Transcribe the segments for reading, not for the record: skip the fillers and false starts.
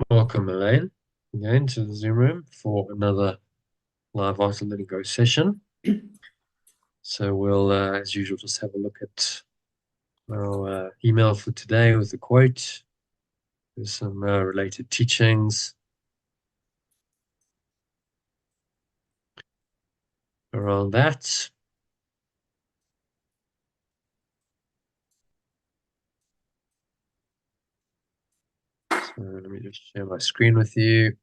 Welcome, Elaine, again to the Zoom room for another live Vital Letting Go session. So we'll, as usual, just have a look at our email for today with the quote. There's some related teachings around that. So let me just share my screen with you.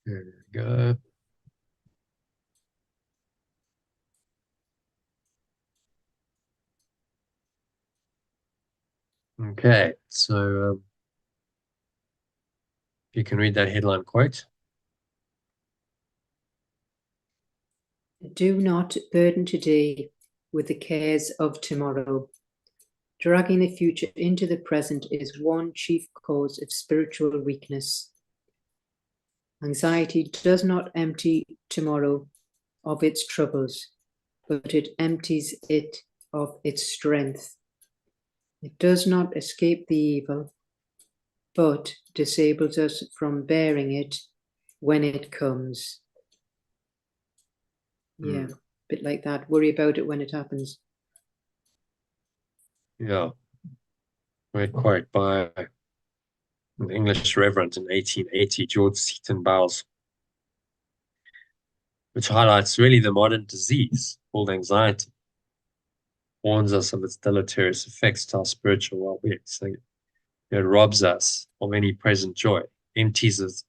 There we go. Okay, so if you can read that headline quote. Do not burden today with the cares of tomorrow. Dragging the future into the present is one chief cause of spiritual weakness. Anxiety does not empty tomorrow of its troubles, but it empties it of its strength. It does not escape the evil, but disables us from bearing it when it comes. Yeah, a bit like that. Worry about it when it happens. Yeah, great quote by an English reverend in 1880, George Seaton Bowes, which highlights really the modern disease called anxiety, warns us of its deleterious effects to our spiritual well-being. So it robs us of any present joy, empties us,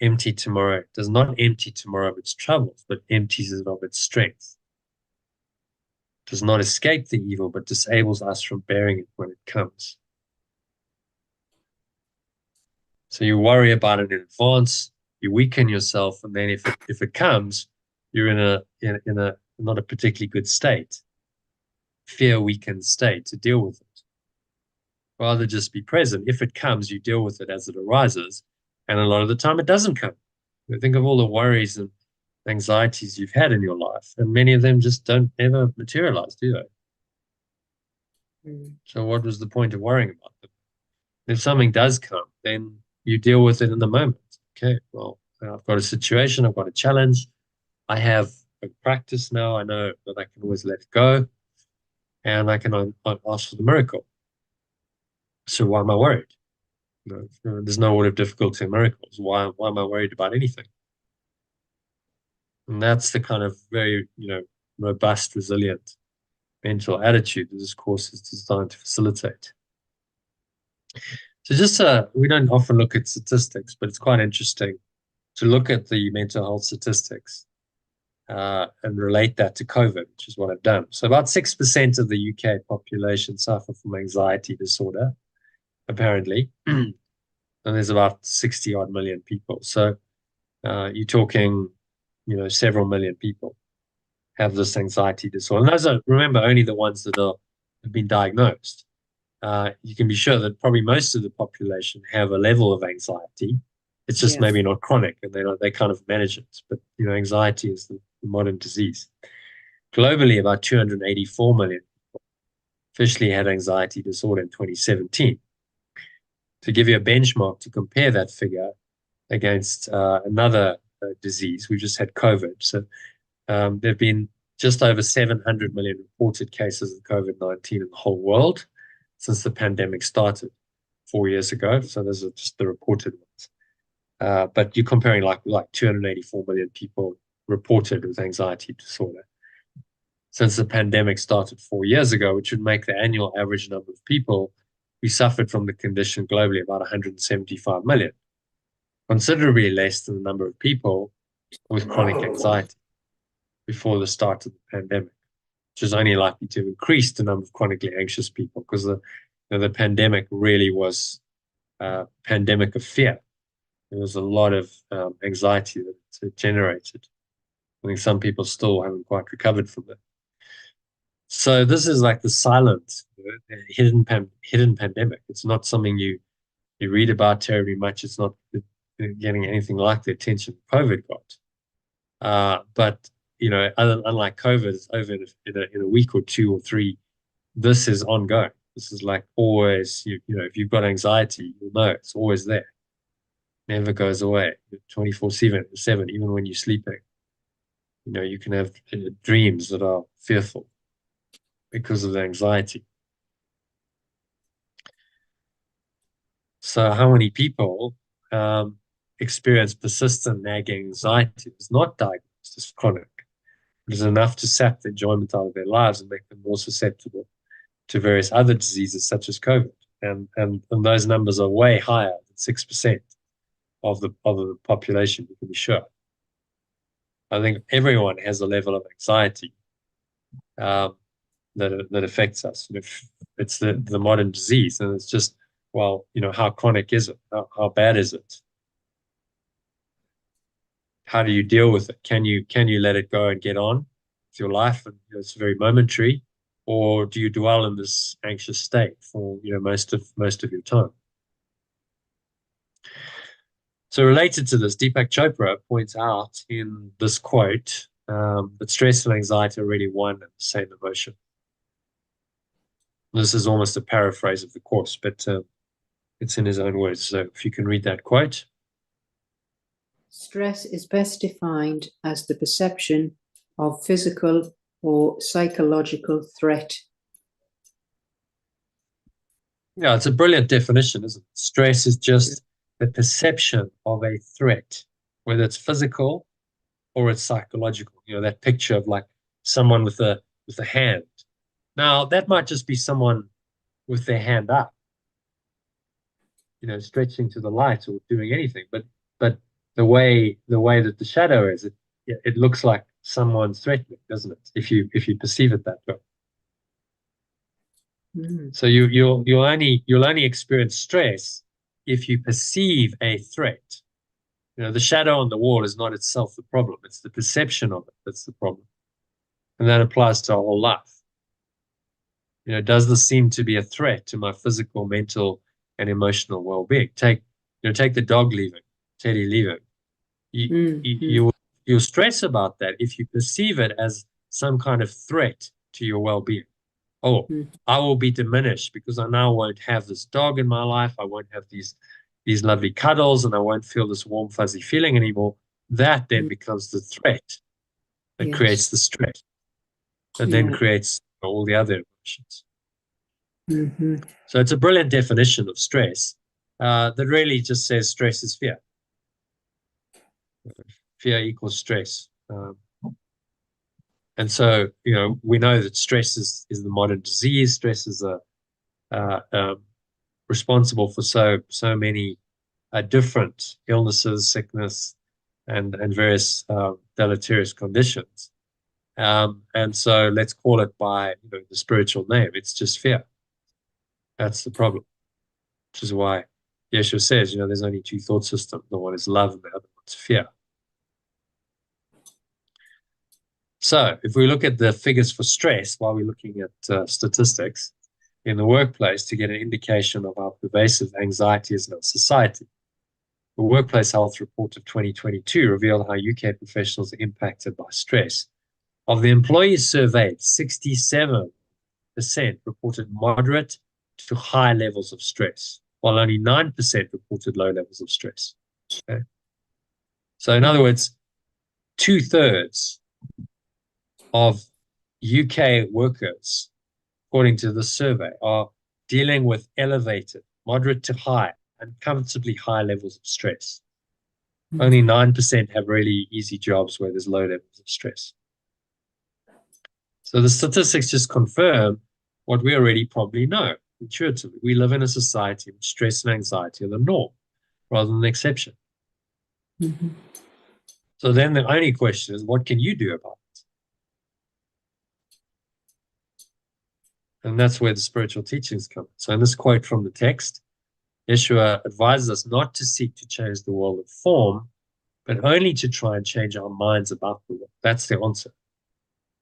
empty tomorrow, does not empty tomorrow of its troubles, but empties it of its strength. Does not escape the evil, but disables us from bearing it when it comes. So you worry about it in advance, you weaken yourself, and then if it comes, you're in a not a particularly good state, fear weakened state to deal with it. Rather just be present. If it comes, you deal with it as it arises. And a lot of the time it doesn't come. Think of all the worries and anxieties you've had in your life, and many of them just don't ever materialize, do they? So what was the point of worrying about them? If something does come, then you deal with it in the moment. Okay, well, I've got a situation, I've got a challenge. I have a practice now. I know that I can always let it go, and I can ask for the miracle. So why am I worried? There's no order of difficulty in miracles. Why am I worried about anything? And that's the kind of very, robust, resilient mental attitude that this course is designed to facilitate. So just we don't often look at statistics, but it's quite interesting to look at the mental health statistics and relate that to COVID, which is what I've done. So about 6% of the UK population suffer from anxiety disorder, apparently. And there's about 60 odd million people. So you're talking, several million people have this anxiety disorder. And those are, remember, only the ones that have been diagnosed. You can be sure that probably most of the population have a level of anxiety. It's just maybe not chronic, and they kind of manage it. But anxiety is the modern disease. Globally, about 284 million people officially had anxiety disorder in 2017. To give you a benchmark to compare that figure against another disease, we just had COVID. So there have been just over 700 million reported cases of COVID-19 in the whole world since the pandemic started 4 years ago. So those are just the reported ones. But you're comparing like 284 million people reported with anxiety disorder since the pandemic started 4 years ago, which would make the annual average number of people who suffered from the condition globally about 175 million, considerably less than the number of people with chronic anxiety before the start of the pandemic, which is only likely to increase the number of chronically anxious people because the pandemic really was a pandemic of fear. There was a lot of anxiety that it generated. I think some people still haven't quite recovered from it. So this is like the silent, hidden pandemic. It's not something you read about terribly much. It's not getting anything like the attention COVID got. But unlike COVID, it's over in a week or two or three. This is ongoing. This is like always, you know, if you've got anxiety, you'll know it's always there. Never goes away. 24/7, even when you're sleeping. You know, you can have dreams that are fearful because of the anxiety. So how many people experience persistent nagging anxiety that's not diagnosed as chronic? It is enough to sap the enjoyment out of their lives and make them more susceptible to various other diseases such as COVID. And those numbers are way higher than 6% of the population, you can be sure. I think everyone has a level of anxiety that affects us. And if it's the modern disease, and it's just, well, you know, how chronic is it? How bad is it? How do you deal with it? Can you let it go and get on with your life? And you know, it's very momentary, or do you dwell in this anxious state for, you know, most of your time? So related to this, Deepak Chopra points out in this quote that stress and anxiety are really one and the same emotion. This is almost a paraphrase of the course, but it's in his own words. So if you can read that quote. Stress is best defined as the perception of physical or psychological threat. Yeah, it's a brilliant definition, isn't it? Stress is just the perception of a threat, whether it's physical or it's psychological. You know, that picture of like someone with a hand. Now, that might just be someone with their hand up, you know, stretching to the light or doing anything. But the way that the shadow is, it looks like someone's threatening, doesn't it? If you perceive it that way. Mm. So you'll only experience stress if you perceive a threat. You know, the shadow on the wall is not itself the problem. It's the perception of it that's the problem. And that applies to our whole life. You know, does this seem to be a threat to my physical, mental, and emotional well-being? Take the dog leaving, Teddy leaving. You'll stress about that if you perceive it as some kind of threat to your well-being. Oh, I will be diminished because I now won't have this dog in my life. I won't have these lovely cuddles, and I won't feel this warm, fuzzy feeling anymore. That then becomes the threat that creates the stress. That then creates all the other emotions. So it's a brilliant definition of stress that really just says stress is fear. Fear equals stress. And so, you know, we know that stress is the modern disease. Stress is responsible for so many different illnesses, sickness, and various deleterious conditions. And so let's call it by, you know, the spiritual name. It's just fear. That's the problem, which is why Yeshua says, you know, there's only two thought systems. The one is love and the other one's fear. So if we look at the figures for stress while we're looking at statistics in the workplace to get an indication of how pervasive anxiety is in our society, the Workplace Health Report of 2022 revealed how UK professionals are impacted by stress. Of the employees surveyed, 67% reported moderate to high levels of stress, while only 9% reported low levels of stress. Okay? So in other words, 2/3 of UK workers, according to the survey, are dealing with elevated, moderate to high, uncomfortably high levels of stress. Only 9% have really easy jobs where there's low levels of stress. So the statistics just confirm what we already probably know intuitively. We live in a society in which stress and anxiety are the norm rather than the exception. So then the only question is, what can you do about it? And that's where the spiritual teachings come. So in this quote from the text, Yeshua advises us not to seek to change the world of form, but only to try and change our minds about the world. That's the answer.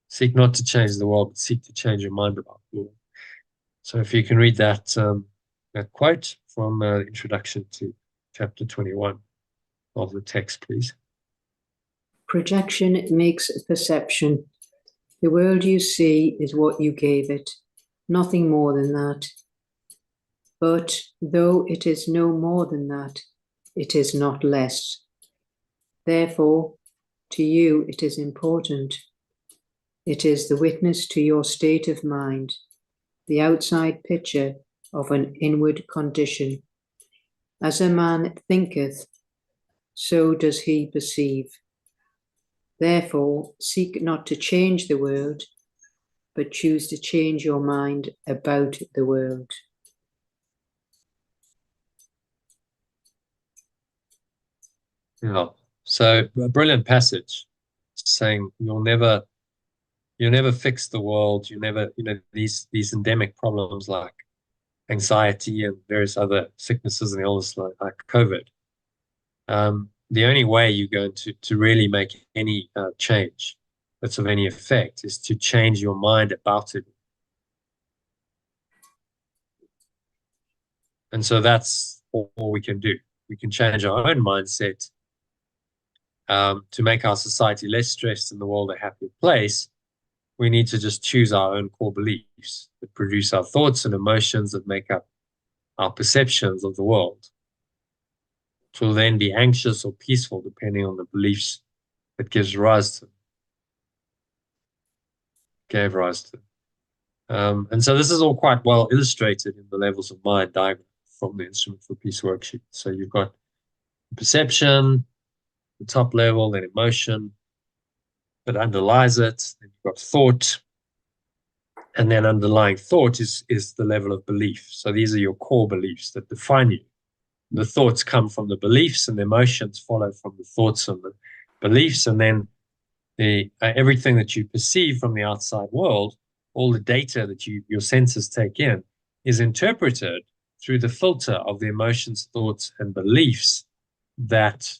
Seek not to change the world, but seek to change your mind about the world. So if you can read that quote from the introduction to chapter 21 of the text, please. Projection makes perception. The world you see is what you gave it, nothing more than that. But though it is no more than that, it is not less. Therefore, to you it is important. It is the witness to your state of mind, the outside picture of an inward condition. As a man thinketh, so does he perceive. Therefore, seek not to change the world, but choose to change your mind about the world. Yeah. So a brilliant passage saying you'll never fix the world. You never, these endemic problems like anxiety and various other sicknesses and illness like COVID. The only way you're going to really make any change that's of any effect is to change your mind about it. And so that's all we can do. We can change our own mindset to make our society less stressed and the world a happier place. We need to just choose our own core beliefs that produce our thoughts and emotions that make up our perceptions of the world. It will then be anxious or peaceful depending on the beliefs that gave rise to. And so this is all quite well illustrated in the levels of mind diagram from the Instrument for Peace worksheet. So you've got perception, the top level, then emotion that underlies it. Then you've got thought, and then underlying thought is the level of belief. So these are your core beliefs that define you. The thoughts come from the beliefs, and the emotions follow from the thoughts and the beliefs, and then everything that you perceive from the outside world, all the data that your senses take in, is interpreted through the filter of the emotions, thoughts, and beliefs that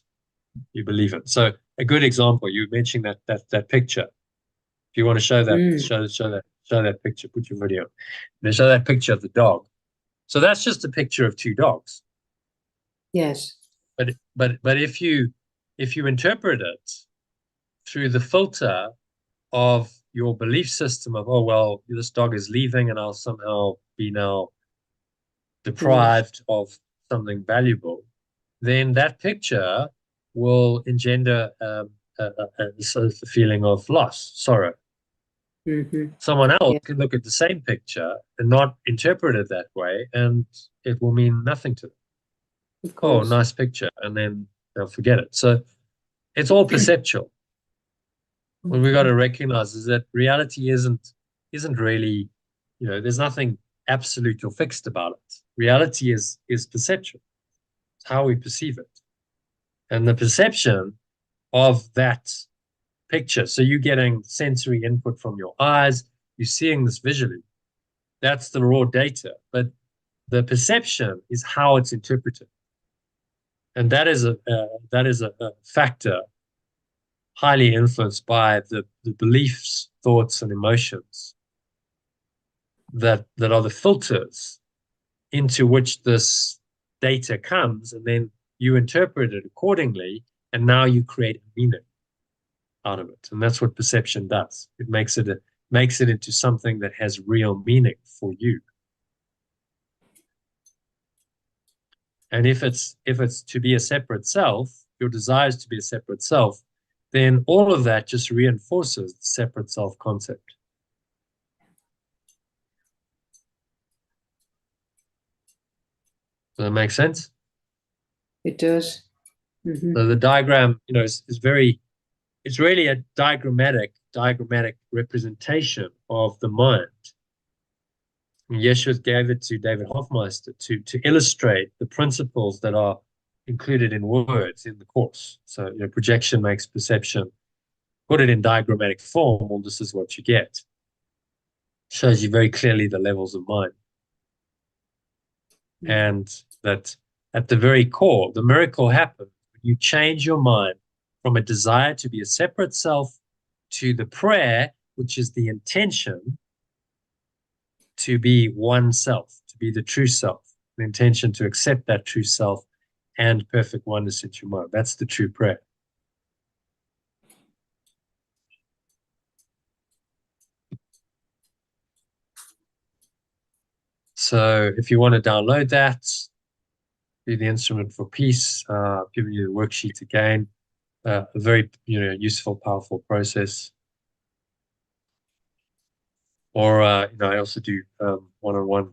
you believe in. So a good example, you mentioned that picture. If you want to show that, show that picture, put your video. Then show that picture of the dog. So that's just a picture of two dogs. Yes. But if you interpret it through the filter of your belief system of, oh, well, this dog is leaving and I'll somehow be now deprived of something valuable, then that picture will engender a sort of feeling of loss, sorrow. Someone else can look at the same picture and not interpret it that way, and it will mean nothing to them. Oh, nice picture, and then they'll forget it. So it's all perceptual. What we got to recognize is that reality isn't really, there's nothing absolute or fixed about it. Reality is perceptual. It's how we perceive it. And the perception of that picture, so you're getting sensory input from your eyes, you're seeing this visually. That's the raw data. But the perception is how it's interpreted. And that is a factor highly influenced by the beliefs, thoughts, and emotions that are the filters into which this data comes, and then you interpret it accordingly, and now you create a meaning out of it. And that's what perception does. It makes it into something that has real meaning for you. And if it's to be a separate self, your desire is to be a separate self, then all of that just reinforces the separate self concept. Does that make sense? It does. So the diagram, is very, it's really a diagrammatic representation of the mind. And Yeshua gave it to David Hofmeister to illustrate the principles that are included in words in the course. So, projection makes perception. Put it in diagrammatic form, well, this is what you get. Shows you very clearly the levels of mind. And that at the very core, the miracle happens when you change your mind from a desire to be a separate self to the prayer, which is the intention to be one self, to be the true self, the intention to accept that true self and perfect oneness into your mind. That's the true prayer. So if you want to download that, do the instrument for peace, giving you the worksheet again. A very useful, powerful process. Or I also do one-on-one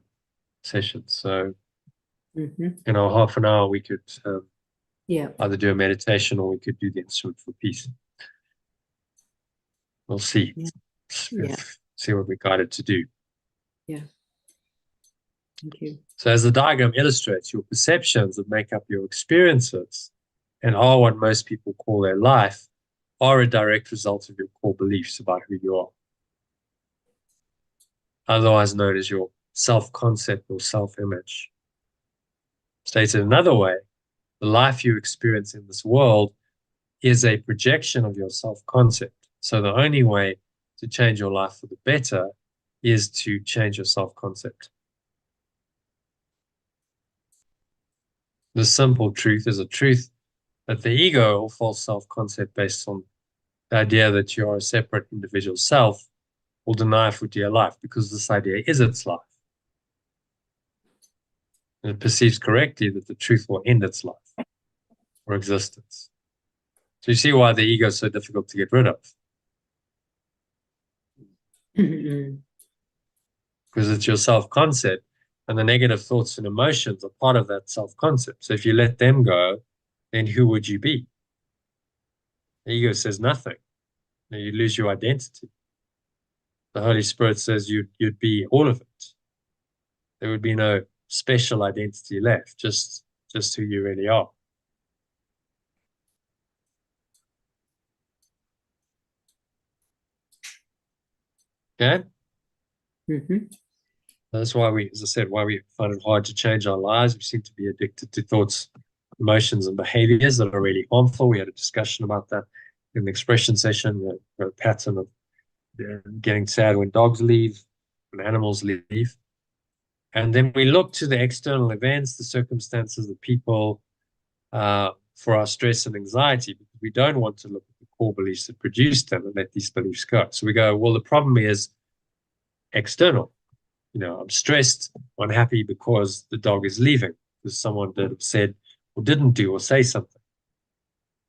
sessions. So half an hour we could either do a meditation or we could do the instrument for peace. We'll see. See what we're guided to do. Yeah. Thank you. So as the diagram illustrates, your perceptions that make up your experiences and are what most people call their life are a direct result of your core beliefs about who you are, otherwise known as your self-concept or self-image. Stated another way, the life you experience in this world is a projection of your self-concept. So the only way to change your life for the better is to change your self-concept. The simple truth is a truth that the ego or false self-concept based on the idea that you are a separate individual self will deny for dear life because this idea is its life. And it perceives correctly that the truth will end its life or existence. So you see why the ego is so difficult to get rid of. Because it's your self-concept, and the negative thoughts and emotions are part of that self-concept. So if you let them go, then who would you be? The ego says nothing. You lose your identity. The Holy Spirit says you'd be all of it. There would be no special identity left, just who you really are. Okay? That's why as I said, why we find it hard to change our lives. We seem to be addicted to thoughts, emotions, and behaviors that are really harmful. We had a discussion about that in the expression session, a pattern of getting sad when dogs leave, when animals leave. And then we look to the external events, the circumstances, the people for our stress and anxiety, because we don't want to look at the core beliefs that produce them and let these beliefs go. So we go, well, the problem is external. I'm stressed, unhappy because the dog is leaving, because someone that have said or didn't do or say something.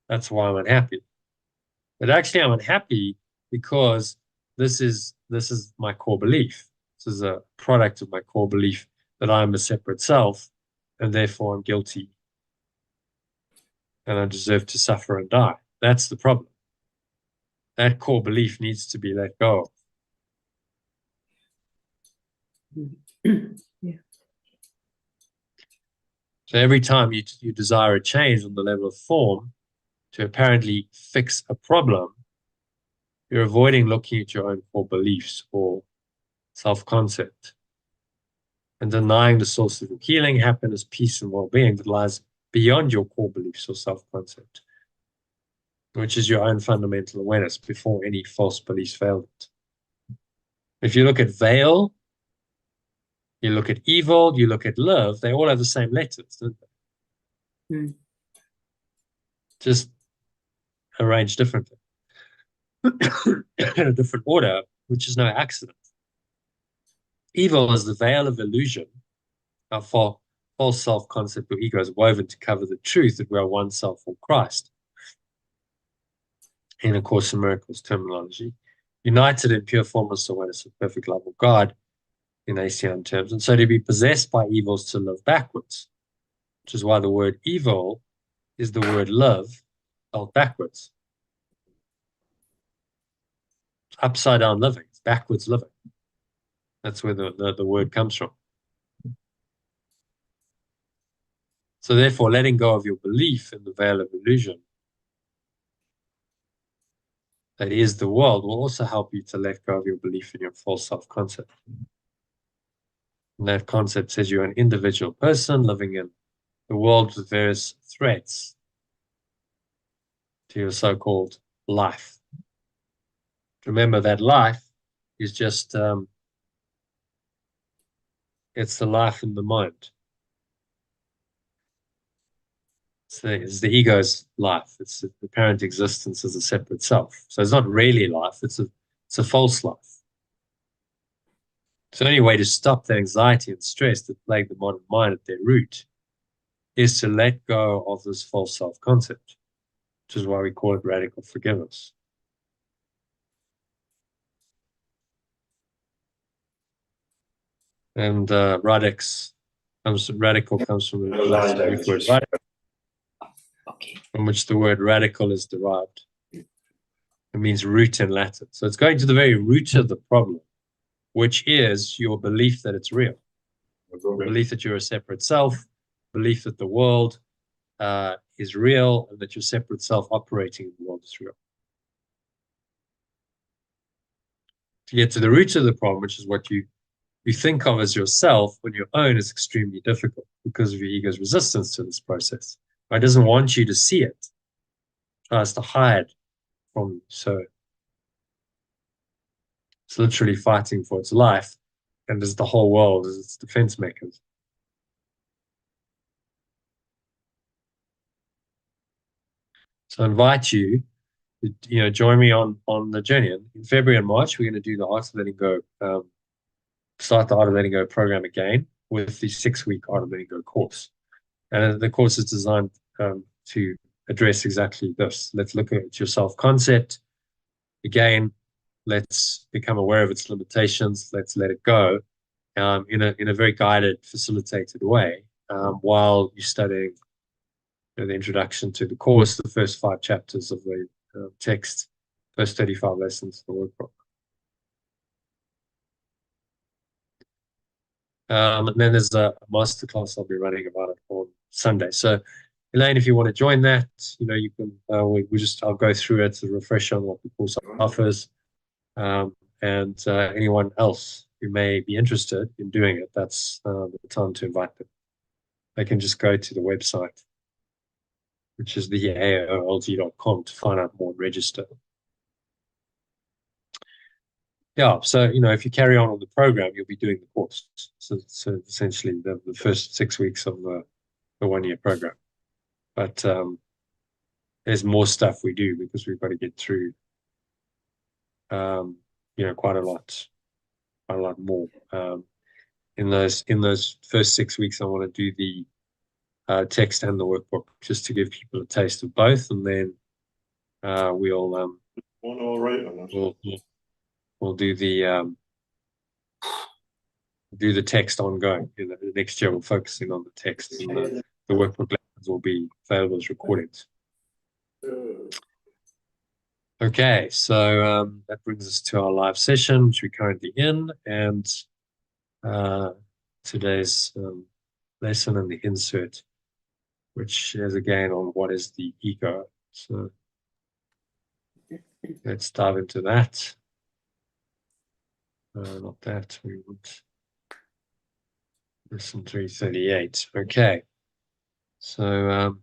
That's why I'm unhappy. But actually, I'm unhappy because this is my core belief. This is a product of my core belief that I'm a separate self, and therefore I'm guilty, and I deserve to suffer and die. That's the problem. That core belief needs to be let go of. Yeah. So every time you desire a change on the level of form to apparently fix a problem, you're avoiding looking at your own core beliefs or self-concept and denying the source of your healing, happiness, peace, and well-being that lies beyond your core beliefs or self-concept, which is your own fundamental awareness before any false beliefs failed it. If you look at veil, you look at evil, you look at love, they all have the same letters, don't they? Just arranged differently in a different order, which is no accident. Evil is the veil of illusion, our false self-concept or ego is woven to cover the truth that we are one self or Christ. In A Course in Miracles terminology, united in pure formless awareness of perfect love of God in ACN terms. And so to be possessed by evil is to live backwards, which is why the word evil is the word love spelled backwards. It's upside down living, it's backwards living. That's where the word comes from. So therefore, letting go of your belief in the veil of illusion that is the world will also help you to let go of your belief in your false self-concept. And that concept says you're an individual person living in the world with various threats to your so-called life. Remember that life is just, it's the life in the mind. It's the ego's life. It's the apparent existence as a separate self. So it's not really life. It's a false life. So the only way to stop the anxiety and stress that plague the modern mind at their root is to let go of this false self-concept, which is why we call it radical forgiveness. And radical comes from the Greek word radical, from which the word radical is derived. It means root in Latin. So it's going to the very root of the problem, which is your belief that it's real, the belief that you're a separate self, belief that the world is real, and that your separate self operating in the world is real. To get to the root of the problem, which is what you think of as yourself when your own, is extremely difficult because of your ego's resistance to this process. It doesn't want you to see it. It tries to hide from you. So it's literally fighting for its life, and as the whole world as its defense mechanism. So I invite you to, join me on the journey. In February and March, we're going to do the Art of Letting Go, start the Art of Letting Go program again with the 6-week Art of Letting Go course. And the course is designed to address exactly this. Let's look at your self-concept. Again, let's become aware of its limitations. Let's let it go in a very guided, facilitated way while you're studying the introduction to the course, the first 5 chapters of the text, first 35 lessons of the workbook. And then there's a masterclass I'll be running about it on Sunday. So, Elaine, if you want to join that, you can. I'll go through it to refresh on what the course offers, and anyone else who may be interested in doing it, that's the time to invite them. They can just go to the website, which is theaolg.com, to find out more and register. Yeah, so if you carry on the program, you'll be doing the course. So essentially the first 6 weeks of the 1-year program. But there's more stuff we do because we've got to get through quite a lot more. In those first 6 weeks, I want to do the text and the workbook just to give people a taste of both, and then we'll do the text ongoing. The next year we're focusing on the text, and the workbook lessons will be available as recordings. Okay, so that brings us to our live session, which we're currently in, and today's lesson and the insert, which is again on what is the ego. So let's dive into that. Not that, we want lesson 338. Okay, so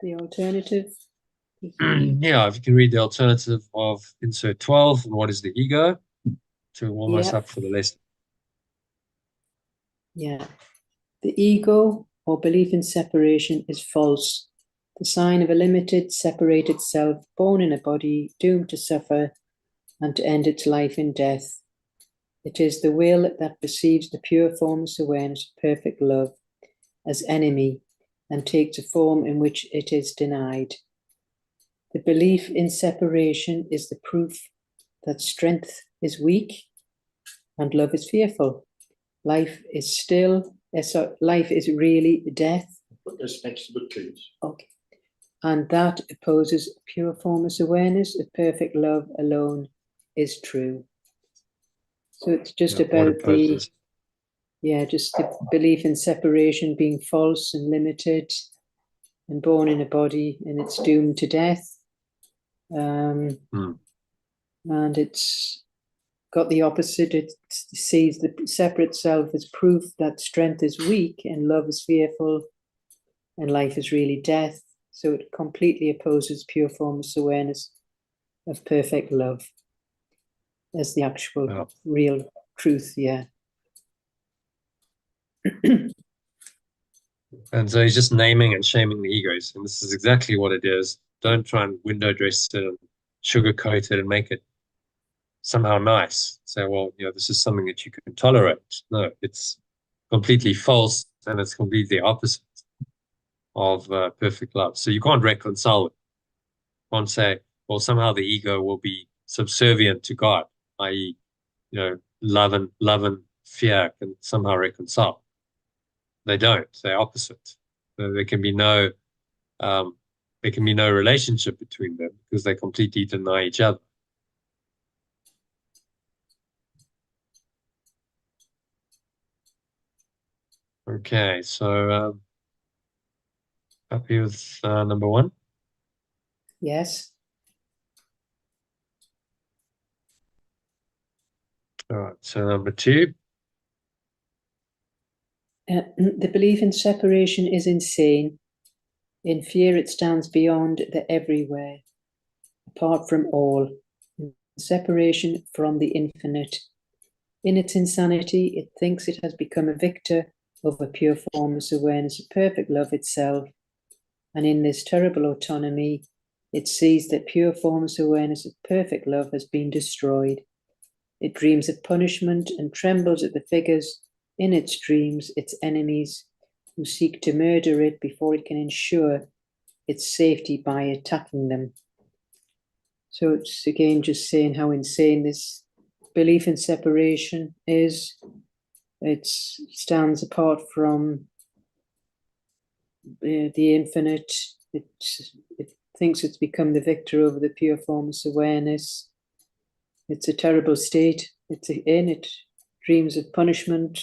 the alternative. Yeah, if you can read the alternative of insert 12 and what is the ego to warm us up for the lesson. Yeah, the ego or belief in separation is false. The sign of a limited, separated self, born in a body, doomed to suffer and to end its life in death. It is the will that perceives the pure formless awareness of perfect love as enemy and takes a form in which it is denied. The belief in separation is the proof that strength is weak and love is fearful. Life is really death. Put this next to the please. Okay. And that opposes pure formless awareness of perfect love alone is true. So it's just about just the belief in separation being false and limited and born in a body and it's doomed to death. And it's got the opposite. It sees the separate self as proof that strength is weak and love is fearful and life is really death. So it completely opposes pure formless awareness of perfect love as the actual real truth, yeah. And so he's just naming and shaming the egos, and this is exactly what it is. Don't try and window dress it and sugarcoat it and make it somehow nice. Say, well, this is something that you can tolerate. No, it's completely false, and it's completely opposite of perfect love. So you can't reconcile it. You can't say, well, somehow the ego will be subservient to God, i.e., love and fear can somehow reconcile. They don't. They're opposite. So there can be no relationship between them because they completely deny each other. Okay, so happy with number one? Yes. All right, so number two. The belief in separation is insane. In fear, it stands beyond the everywhere, apart from all, in separation from the infinite. In its insanity, it thinks it has become a victor over pure formless awareness of perfect love itself. And in this terrible autonomy, it sees that pure formless awareness of perfect love has been destroyed. It dreams of punishment and trembles at the figures in its dreams, its enemies, who seek to murder it before it can ensure its safety by attacking them. So it's again just saying how insane this belief in separation is. It stands apart from the infinite. It thinks it's become the victor over the pure formless awareness. It's a terrible state. It dreams of punishment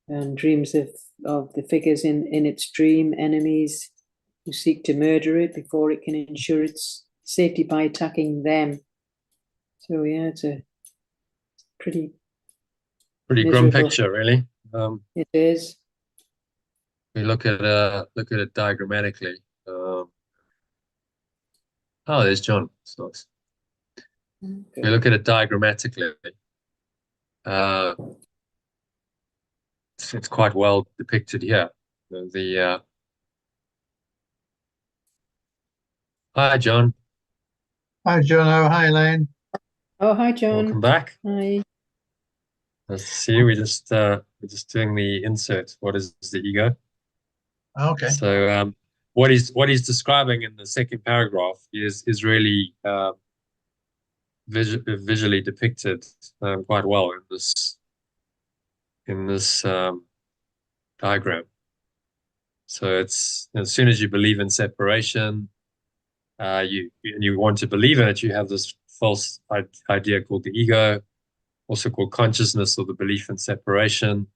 and dreams of the figures in its dream, enemies who seek to murder it before it can ensure its safety by attacking them. So yeah, it's a pretty Grim picture, really. It is. We look at it diagrammatically. Oh, there's John. It's nice. Okay. We look at it diagrammatically. It's quite well depicted here. Hi, John. Hi, Jono. Hi, Elaine. Oh, hi, John. Welcome back. Hi. Nice to see you. We're just doing the insert. What is the ego? Okay. So what he's describing in the second paragraph is really visually depicted quite well in this diagram. So it's as soon as you believe in separation, you want to believe in it, you have this false idea called the ego, also called consciousness or the belief in separation,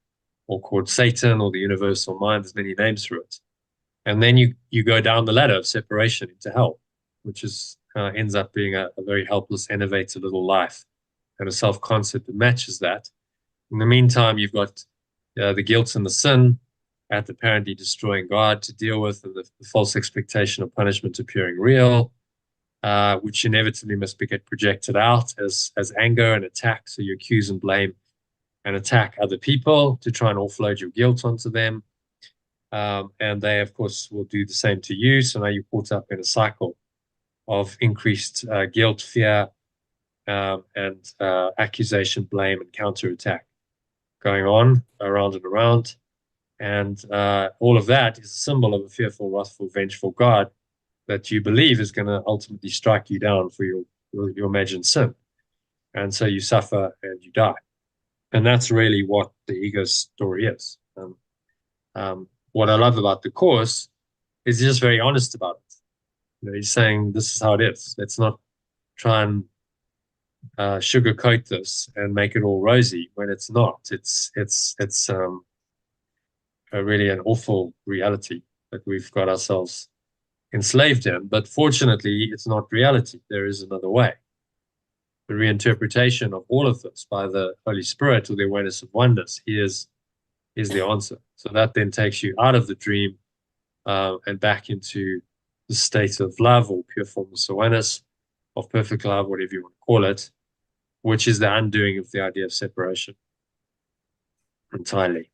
or called Satan or the universal mind. There's many names for it. And then you go down the ladder of separation into hell, which ends up being a very helpless, enervated little life and a self-concept that matches that. In the meantime, you've got the guilt and the sin at apparently destroying God to deal with, and the false expectation of punishment appearing real, which inevitably must get projected out as anger and attack. So you accuse and blame and attack other people to try and offload your guilt onto them. And they, of course, will do the same to you. So now you're caught up in a cycle of increased guilt, fear, and accusation, blame, and counterattack going on around and around. And all of that is a symbol of a fearful, wrathful, vengeful God that you believe is going to ultimately strike you down for your imagined sin. And so you suffer and you die. And that's really what the ego's story is. What I love about the Course is he's just very honest about it. He's saying this is how it is. Let's not try and sugarcoat this and make it all rosy when it's not. It's really an awful reality that we've got ourselves enslaved in. But fortunately, it's not reality. There is another way. The reinterpretation of all of this by the Holy Spirit or the awareness of oneness is the answer. So that then takes you out of the dream and back into the state of love or pure formless awareness, of perfect love, whatever you want to call it, which is the undoing of the idea of separation entirely.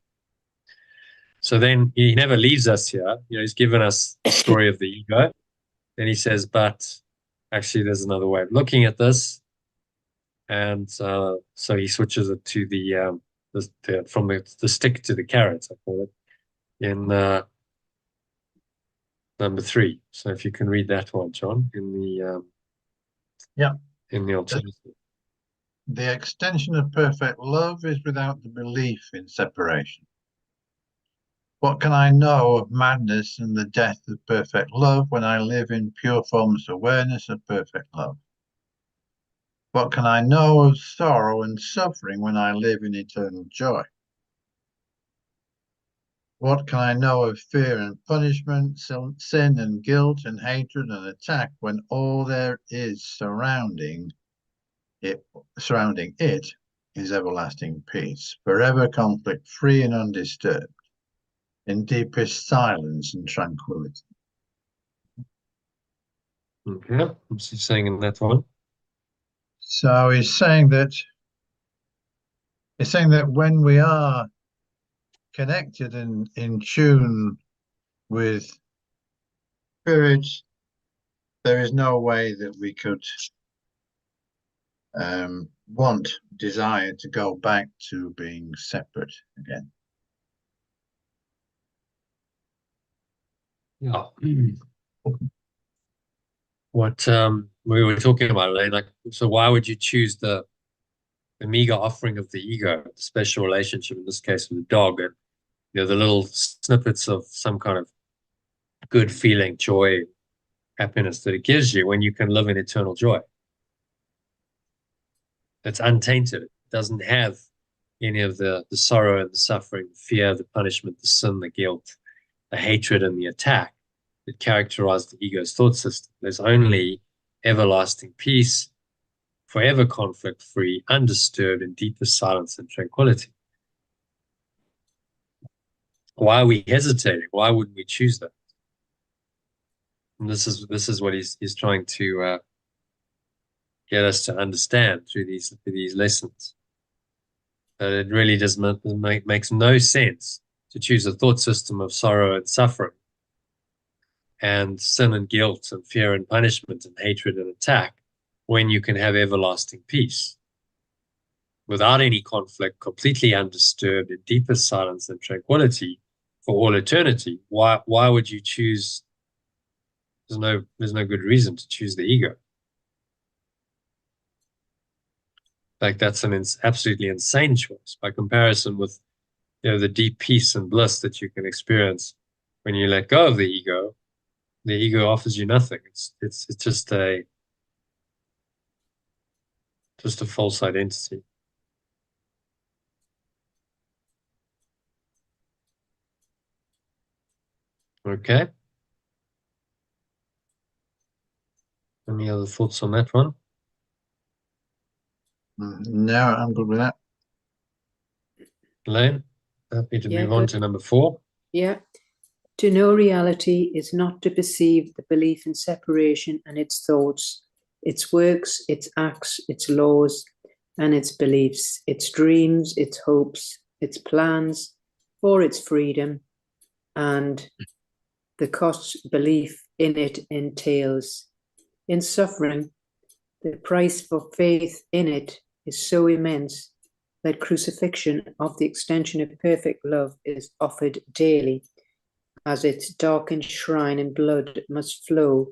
So then he never leaves us here. He's given us the story of the ego. Then he says, but actually there's another way of looking at this. and so he switches it to from the stick to the carrot, I call it, in number 3. So if you can read that one, John, in the Yeah. in the alternative. The extension of perfect love is without the belief in separation. What can I know of madness and the death of perfect love when I live in pure formless awareness of perfect love? What can I know of sorrow and suffering when I live in eternal joy? What can I know of fear and punishment, sin and guilt and hatred and attack when all there is surrounding it is everlasting peace, forever conflict free and undisturbed, in deepest silence and tranquility? Okay, what's he saying in that one? So he's saying that when we are connected and in tune with spirit, there is no way that we could desire to go back to being separate again. Yeah. What we were talking about, Elaine, like, so why would you choose the meager offering of the ego, the special relationship, in this case with the dog, and the little snippets of some kind of good feeling, joy, happiness that it gives you when you can live in eternal joy? It's untainted. It doesn't have any of the sorrow and the suffering, the fear, the punishment, the sin, the guilt, the hatred, and the attack that characterize the ego's thought system. There's only everlasting peace, forever conflict-free, undisturbed, and deepest silence and tranquility. Why are we hesitating? Why wouldn't we choose that? And this is what he's trying to get us to understand through these lessons. That it really makes no sense to choose a thought system of sorrow and suffering and sin and guilt and fear and punishment and hatred and attack when you can have everlasting peace without any conflict, completely undisturbed, in deepest silence and tranquility for all eternity. Why would you choose? There's no good reason to choose the ego. Like, that's an absolutely insane choice by comparison with the deep peace and bliss that you can experience when you let go of the ego. The ego offers you nothing. It's just a false identity. Okay. Any other thoughts on that one? No, I'm good with that. Elaine, happy to Yeah, move on good. to number 4. Yeah. To know reality is not to perceive the belief in separation and its thoughts, its works, its acts, its laws, and its beliefs, its dreams, its hopes, its plans for its freedom, and the cost belief in it entails. In suffering, the price for faith in it is so immense that crucifixion of the extension of perfect love is offered daily, as its darkened shrine and blood must flow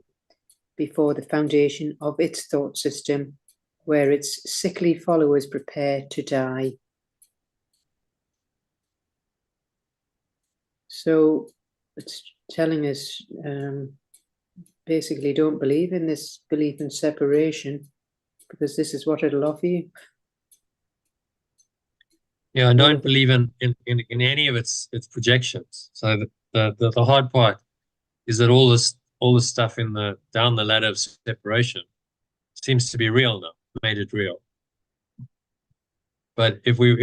before the foundation of its thought system, where its sickly followers prepare to die. So it's telling us basically don't believe in this belief in separation, because this is what it'll offer you. Yeah, I don't believe in any of its projections. So the hard part is that all this stuff down the ladder of separation seems to be real now, made it real. But if we're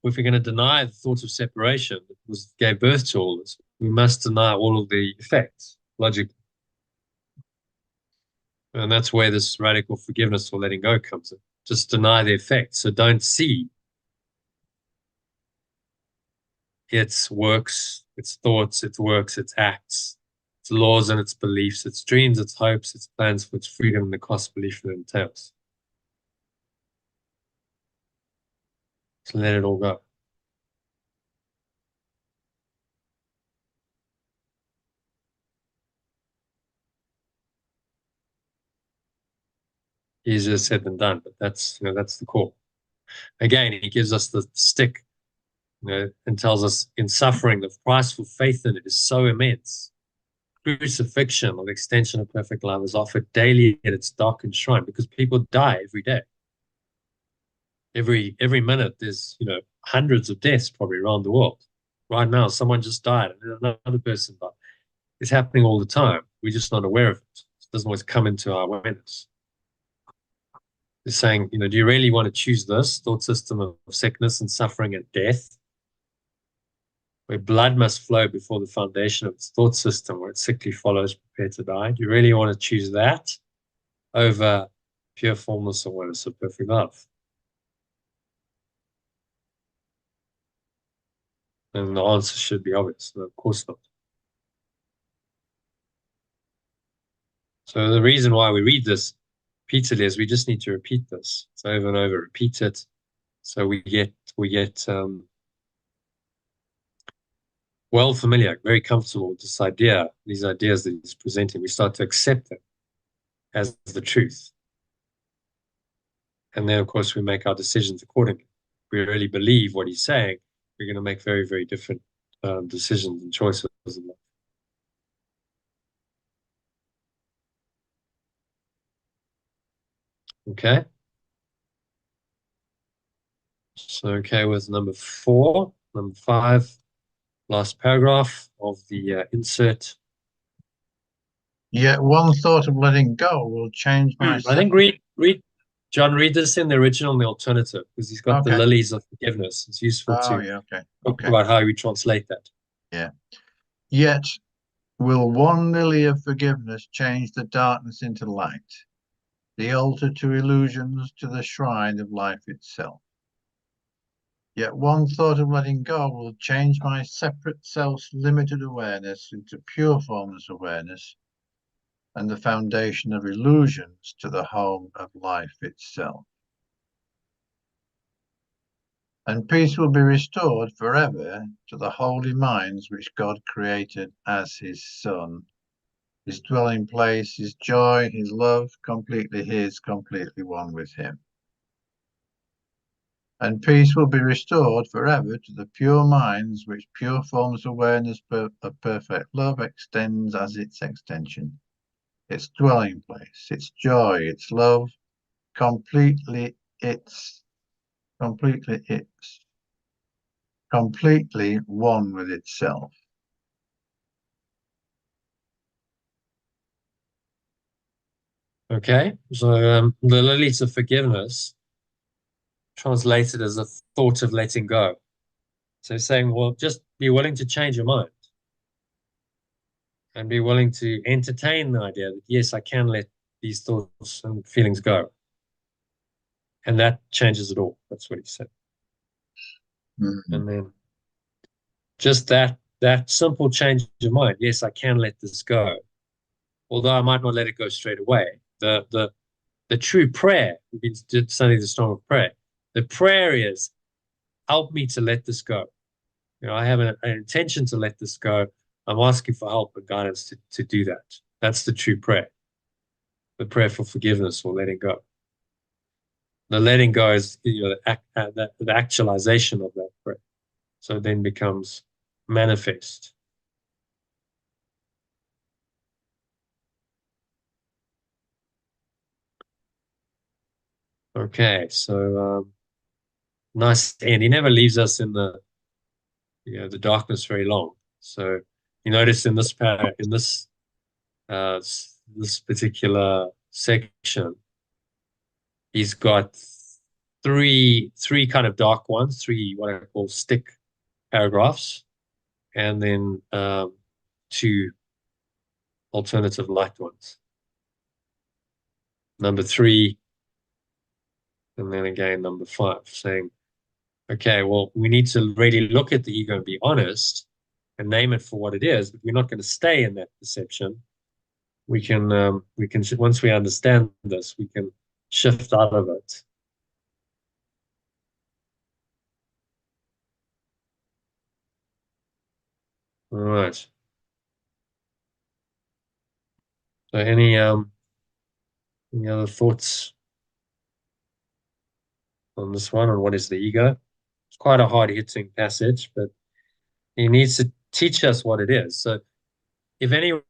going to deny the thought of separation that gave birth to all this, we must deny all of the effects logically. And that's where this radical forgiveness or letting go comes in. Just deny the effects. So don't see its works, its thoughts, its works, its acts, its laws and its beliefs, its dreams, its hopes, its plans for its freedom, and the cost belief it entails. to let it all go. Easier said than done, but that's the core. Again, he gives us the stick, and tells us in suffering the price for faith in it is so immense. Crucifixion, or the extension of perfect love, is offered daily at its darkened shrine because people die every day. Every minute there's hundreds of deaths probably around the world. Right now, someone just died and another person died. It's happening all the time. We're just not aware of it. It doesn't always come into our awareness. They're saying, do you really want to choose this thought system of sickness and suffering and death, where blood must flow before the foundation of its thought system, where its sickly follows prepare to die? Do you really want to choose that over pure formless awareness of perfect love? And the answer should be obvious. No, of course not. So the reason why we read this repeatedly is we just need to repeat this. So over and over, repeat it. So we get well familiar, very comfortable with this idea, these ideas that he's presenting. We start to accept them as the truth. And then, of course, we make our decisions accordingly. If we really believe what he's saying, we're going to make very, very different decisions and choices in life. Okay. So, okay, with number 4, number 5, last paragraph of the insert. Yet one thought of letting go will change my. I think read John, read this in the original and the alternative, because he's got the Okay. lilies of forgiveness. It's useful Oh, to yeah, okay. talk Okay. about how we translate that. Yeah. Yet will one lily of forgiveness change the darkness into light, the altar to illusions to the shrine of life itself. Yet one thought of letting go will change my separate self's limited awareness into pure formless awareness and the foundation of illusions to the home of life itself. And peace will be restored forever to the holy minds which God created as his Son, his dwelling place, his joy, his love, completely his, completely one with him. And peace will be restored forever to the pure minds which pure forms awareness of perfect love extends as its extension, its dwelling place, its joy, its love, completely one with itself. Okay, so the lilies of forgiveness, translated as a thought of letting go. So saying, well, just be willing to change your mind and be willing to entertain the idea that, yes, I can let these thoughts and feelings go. And that changes it all. That's what he said. Mm-hmm. And then just that simple change of mind. Yes, I can let this go. Although I might not let it go straight away. The true prayer, we've been studying the storm of prayer. The prayer is, help me to let this go. I have an intention to let this go. I'm asking for help and guidance to do that. That's the true prayer. The prayer for forgiveness or letting go. The letting go is the actualization of that prayer. So it then becomes manifest. Okay, so nice end. He never leaves us in the darkness very long. So you notice in this this particular section, he's got three kind of dark ones, three what I call stick paragraphs, and then 2 alternative light ones. Number 3, and then again number 5, saying, okay, well, we need to really look at the ego and be honest and name it for what it is, but we're not going to stay in that perception. We can once we understand this, we can shift out of it. All right. So any other thoughts on this one, on what is the ego? It's quite a hard-hitting passage, but he needs to teach us what it is. So if anyone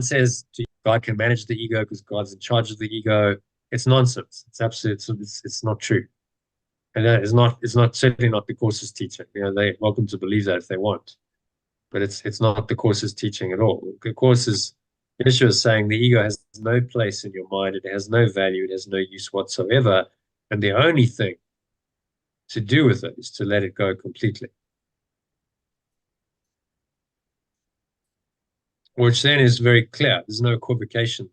says God can manage the ego because God's in charge of the ego, it's nonsense. It's absolute. It's not true, and that is not. It's not certainly not the Course's teaching. They're welcome to believe that if they want, but it's not the Course's teaching at all. The Course's issue is saying the ego has no place in your mind. It has no value. It has no use whatsoever, and the only thing to do with it is to let it go completely. Which then is very clear. There's no equivocation,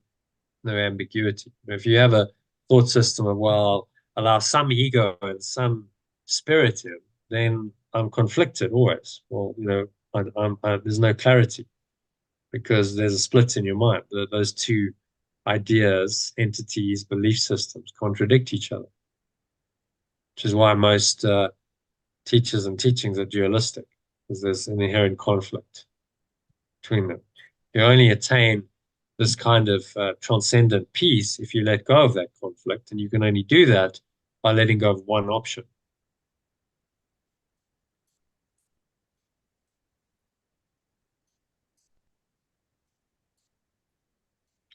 no ambiguity. If you have a thought system of, well, allow some ego and some spiritism, then I'm conflicted always. Well, there's no clarity because there's a split in your mind. Those two ideas, entities, belief systems contradict each other, which is why most teachers and teachings are dualistic, because there's an inherent conflict between them. You only attain this kind of transcendent peace if you let go of that conflict, and you can only do that by letting go of one option.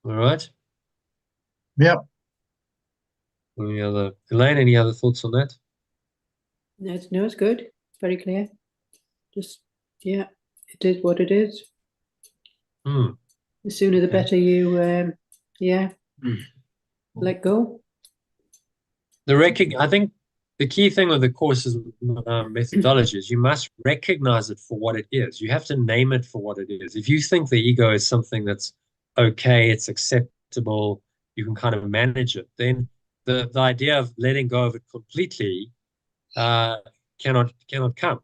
All right. Yep. Elaine, any other thoughts on that? No, it's good. Very clear. Just, yeah, it is what it is. The sooner the better you, let go. I think the key thing with the Course's methodology is you must recognize it for what it is. You have to name it for what it is. If you think the ego is something that's okay, it's acceptable, you can kind of manage it, then the idea of letting go of it completely cannot come.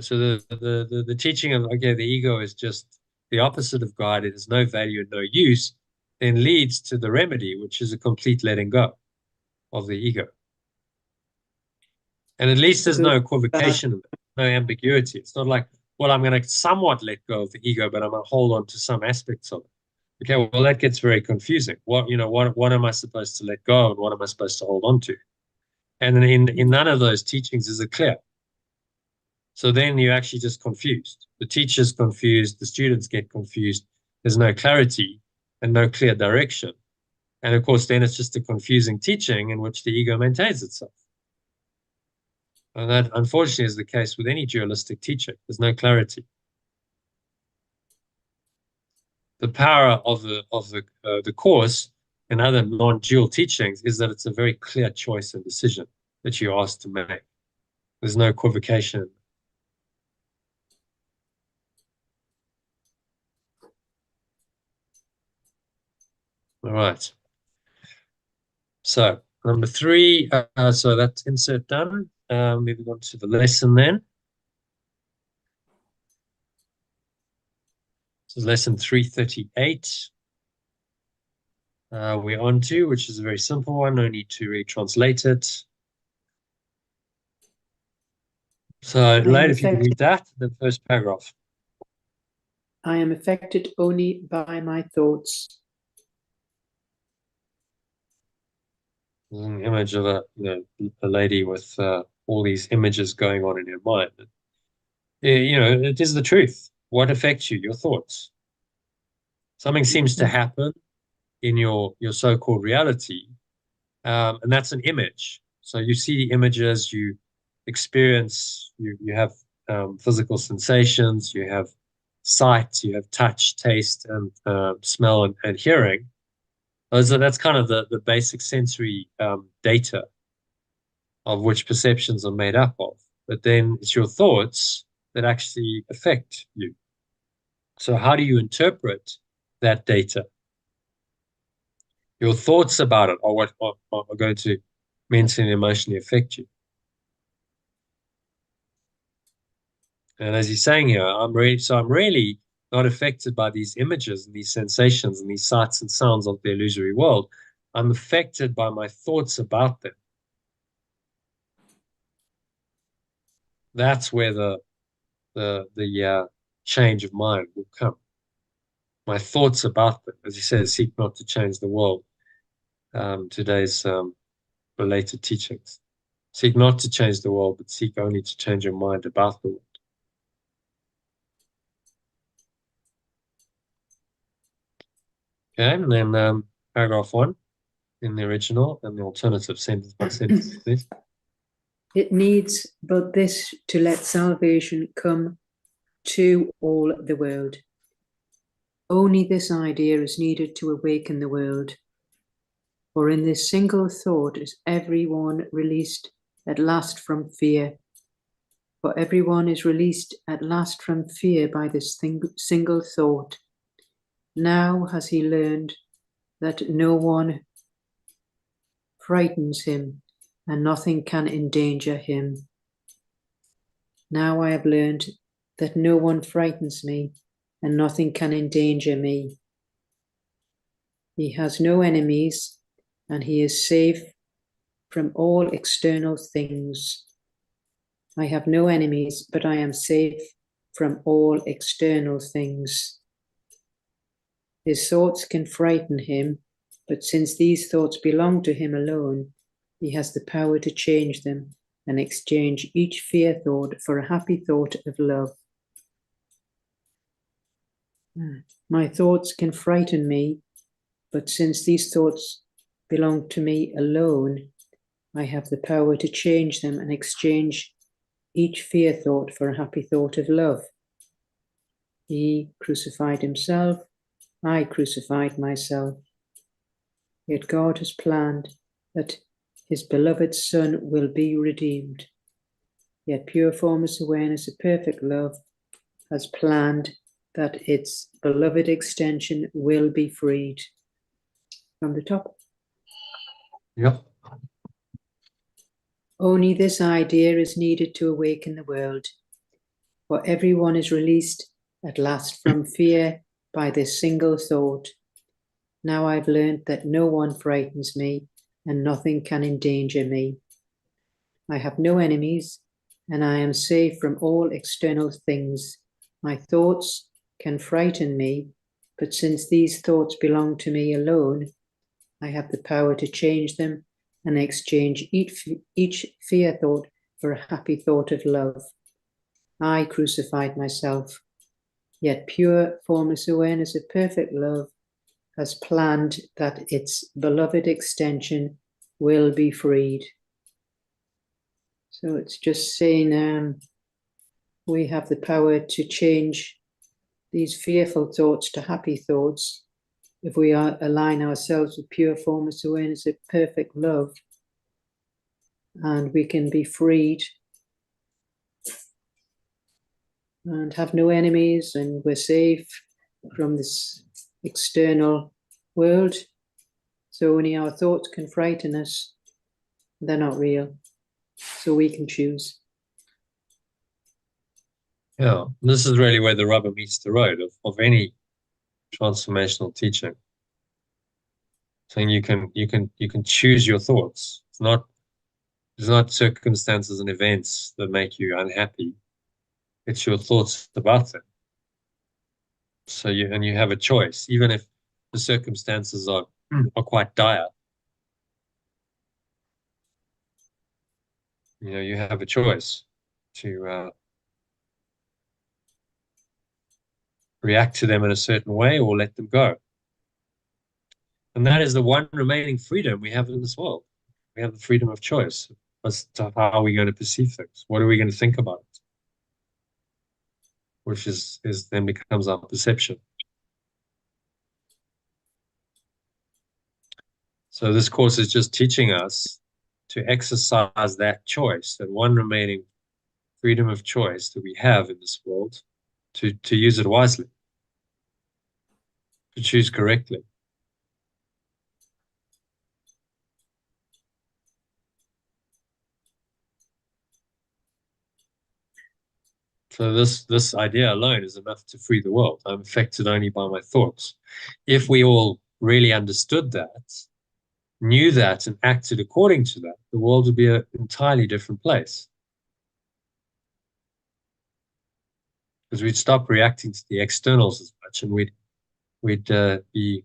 So the teaching of, okay, the ego is just the opposite of God, it has no value and no use, then leads to the remedy, which is a complete letting go of the ego. And at least there's no equivocation, no ambiguity. It's not like, well, I'm going to somewhat let go of the ego, but I'm going to hold on to some aspects of it. Okay, well, that gets very confusing. What am I supposed to let go of, and what am I supposed to hold on to? And in none of those teachings is it clear. So then you're actually just confused. The teacher's confused, the students get confused. There's no clarity and no clear direction. And of course, then it's just a confusing teaching in which the ego maintains itself. And that, unfortunately, is the case with any dualistic teaching. There's no clarity. The power of the Course and other non-dual teachings is that it's a very clear choice and decision that you're asked to make. There's no equivocation. All right. So number 3, so that's insert done. Moving on to the lesson then. This is lesson 338. We're on to, which is a very simple one. No need to retranslate it. So, Elaine, if you can read that, the first paragraph. I am affected only by my thoughts. There's an image of a lady with all these images going on in her mind. It is the truth. What affects you? Your thoughts. Something seems to happen in your so-called reality, and that's an image. So you see images, you experience, you have physical sensations, you have sight, you have touch, taste, and smell and hearing. That's kind of the basic sensory data of which perceptions are made up of. But then it's your thoughts that actually affect you. So how do you interpret that data? Your thoughts about it are what are going to mentally and emotionally affect you. And as he's saying here, I'm really not affected by these images and these sensations and these sights and sounds of the illusory world. I'm affected by my thoughts about them. That's where the change of mind will come. My thoughts about them, as he says, seek not to change the world. Today's related teachings. Seek not to change the world, but seek only to change your mind about the world. Okay, and then paragraph 1 in the original and the alternative sentence by sentence, please. It needs but this to let salvation come to all the world. Only this idea is needed to awaken the world. For in this single thought is everyone released at last from fear. For everyone is released at last from fear by this single thought. Now has he learned that no one frightens him and nothing can endanger him. Now I have learned that no one frightens me and nothing can endanger me. He has no enemies and he is safe from all external things. I have no enemies, but I am safe from all external things. His thoughts can frighten him, but since these thoughts belong to him alone, he has the power to change them and exchange each fear thought for a happy thought of love. My thoughts can frighten me, but since these thoughts belong to me alone, I have the power to change them and exchange each fear thought for a happy thought of love. He crucified himself, I crucified myself. Yet God has planned that his beloved Son will be redeemed. Yet pure formless awareness of perfect love has planned that its beloved extension will be freed. From the top. Yep. Only this idea is needed to awaken the world, for everyone is released at last from fear by this single thought. Now I've learned that no one frightens me and nothing can endanger me. I have no enemies and I am safe from all external things. My thoughts can frighten me, but since these thoughts belong to me alone, I have the power to change them and exchange each fear thought for a happy thought of love. I crucified myself, yet pure formless awareness of perfect love has planned that its beloved extension will be freed. So it's just saying we have the power to change these fearful thoughts to happy thoughts if we align ourselves with pure formless awareness of perfect love, and we can be freed and have no enemies, and we're safe from this external world. So only our thoughts can frighten us. They're not real. So we can choose. Yeah, this is really where the rubber meets the road of any transformational teaching. Saying you can choose your thoughts. It's not circumstances and events that make you unhappy. It's your thoughts about them. So you have a choice, even if the circumstances are quite dire. You have a choice to react to them in a certain way or let them go. And that is the one remaining freedom we have in this world. We have the freedom of choice as to how we're going to perceive things. What are we going to think about it? Which is then becomes our perception. So this course is just teaching us to exercise that choice, that one remaining freedom of choice that we have in this world, to use it wisely, to choose correctly. So this idea alone is enough to free the world. I'm affected only by my thoughts. If we all really understood that, knew that and acted according to that, the world would be an entirely different place. Because we'd stop reacting to the externals as much, and we'd be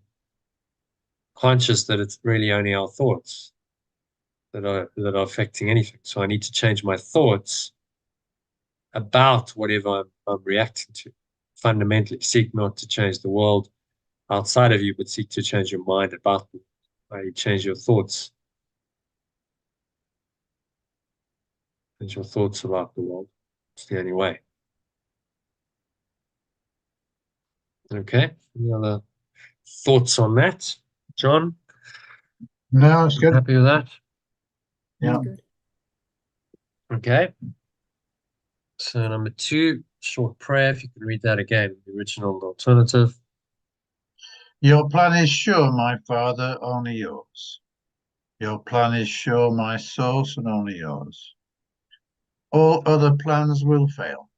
conscious that it's really only our thoughts that are affecting anything. So I need to change my thoughts about whatever I'm reacting to. Fundamentally, seek not to change the world outside of you, but seek to change your mind about the world. You change your thoughts. Change your thoughts about the world. It's the only way. Okay. Any other thoughts on that, John? No, it's good. Happy with that? Yeah. Good. Okay. So number 2, short prayer. If you can read that again, the original and alternative. Your plan is sure, my Father, only yours. Your plan is sure, my source, and only yours. All other plans will fail.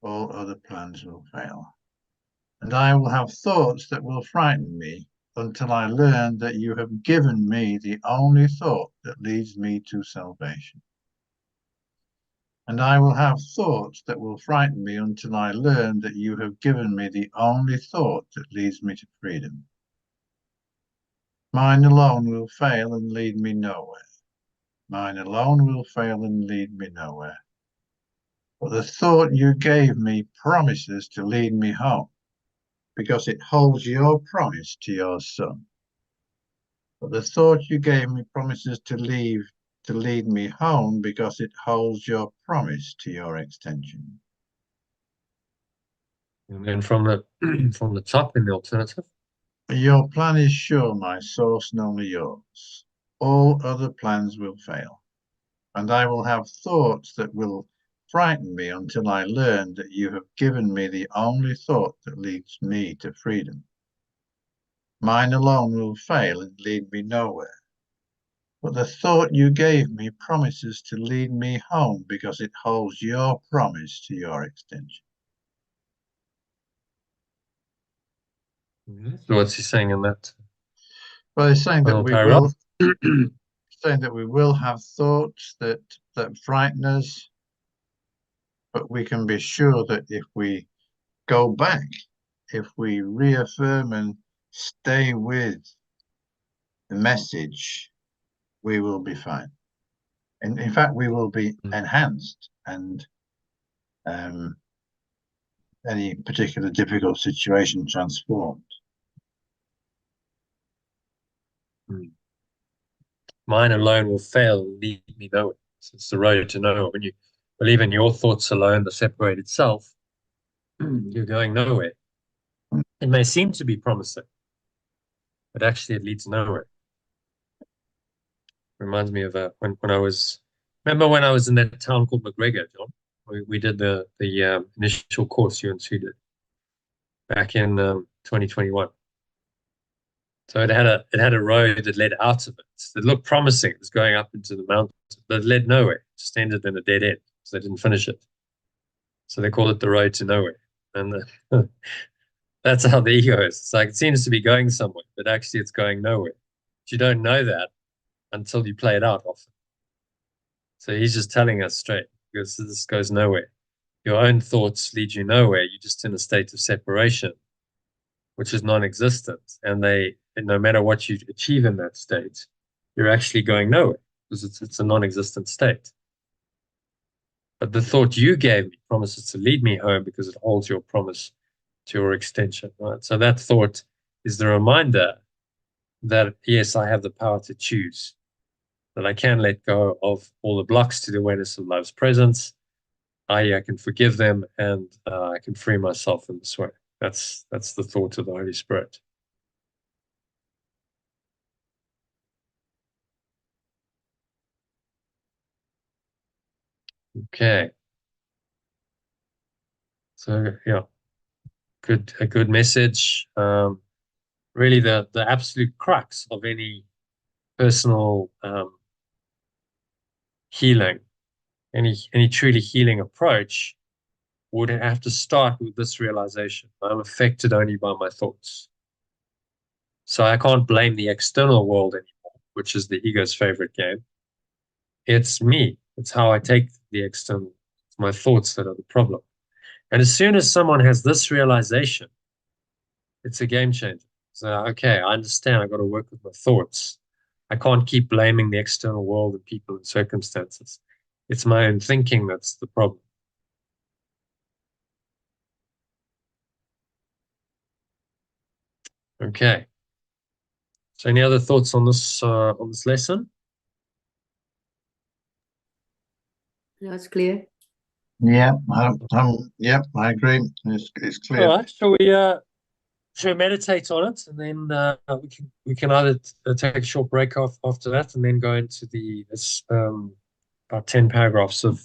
All other plans will fail. And I will have thoughts that will frighten me until I learn that you have given me the only thought that leads me to salvation. And I will have thoughts that will frighten me until I learn that you have given me the only thought that leads me to freedom. Mine alone will fail and lead me nowhere. Mine alone will fail and lead me nowhere. But the thought you gave me promises to lead me home, because it holds your promise to your Son. But the thought you gave me promises to lead me home, because it holds your promise to your extension. And then from the from the top in the alternative. Your plan is sure, my source, and only yours. All other plans will fail, and I will have thoughts that will frighten me until I learn that you have given me the only thought that leads me to freedom. Mine alone will fail and lead me nowhere. But the thought you gave me promises to lead me home, because it holds your promise to your extension. So what's he saying in that Well, it's saying that final we paragraph? will have thoughts that frighten us, but we can be sure that if we go back, if we reaffirm and stay with the message, we will be fine. And in fact, we will be enhanced, and any particular difficult situation transformed. Mine alone will fail and lead me nowhere. So it's the road to nowhere. When you believe in your thoughts alone, the separated self, you're going nowhere. It may seem to be promising, but actually it leads nowhere. Reminds me of when I was, remember when I was in that town called McGregor, John? We did the initial course you and Sue did back in 2021. So it had a road that led out of it. It looked promising. It was going up into the mountains, but it led nowhere. It just ended in a dead end. So they didn't finish it. So they called it the road to nowhere. And that's how the ego is. It's like it seems to be going somewhere, but actually it's going nowhere. But you don't know that until you play it out often. So he's just telling us straight, because this goes nowhere. Your own thoughts lead you nowhere. You're just in a state of separation, which is non-existent. And no matter what you achieve in that state, you're actually going nowhere, because it's a non-existent state. But the thought you gave me promises to lead me home, because it holds your promise to your extension, right? So that thought is the reminder that, yes, I have the power to choose, that I can let go of all the blocks to the awareness of love's presence. I can forgive them, and I can free myself in this way. That's the thought of the Holy Spirit. Okay. So yeah, a good message. Really the absolute crux of any personal healing, any truly healing approach would have to start with this realization: I'm affected only by my thoughts. So I can't blame the external world anymore, which is the ego's favorite game. It's me. It's how I take the external. It's my thoughts that are the problem. And as soon as someone has this realization, it's a game changer. So, okay, I understand. I got to work with my thoughts. I can't keep blaming the external world and people and circumstances. It's my own thinking that's the problem. Okay. So, any other thoughts on this lesson? That's clear. Yeah, I agree. It's clear. All right. Shall we meditate on it, and then we can either take a short break off after that, and then go into this about 10 paragraphs of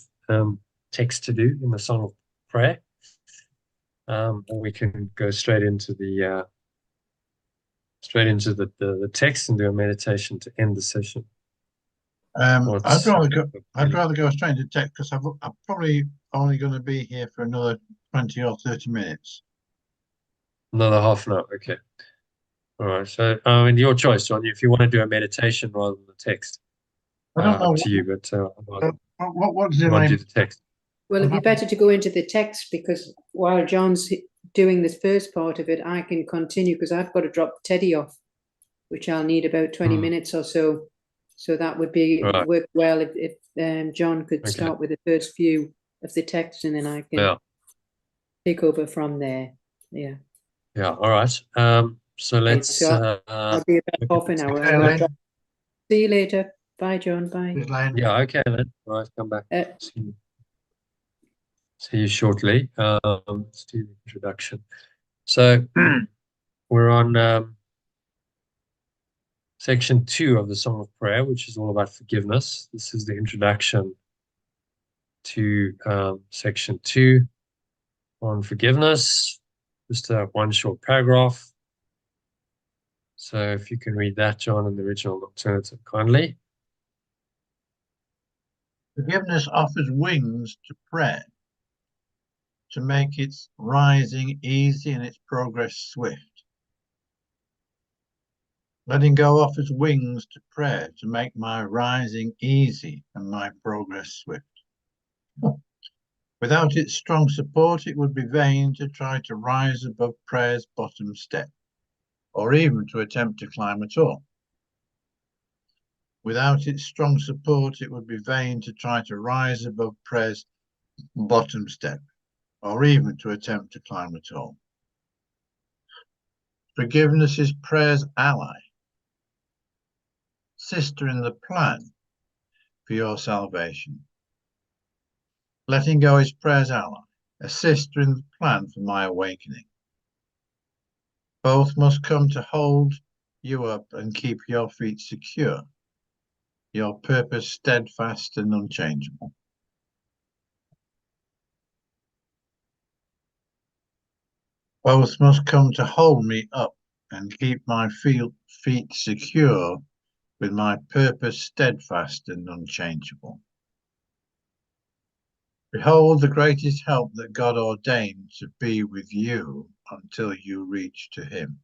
text to do in the Song of Prayer, or we can go straight into the text and do a meditation to end the session. I'd rather go straight into text because I'm probably only going to be here for another 20 or 30 minutes. Another half an hour. Okay. All right. So, your choice, John. If you want to do a meditation rather than the text, I don't know up to you. But what does it I'll do mean? the text. Well, it'd be better to go into the text, because while John's doing this first part of it, I can continue, because I've got to drop Teddy off, which I'll need about 20 minutes or so. So that would be work well if John could start with the first few of the text, and then I can take over from there. Yeah. Yeah. All right. So let's. So I'll be about half an hour. Okay, See you later. Bye, John. Bye. Yeah. Okay, then. All right. Come back. See you shortly. Let's do the introduction. So we're on section 2 of the Song of Prayer, which is all about forgiveness. This is the introduction to section 2 on forgiveness. Just one short paragraph. So if you can read that, John, in the original alternative, kindly. Forgiveness offers wings to prayer, to make its rising easy and its progress swift. Letting go offers wings to prayer, to make my rising easy and my progress swift. Without its strong support, it would be vain to try to rise above prayer's bottom step, or even to attempt to climb at all. Without its strong support, it would be vain to try to rise above prayer's bottom step, or even to attempt to climb at all. Forgiveness is prayer's ally, sister in the plan for your salvation. Letting go is prayer's ally, a sister in the plan for my awakening. Both must come to hold you up and keep your feet secure, your purpose steadfast and unchangeable. Both must come to hold me up and keep my feet secure, with my purpose steadfast and unchangeable. Behold the greatest help that God ordained to be with you until you reach to him.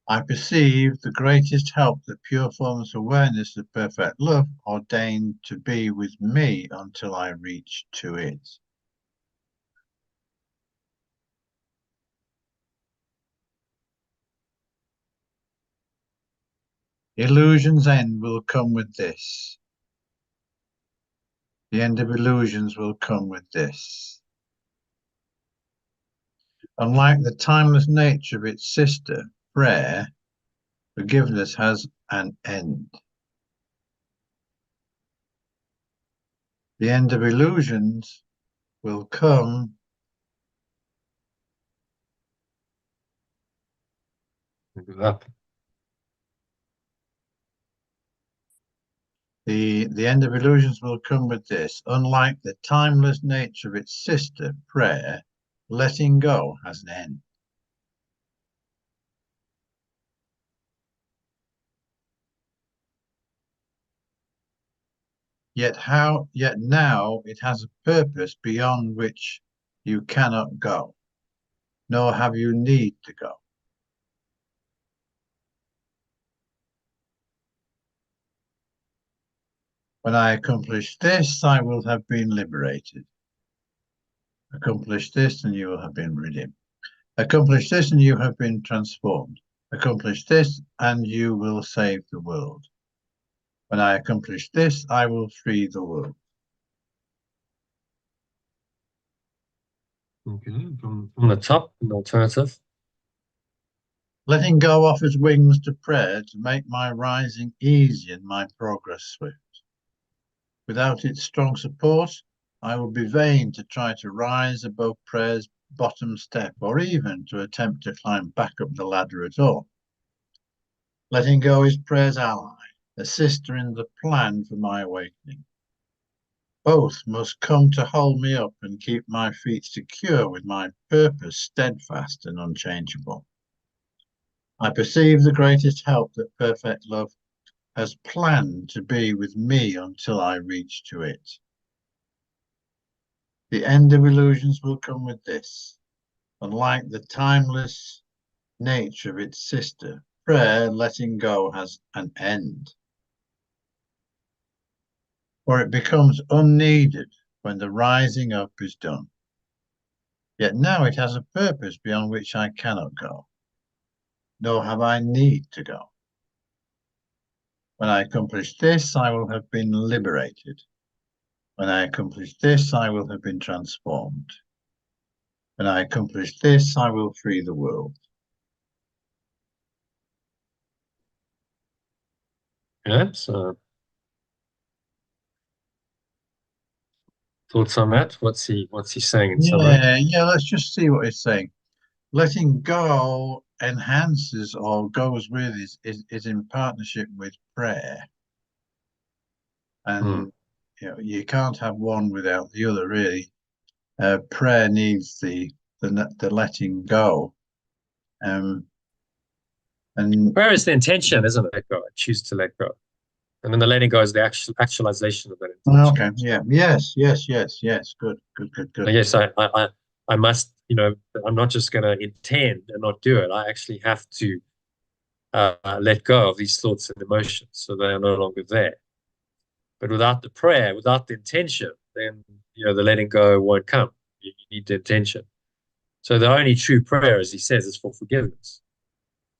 I perceive the greatest help that pure formless awareness of perfect love ordained to be with me until I reach to it. Illusion's end will come with this. The end of illusions will come with this. Unlike the timeless nature of its sister, prayer, forgiveness has an end. The end of illusions will come The end of illusions will come with this. Unlike the timeless nature of its sister, prayer, letting go has an end. Yet now it has a purpose beyond which you cannot go, nor have you need to go. When I accomplish this, I will have been liberated. Accomplish this, and you will have been redeemed. Accomplish this, and you have been transformed. Accomplish this, and you will save the world. When I accomplish this, I will free the world. Okay, from the top, an alternative. Letting go offers wings to prayer to make my rising easy and my progress swift. Without its strong support, I will be vain to try to rise above prayer's bottom step, or even to attempt to climb back up the ladder at all. Letting go is prayer's ally, a sister in the plan for my awakening. Both must come to hold me up and keep my feet secure with my purpose steadfast and unchangeable. I perceive the greatest help that perfect love has planned to be with me until I reach to it. The end of illusions will come with this. Unlike the timeless nature of its sister, prayer, letting go, has an end. For it becomes unneeded when the rising up is done. Yet now it has a purpose beyond which I cannot go, nor have I need to go. When I accomplish this, I will have been liberated. When I accomplish this, I will have been transformed. When I accomplish this, I will free the world. Yeah, so thoughts on that? What's he saying in summary? Yeah, let's just see what he's saying. Letting go enhances or goes with is in partnership with prayer. And you can't have one without the other, really. Prayer needs the letting go. And Prayer is the intention, isn't it? Let go. I choose to let go. And then the letting go is the actualization of that intention. okay, yeah, yes. Good. Yes, I must, I'm not just going to intend and not do it. I actually have to let go of these thoughts and emotions so they are no longer there. But without the prayer, without the intention, then, the letting go won't come. You need the intention. So the only true prayer, as he says, is for forgiveness.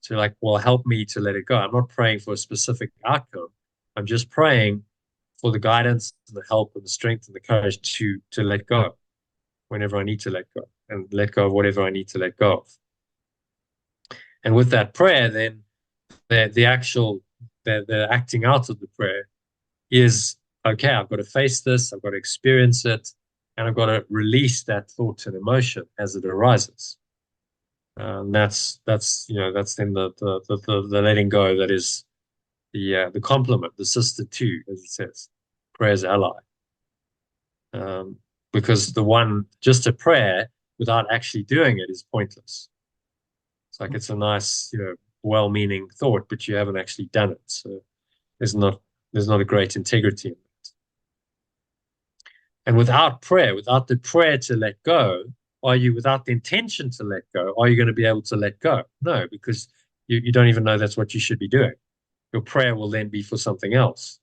So like, well, help me to let it go. I'm not praying for a specific outcome. I'm just praying for the guidance and the help and the strength and the courage to let go whenever I need to let go, and let go of whatever I need to let go of. And with that prayer, then the acting out of the prayer is, okay, I've got to face this, I've got to experience it, and I've got to release that thought and emotion as it arises. That's then the letting go that is the complement, the sister to, as it says, prayer's ally. Because the one, just a prayer without actually doing it is pointless. It's like it's a nice, well-meaning thought, but you haven't actually done it. So there's not a great integrity in it. And without prayer, without the prayer to let go, without the intention to let go, are you going to be able to let go? No, because you don't even know that's what you should be doing. Your prayer will then be for something else.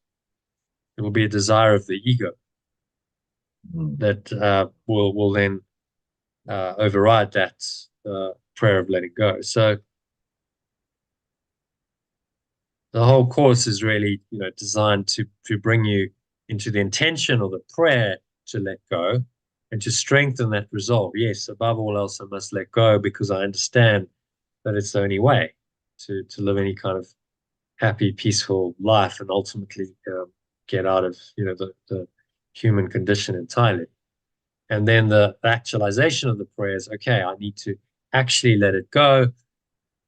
It will be a desire of the ego that will then override that prayer of letting go. So the whole course is really, designed to bring you into the intention or the prayer to let go and to strengthen that resolve. Yes, above all else, I must let go because I understand that it's the only way to live any kind of happy, peaceful life and ultimately get out of, the human condition entirely. And then the actualization of the prayer is, okay, I need to actually let it go.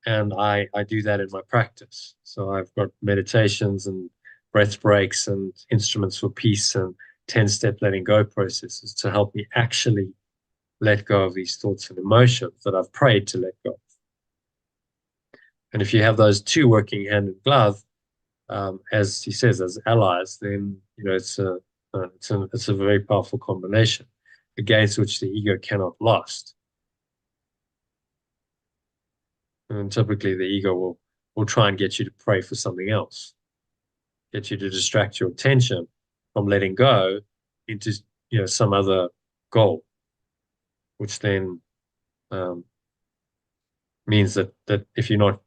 And I do that in my practice. So I've got meditations and breath breaks and instruments for peace and 10-step letting go processes to help me actually let go of these thoughts and emotions that I've prayed to let go of. And if you have those two working hand in glove, as he says, as allies, then it's a very powerful combination. against which the ego cannot last. And typically the ego will try and get you to pray for something else, get you to distract your attention from letting go into some other goal, which then means that if you're not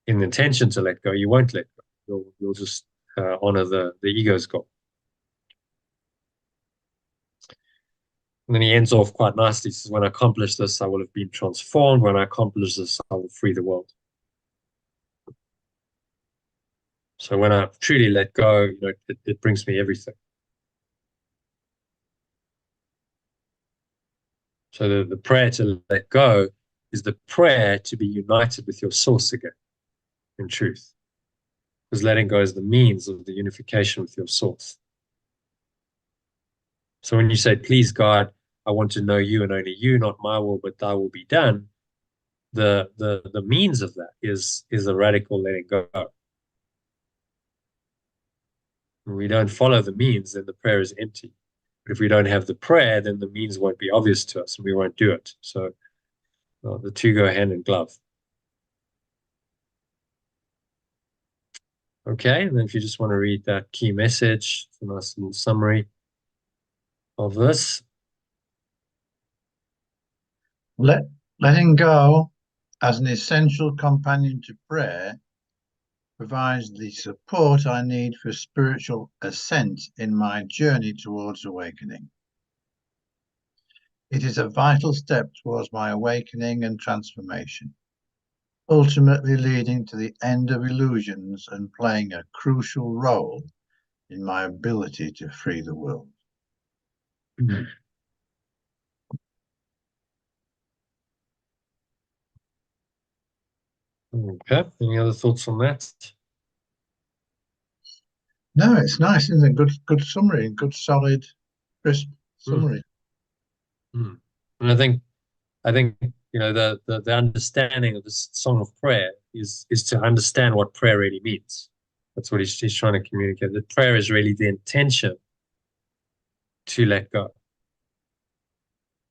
in the intention to let go, you won't let go. You'll just honor the ego's goal. And then he ends off quite nicely. He says, when I accomplish this, I will have been transformed. When I accomplish this, I will free the world. So when I truly let go, it brings me everything. So the prayer to let go is the prayer to be united with your source again, in truth. Because letting go is the means of the unification with your source. So when you say, please God, I want to know you and only you, not my will, but thy will be done, the means of that is a radical letting go. When we don't follow the means, then the prayer is empty. But if we don't have the prayer, then the means won't be obvious to us and we won't do it. So the two go hand in glove. Okay, and then if you just want to read that key message, it's a nice little summary of this. Letting go as an essential companion to prayer provides the support I need for spiritual ascent in my journey towards awakening. It is a vital step towards my awakening and transformation, ultimately leading to the end of illusions and playing a crucial role in my ability to free the world. Mm-hmm. Okay, any other thoughts on that? No, it's nice, isn't it? Good summary, good solid, crisp summary. Mm. And I think the understanding of this song of prayer is to understand what prayer really means. That's what he's trying to communicate. That prayer is really the intention to let go,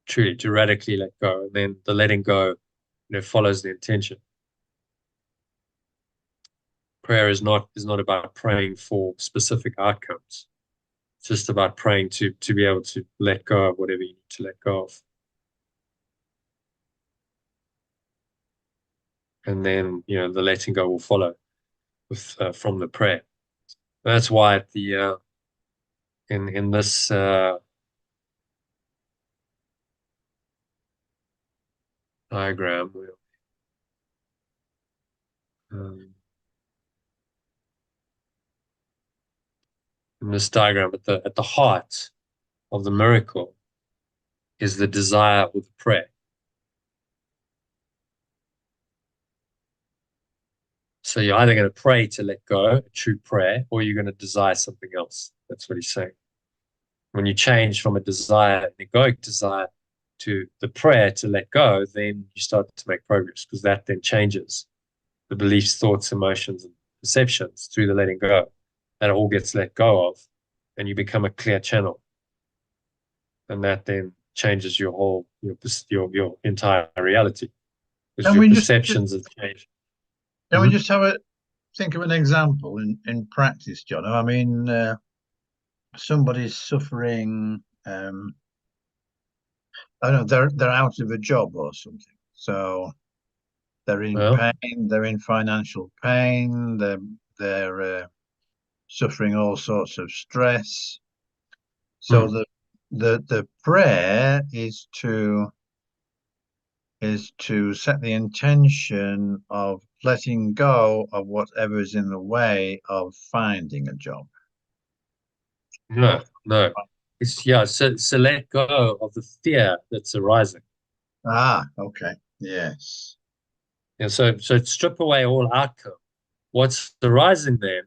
truly to radically let go, and then the letting go, follows the intention. Prayer is not about praying for specific outcomes. It's just about praying to be able to let go of whatever you need to let go of. And then, the letting go will follow with from the prayer. That's why at the in this diagram, at the heart of the miracle is the desire or the prayer. So you're either going to pray to let go, a true prayer, or you're going to desire something else. That's what he's saying. When you change from a desire, an egoic desire, to the prayer to let go, then you start to make progress, because that then changes the beliefs, thoughts, emotions, and perceptions through the letting go. That all gets let go of, and you become a clear channel. And that then changes your whole, your entire reality, because your perceptions have changed. Can we just think of an example in practice, John? I mean, somebody's suffering. I don't know, they're out of a job or something, so they're in pain. They're in financial pain. They're suffering all sorts of stress. So the prayer is to set the intention of letting go of whatever is in the way of finding a job. No. So let go of the fear that's arising. Okay. Yes. And so strip away all outcome. What's arising then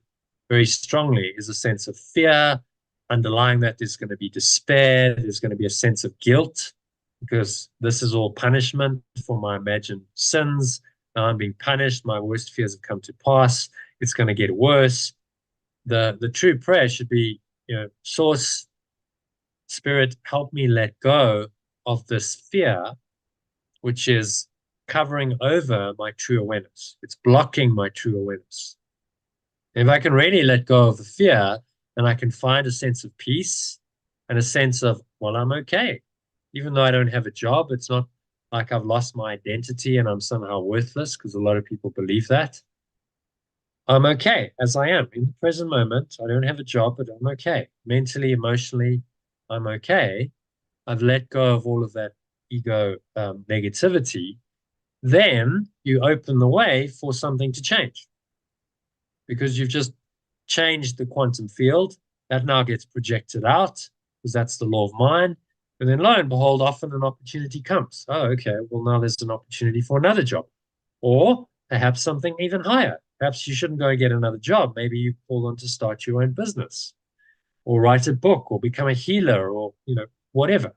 very strongly is a sense of fear. Underlying that, there's going to be despair. There's going to be a sense of guilt, because this is all punishment for my imagined sins. Now I'm being punished. My worst fears have come to pass. It's going to get worse. The true prayer should be, Source, Spirit, help me let go of this fear, which is covering over my true awareness. It's blocking my true awareness. If I can really let go of the fear, then I can find a sense of peace and a sense of, well, I'm okay. Even though I don't have a job, it's not like I've lost my identity and I'm somehow worthless, because a lot of people believe that. I'm okay as I am in the present moment. I don't have a job, but I'm okay. Mentally, emotionally, I'm okay. I've let go of all of that ego negativity. Then you open the way for something to change, because you've just changed the quantum field. That now gets projected out, because that's the law of mind. And then lo and behold, often an opportunity comes. Oh, okay, well, now there's an opportunity for another job, or perhaps something even higher. Perhaps you shouldn't go and get another job. Maybe you call on to start your own business, or write a book, or become a healer, or whatever.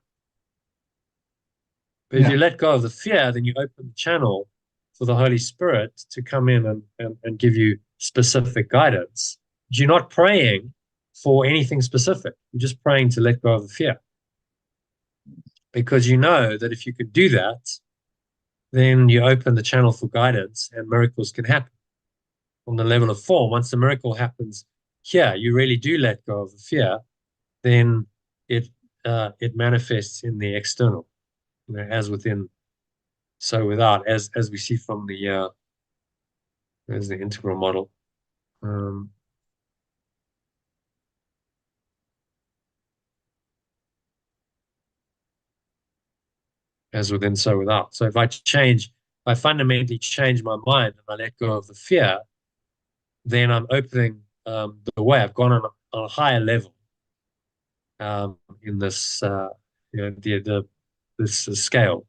But if you let go of the fear, then you open the channel for the Holy Spirit to come in and give you specific guidance. But you're not praying for anything specific. You're just praying to let go of the fear. Because you know that if you can do that, then you open the channel for guidance and miracles can happen. On the level of form, once the miracle happens here, you really do let go of the fear, then it manifests in the external. As within, so without, as we see from there's the integral model. As within, so without. So if I fundamentally change my mind and I let go of the fear, then I'm opening the way. I've gone on a higher level in this, this scale.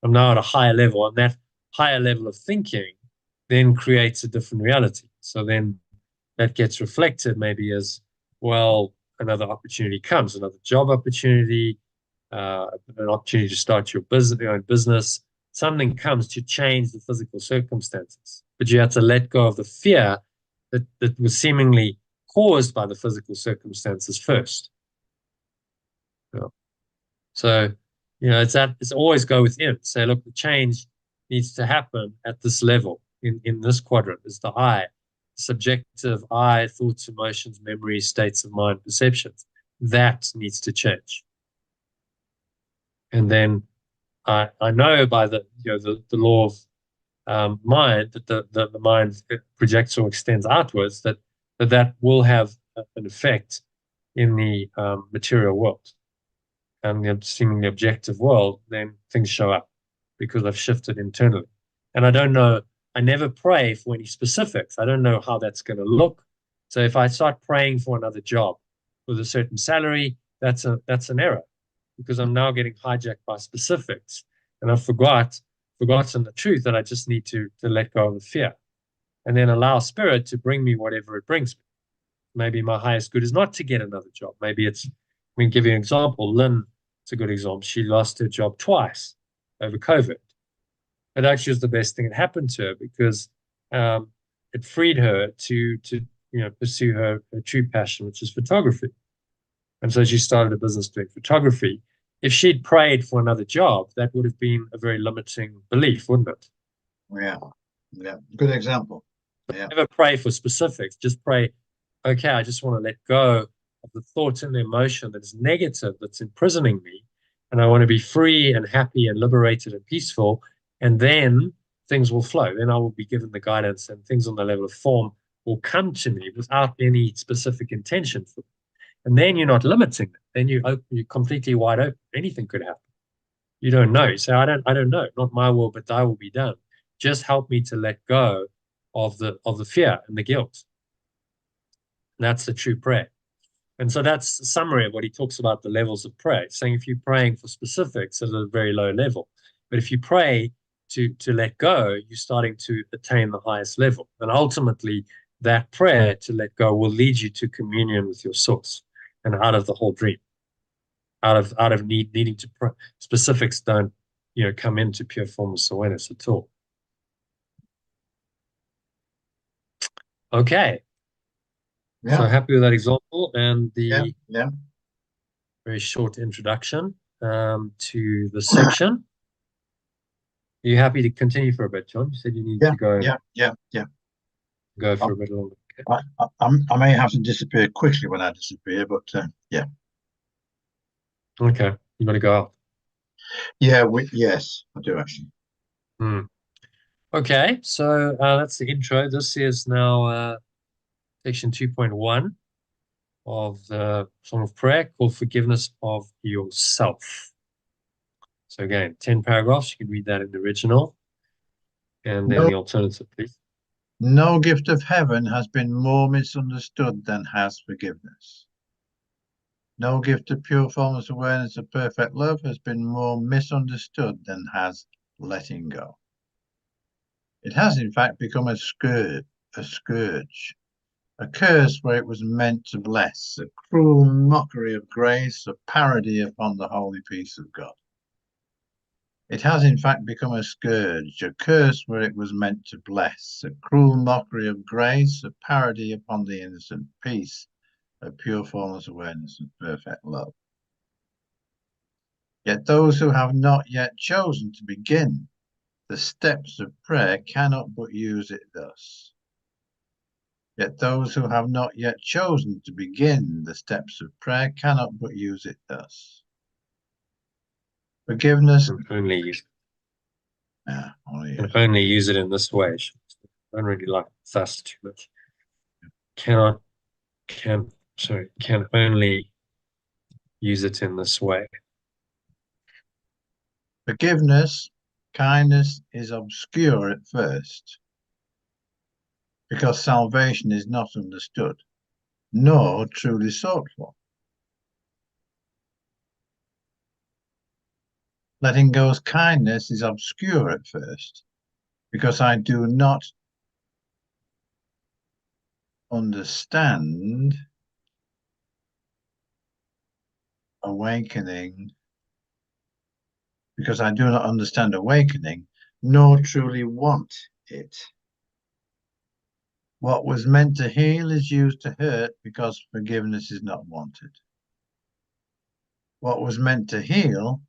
I'm now at a higher level, and that higher level of thinking then creates a different reality. So then that gets reflected maybe as, well, another opportunity comes, another job opportunity, an opportunity to start your own business. Something comes to change the physical circumstances, but you have to let go of the fear that was seemingly caused by the physical circumstances first. Yeah. So, it's always go within. Say, look, the change needs to happen at this level, in this quadrant, is the I, subjective I, thoughts, emotions, memories, states of mind, perceptions. That needs to change. And then I know by the law of mind that the mind projects or extends outwards, that will have an effect in the material world and the seemingly objective world. Then things show up because I've shifted internally. And I don't know, I never pray for any specifics. I don't know how that's going to look. So if I start praying for another job with a certain salary, that's an error, because I'm now getting hijacked by specifics, and I've forgotten the truth that I just need to let go of the fear, and then allow spirit to bring me whatever it brings me. Maybe my highest good is not to get another job. Maybe it's, I mean, give you an example. Lynn, it's a good example. She lost her job twice over COVID. It actually was the best thing that happened to her, because it freed her to pursue her true passion, which is photography. And so she started a business doing photography. If she'd prayed for another job, that would have been a very limiting belief, wouldn't it? Yeah. Good example. Yeah. Never pray for specifics. Just pray, okay, I just want to let go of the thought and the emotion that is negative, that's imprisoning me. And I want to be free and happy and liberated and peaceful. And then things will flow. Then I will be given the guidance, and things on the level of form will come to me without any specific intention for them. And then you're not limiting them. Then you're completely wide open. Anything could happen. You don't know. You say, I don't know. Not my will, but thy will be done. Just help me to let go of the fear and the guilt. And that's the true prayer. And so that's a summary of what he talks about, the levels of prayer. Saying if you're praying for specifics at a very low level, but if you pray to let go, you're starting to attain the highest level. And ultimately, that prayer to let go will lead you to communion with your source and out of the whole dream. Out of needing to specifics don't come into pure formless awareness at all. Okay. Yeah. So happy with that example, and Yeah. very short introduction to the section. Are you happy to continue for a bit, John? You said you need to go for a bit longer. Okay. I may have to disappear quickly when I disappear, but yeah. Okay, you got to go out. Yeah, yes, I do actually. Okay, so that's the intro. This is now section 2.1 of the Song of Prayer called Forgiveness of Yourself. So again, 10 paragraphs. You can read that in the original and then the alternative, please. No gift of heaven has been more misunderstood than has forgiveness. No gift of pure formless awareness of perfect love has been more misunderstood than has letting go. It has, in fact, become a scourge, a curse where it was meant to bless, a cruel mockery of grace, a parody upon the holy peace of God. It has, in fact, become a scourge, a curse where it was meant to bless, a cruel mockery of grace, a parody upon the innocent peace of pure formless awareness and perfect love. Yet those who have not yet chosen to begin the steps of prayer cannot but use it thus. Yet those who have not yet chosen to begin the steps of prayer cannot but use it thus. Forgiveness. Only use Only only use it in this way. I don't really like thus too much. Can only use it in this way. Forgiveness, kindness is obscure at first because salvation is not understood, nor truly sought for. Letting go's kindness is obscure at first because I do not understand awakening, nor truly want it. What was meant to heal is used to hurt because forgiveness is not wanted. What was meant to heal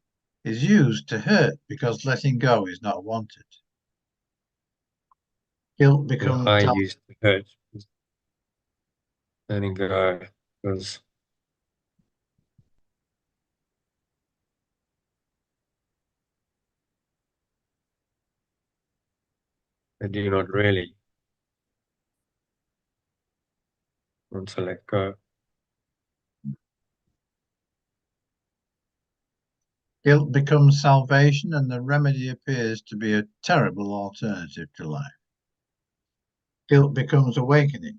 is used to hurt because letting go is not wanted. Guilt becomes I used to hurt. Letting go because I do not really want to let go. Guilt becomes salvation, and the remedy appears to be a terrible alternative to life. Guilt becomes awakening,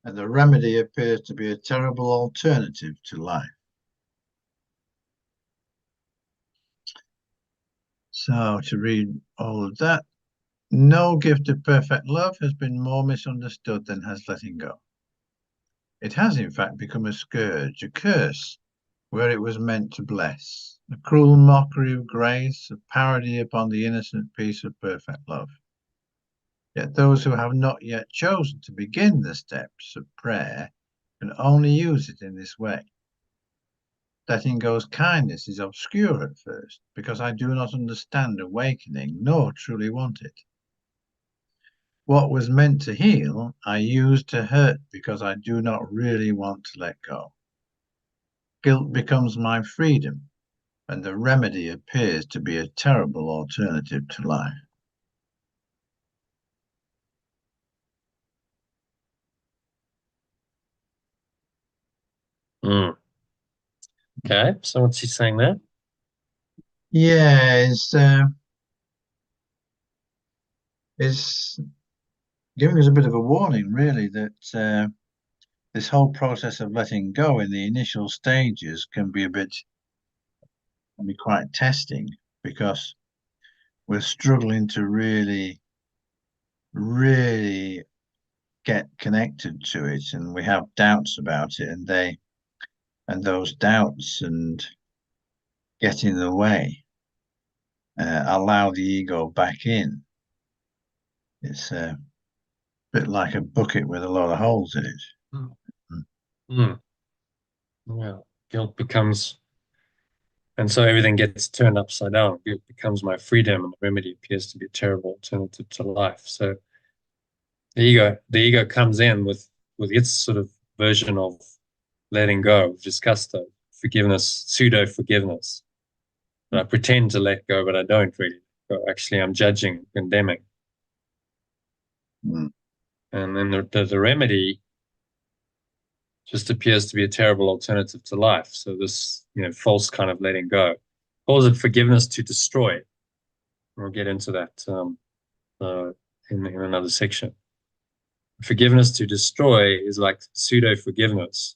and the remedy appears to be a terrible alternative to life. So, to read all of that, no gift of perfect love has been more misunderstood than has letting go. It has, in fact, become a scourge, a curse, where it was meant to bless, a cruel mockery of grace, a parody upon the innocent peace of perfect love. Yet those who have not yet chosen to begin the steps of prayer can only use it in this way. Letting go's kindness is obscure at first, because I do not understand awakening, nor truly want it. What was meant to heal, I use to hurt because I do not really want to let go. Guilt becomes my freedom, and the remedy appears to be a terrible alternative to life. Okay, so what's he saying there? Yeah, it's giving us a bit of a warning, really, that this whole process of letting go in the initial stages can be quite testing, because we're struggling to really get connected to it, and we have doubts about it, and those doubts and get in the way, allow the ego back in. It's a bit like a bucket with a lot of holes in it. Yeah. Guilt becomes, and so everything gets turned upside down. Guilt becomes my freedom, and the remedy appears to be a terrible alternative to life. So the ego comes in with its sort of version of letting go. We've discussed the forgiveness, pseudo forgiveness. I pretend to let go, but I don't really let go. Actually, I'm judging, condemning. Mm. And then the remedy just appears to be a terrible alternative to life. So this, false kind of letting go. Calls it forgiveness to destroy. We'll get into that in another section. Forgiveness to destroy is like pseudo forgiveness.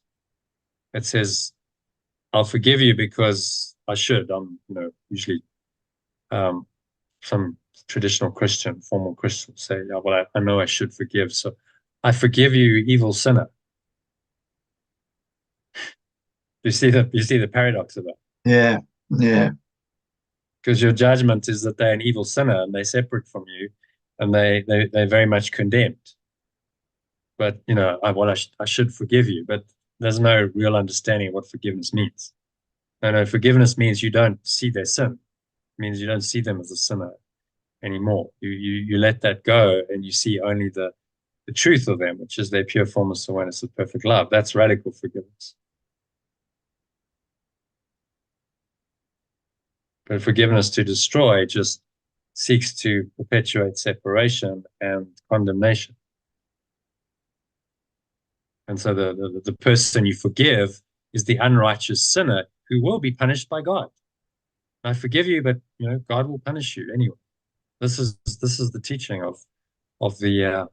It says, I'll forgive you because I should. I'm, usually some traditional Christian, formal Christians say, yeah, well, I know I should forgive. So I forgive you, evil sinner. You see the paradox of that? Yeah, yeah. Because your judgment is that they're an evil sinner and they're separate from you, and they're very much condemned. But I should forgive you, but there's no real understanding of what forgiveness means. No, forgiveness means you don't see their sin. It means you don't see them as a sinner anymore. You let that go, and you see only the truth of them, which is their pure formless awareness of perfect love. That's radical forgiveness. But forgiveness to destroy just seeks to perpetuate separation and condemnation. And so the person you forgive is the unrighteous sinner who will be punished by God. I forgive you, but God will punish you anyway. This is the teaching of the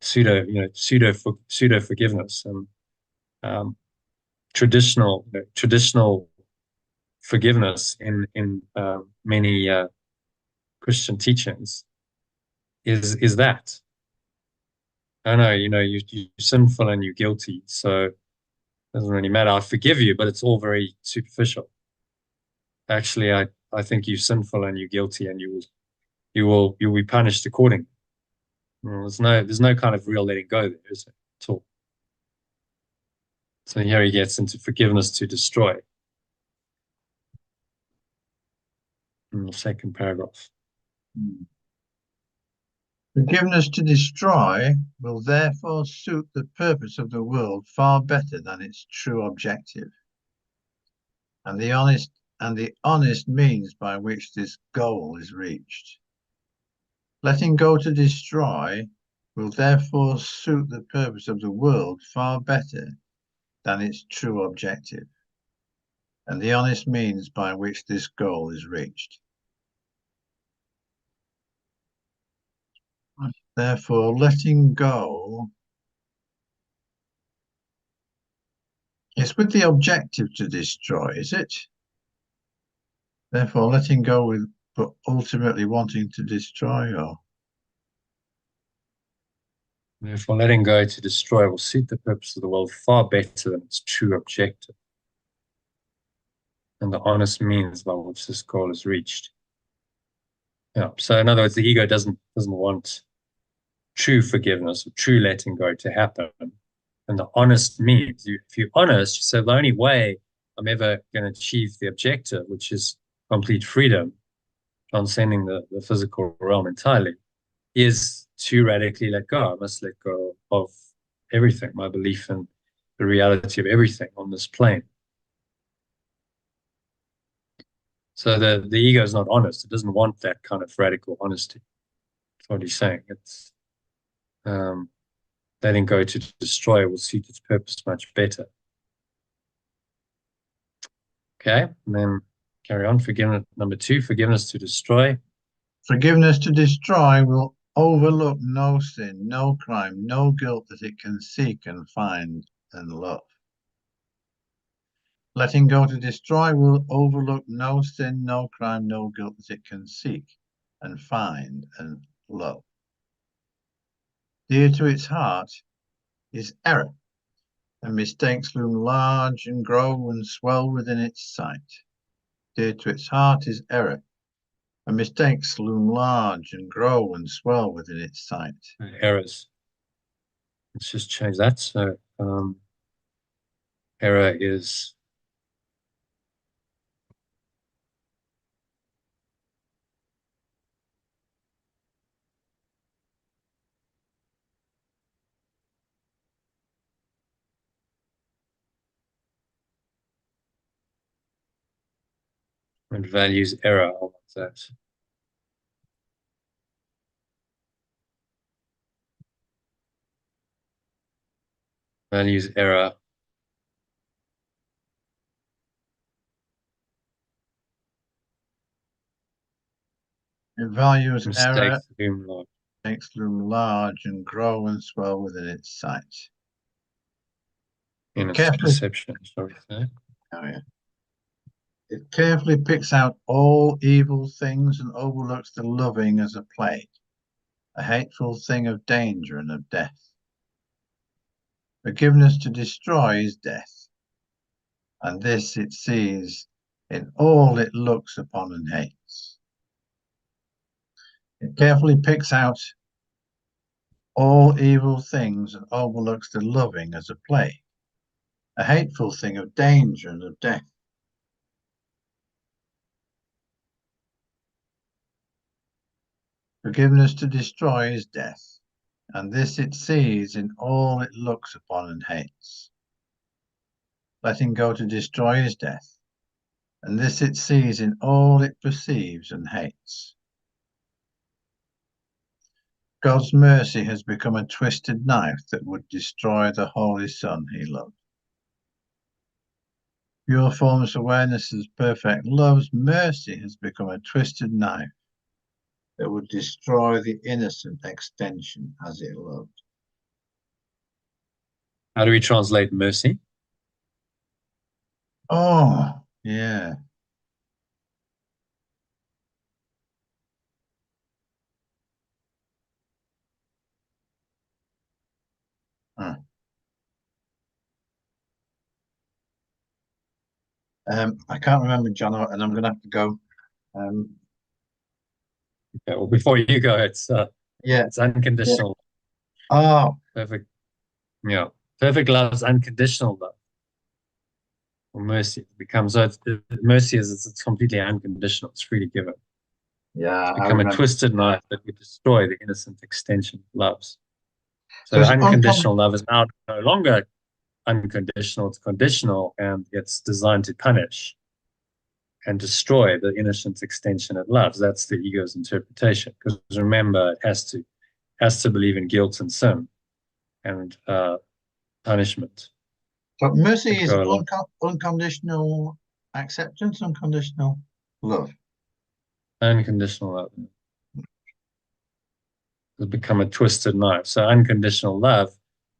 pseudo forgiveness and traditional forgiveness in many Christian teachings is that. I know, you're sinful and you're guilty, so it doesn't really matter. I forgive you, but it's all very superficial. Actually, I think you're sinful and you're guilty, and you'll be punished accordingly. There's no kind of real letting go there, is it, at all? So here he gets into forgiveness to destroy in the second paragraph. Forgiveness to destroy will therefore suit the purpose of the world far better than its true objective. And the honest means by which this goal is reached. Letting go to destroy will therefore suit the purpose of the world far better than its true objective, and the honest means by which this goal is reached. Therefore, letting go is with the objective to destroy, is it? Therefore, letting go with, but ultimately wanting to destroy, or? Therefore, letting go to destroy will suit the purpose of the world far better than its true objective and the honest means by which this goal is reached. Yeah. So in other words, the ego doesn't want true forgiveness or true letting go to happen. And the honest means, if you're honest, you say the only way I'm ever going to achieve the objective, which is complete freedom, transcending the physical realm entirely, is to radically let go. I must let go of everything, my belief in the reality of everything on this plane. So the ego is not honest. It doesn't want that kind of radical honesty. That's what he's saying. It's letting go to destroy will suit its purpose much better. Okay, and then carry on. Forgiveness, number 2, forgiveness to destroy. Forgiveness to destroy will overlook no sin, no crime, no guilt that it can seek and find and love. Letting go to destroy will overlook no sin, no crime, no guilt that it can seek and find and love. Dear to its heart is error, and mistakes loom large and grow and swell within its sight. Dear to its heart is error, and mistakes loom large and grow and swell within its sight. Errors. Let's just change that. So error is It values error. I want that. Values error. It values error, Mistakes loom large. makes loom large and grow and swell within its sight. In its Carefully, perception, shall we say. oh yeah. It carefully picks out all evil things and overlooks the loving as a plague, a hateful thing of danger and of death. Forgiveness to destroy is death, and this it sees in all it looks upon and hates. It carefully picks out all evil things and overlooks the loving as a plague, a hateful thing of danger and of death. Forgiveness to destroy is death, and this it sees in all it looks upon and hates. Letting go to destroy is death, and this it sees in all it perceives and hates. God's mercy has become a twisted knife that would destroy the Holy Son he loved. Pure formless awareness as perfect love's mercy has become a twisted knife that would destroy the innocent extension as it loved. How do we translate mercy? Oh, yeah. Huh. I can't remember, John, and I'm going to have to go. Okay, well, before you go, it's Yeah. unconditional. Oh, Perfect. Yeah. Perfect love is unconditional love. Or mercy becomes mercy is it's completely unconditional. It's freely given. yeah. It's become a twisted knife that would destroy the innocent extension of loves. So So it's unconditional love is now no longer unconditional, it's conditional, and it's designed to punish and destroy the innocent extension it loves. That's the ego's interpretation. Because remember, it has to believe in guilt and sin and punishment. So mercy is Go along. unconditional acceptance, unconditional love. Unconditional love has become a twisted knife. So unconditional love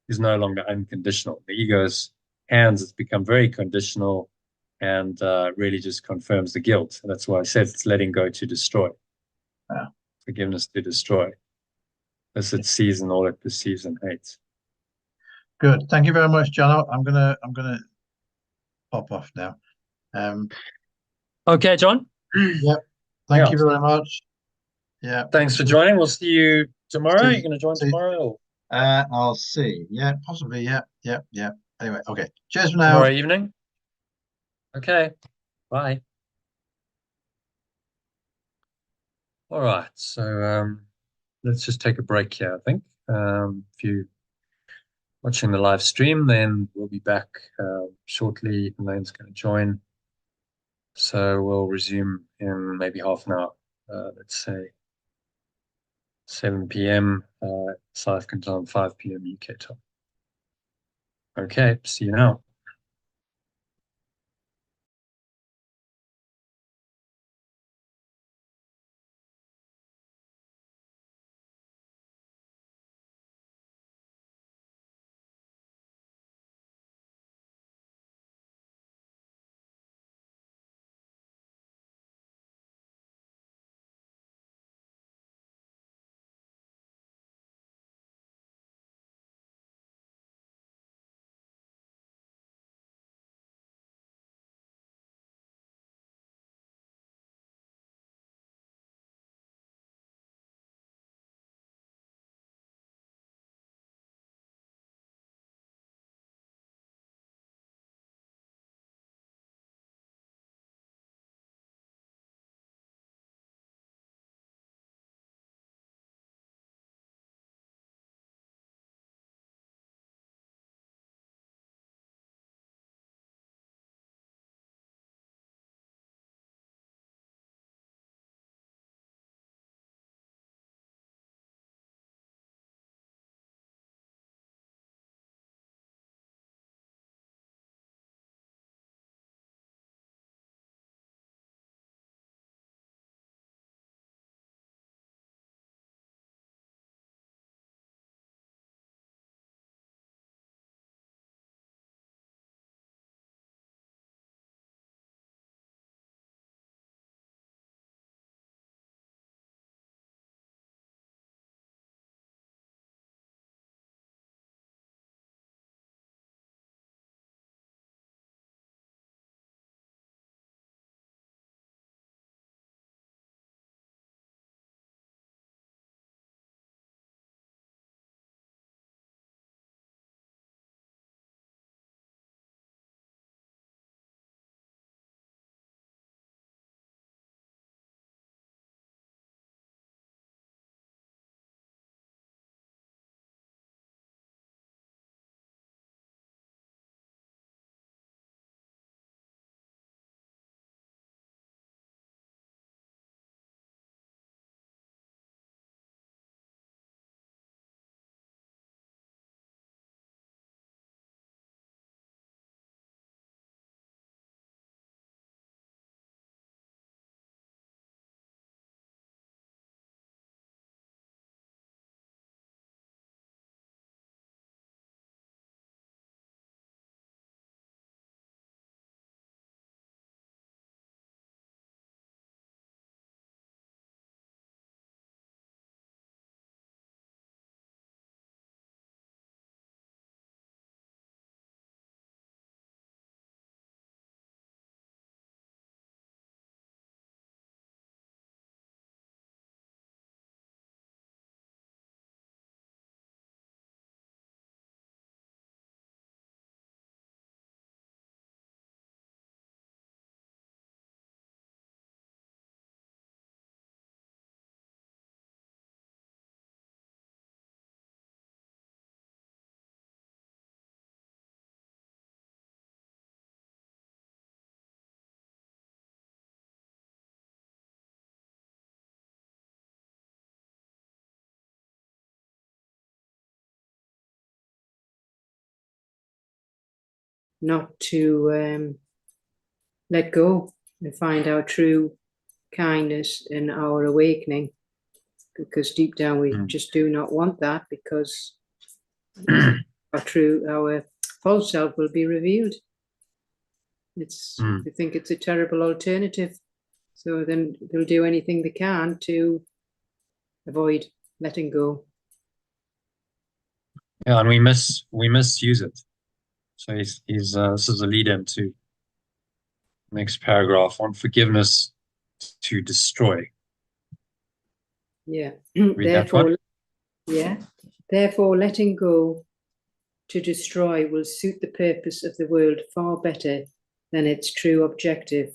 is no longer unconditional. The ego's hands has become very conditional and really just confirms the guilt. And that's why I said it's letting go to destroy. Yeah. Forgiveness to destroy. As it sees and all it perceives and hates. Good. Thank you very much, John. I'm gonna pop off now. Okay, John. Yep. Thank you very much. Yeah. Thanks for joining. We'll see you tomorrow. You're going to join see. tomorrow? I'll see. Yeah, possibly. Yeah. Anyway, okay. Cheers for now. Tomorrow evening. Okay. Bye. All right. So let's just take a break here, I think. If you're watching the live stream, then we'll be back shortly. Elaine's going to join. So we'll resume in maybe half an hour. Let's say 7 p.m. South African time, 5 p.m. UK time. Okay. See you now. not to let go and find our true kindness in our awakening, because deep down we just do not want that, because our false self will be revealed. I think it's a terrible alternative. So then they'll do anything they can to avoid letting go. Yeah, and we misuse it. So this is a lead into next paragraph on forgiveness to destroy. Yeah. Read that one. Therefore, letting go to destroy will suit the purpose of the world far better than its true objective,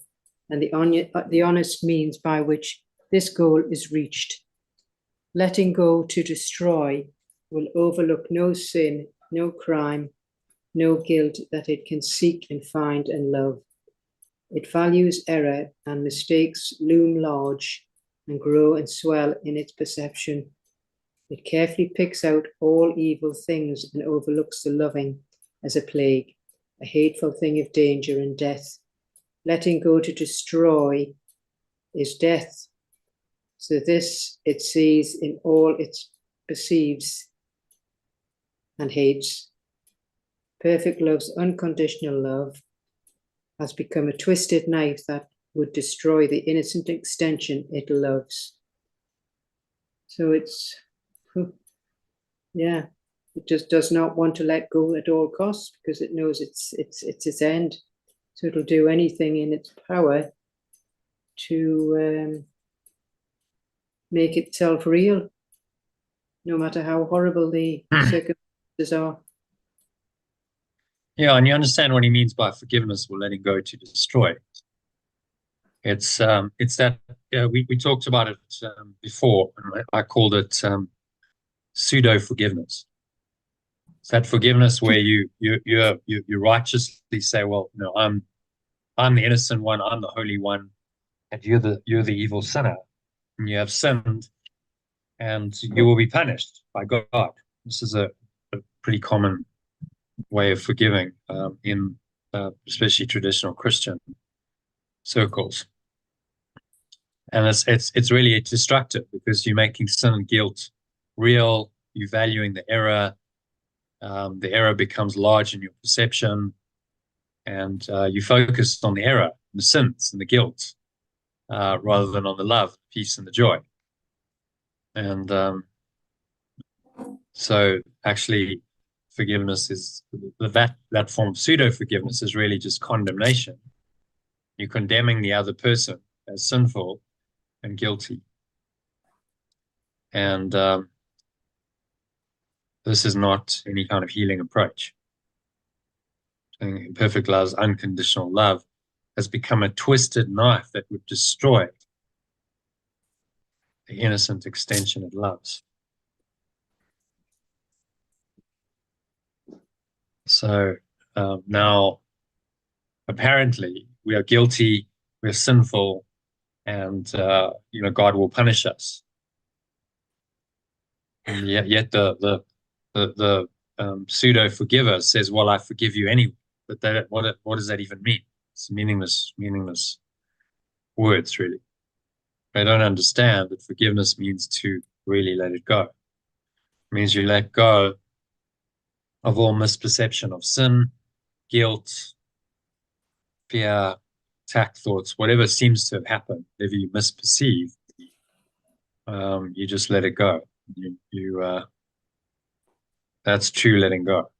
and the honest means by which this goal is reached. Letting go to destroy will overlook no sin, no crime, no guilt that it can seek and find and love. It values error, and mistakes loom large and grow and swell in its perception. It carefully picks out all evil things and overlooks the loving as a plague, a hateful thing of danger and death. Letting go to destroy is death. So this it sees in all it perceives and hates. Perfect love's unconditional love has become a twisted knife that would destroy the innocent extension it loves. So it's, it just does not want to let go at all costs, because it knows it's its end. So it'll do anything in its power to make itself real, no matter how horrible the circumstances are. Yeah, and you understand what he means by forgiveness or letting go to destroy. It's that we talked about it before, and I called it pseudo forgiveness. It's that forgiveness where you righteously say, well, no, I'm the innocent one, I'm the holy one, and you're the evil sinner, and you have sinned, and you will be punished by God. This is a pretty common way of forgiving in especially traditional Christian circles. And it's really destructive, because you're making sin and guilt real, you're valuing the error becomes large in your perception, and you focus on the error, the sins and the guilt, rather than on the love, peace, and the joy. And so actually forgiveness is that form of pseudo forgiveness is really just condemnation. You're condemning the other person as sinful and guilty. And this is not any kind of healing approach. Perfect love's unconditional love has become a twisted knife that would destroy the innocent extension it loves. So now, apparently, we are guilty, we're sinful, and God will punish us. And yet the pseudo forgiver says, "Well, I forgive you anyway." But what does that even mean? It's meaningless words, really. They don't understand that forgiveness means to really let it go. It means you let go of all misperception of sin, guilt, fear, attack thoughts, whatever seems to have happened, whatever you misperceive, you just let it go. That's true letting go.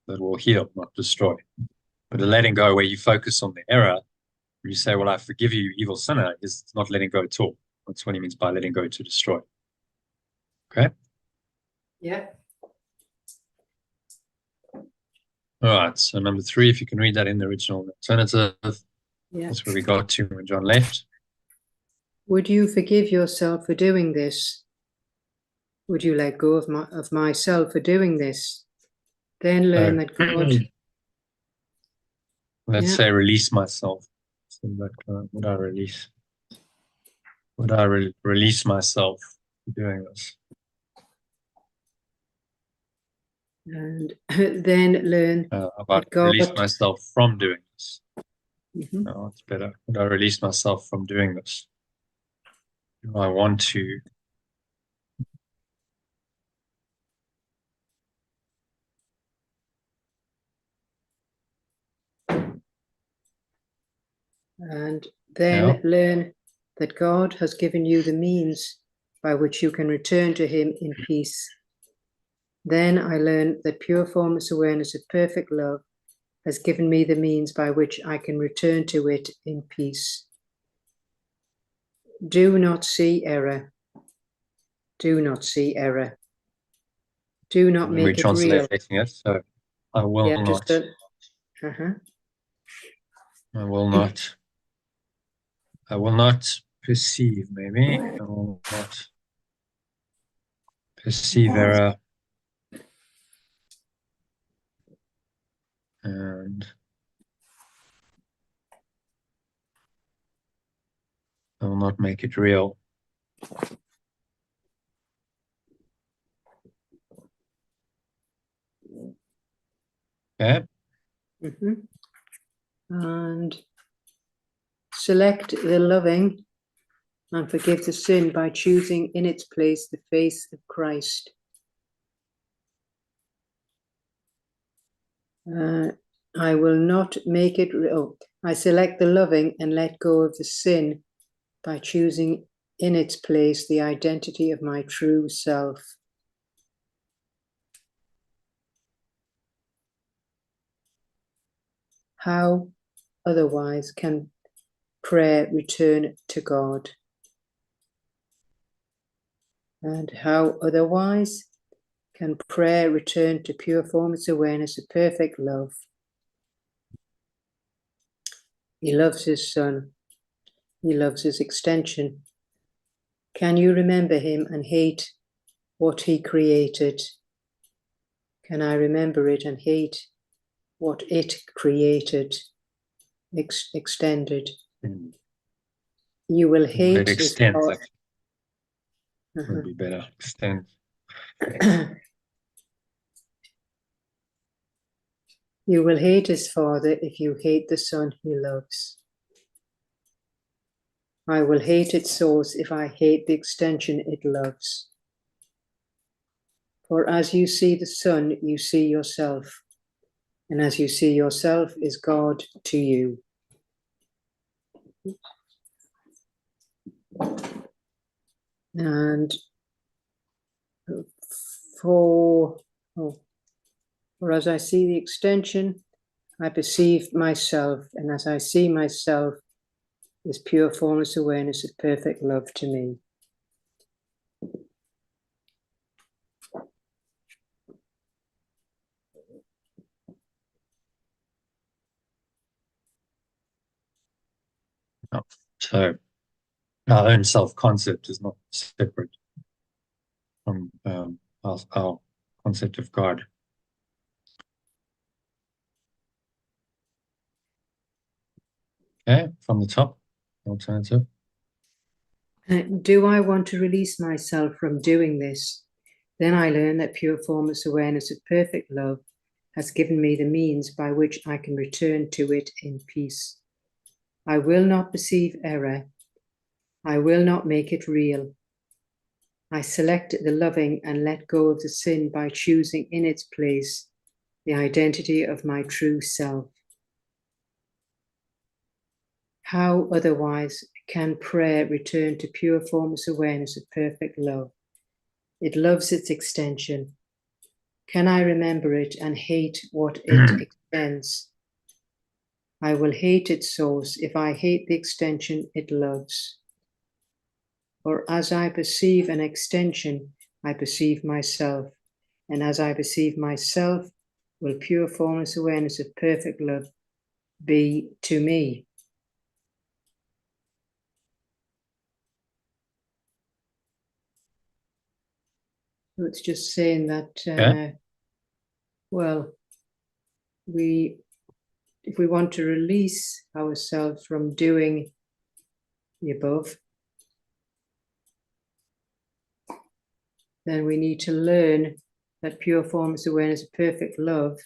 That will heal, not destroy. But a letting go where you focus on the error, you say, well, I forgive you, evil sinner, is not letting go at all. That's what he means by letting go to destroy. Okay? Yeah. All right, so number 3, if you can read that in the original alternative, Yeah. that's where we got to when John left. Would you forgive yourself for doing this? Would you let go of myself for doing this? Then learn that God... Let's say release myself. Would I release? Would I release myself for doing this? And then learn About God. release myself from doing this. Mhm. No, it's better. Would I release myself from doing this? Do I want to? And then learn that God has given you the means by which you can return to him in peace. Then I learn that pure formless awareness of perfect love has given me the means by which I can return to it in peace. Do not see error. Do not see error. Do not make it real. Retranslating it, so I will Yeah, not. I will not. I will not perceive, maybe. I will not perceive error. And I will not make it real. Okay. And select the loving and forgive the sin by choosing in its place the face of Christ. I will not make it real. I select the loving and let go of the sin by choosing in its place the identity of my true self. How otherwise can prayer return to God? And how otherwise can prayer return to pure formless awareness of perfect love? He loves his son. He loves his extension. Can you remember him and hate what he created? Can I remember it and hate what it created, extended? You will hate his father. Would be better. Extend. You will hate his father if you hate the son he loves. I will hate its source if I hate the extension it loves. For as you see the Son, you see yourself. And as you see yourself is God to you. And for as I see the extension, I perceive myself. And as I see myself is pure formless awareness of perfect love to me. So our own self-concept is not separate from our concept of God. Okay, from the top, alternative. Do I want to release myself from doing this? Then I learn that pure formless awareness of perfect love has given me the means by which I can return to it in peace. I will not perceive error. I will not make it real. I select the loving and let go of the sin by choosing in its place the identity of my true self. How otherwise can prayer return to pure formless awareness of perfect love? It loves its extension. Can I remember it and hate what it extends? I will hate its source if I hate the extension it loves. For as I perceive an extension, I perceive myself. And as I perceive myself, will pure formless awareness of perfect love be to me. So it's just saying that, well, if we want to release ourselves from doing the above, then we need to learn that pure formless awareness of perfect love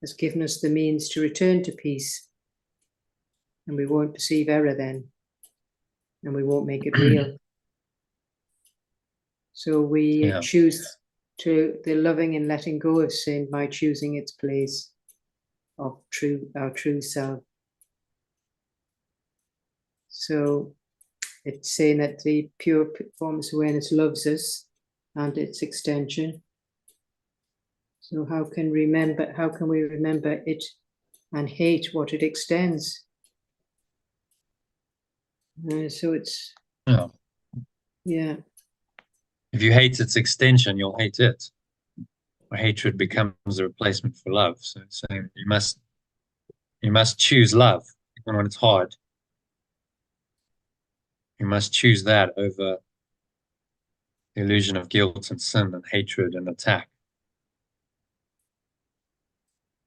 has given us the means to return to peace, and we won't perceive error then, and we won't make it real. So we choose to the loving and letting go of sin by choosing its place of our true self. So it's saying that the pure formless awareness loves us and its extension. So how can we remember it and hate what it extends? So it's yeah. If you hate its extension, you'll hate it. Or hatred becomes a replacement for love. So you must choose love, even when it's hard. You must choose that over the illusion of guilt and sin and hatred and attack.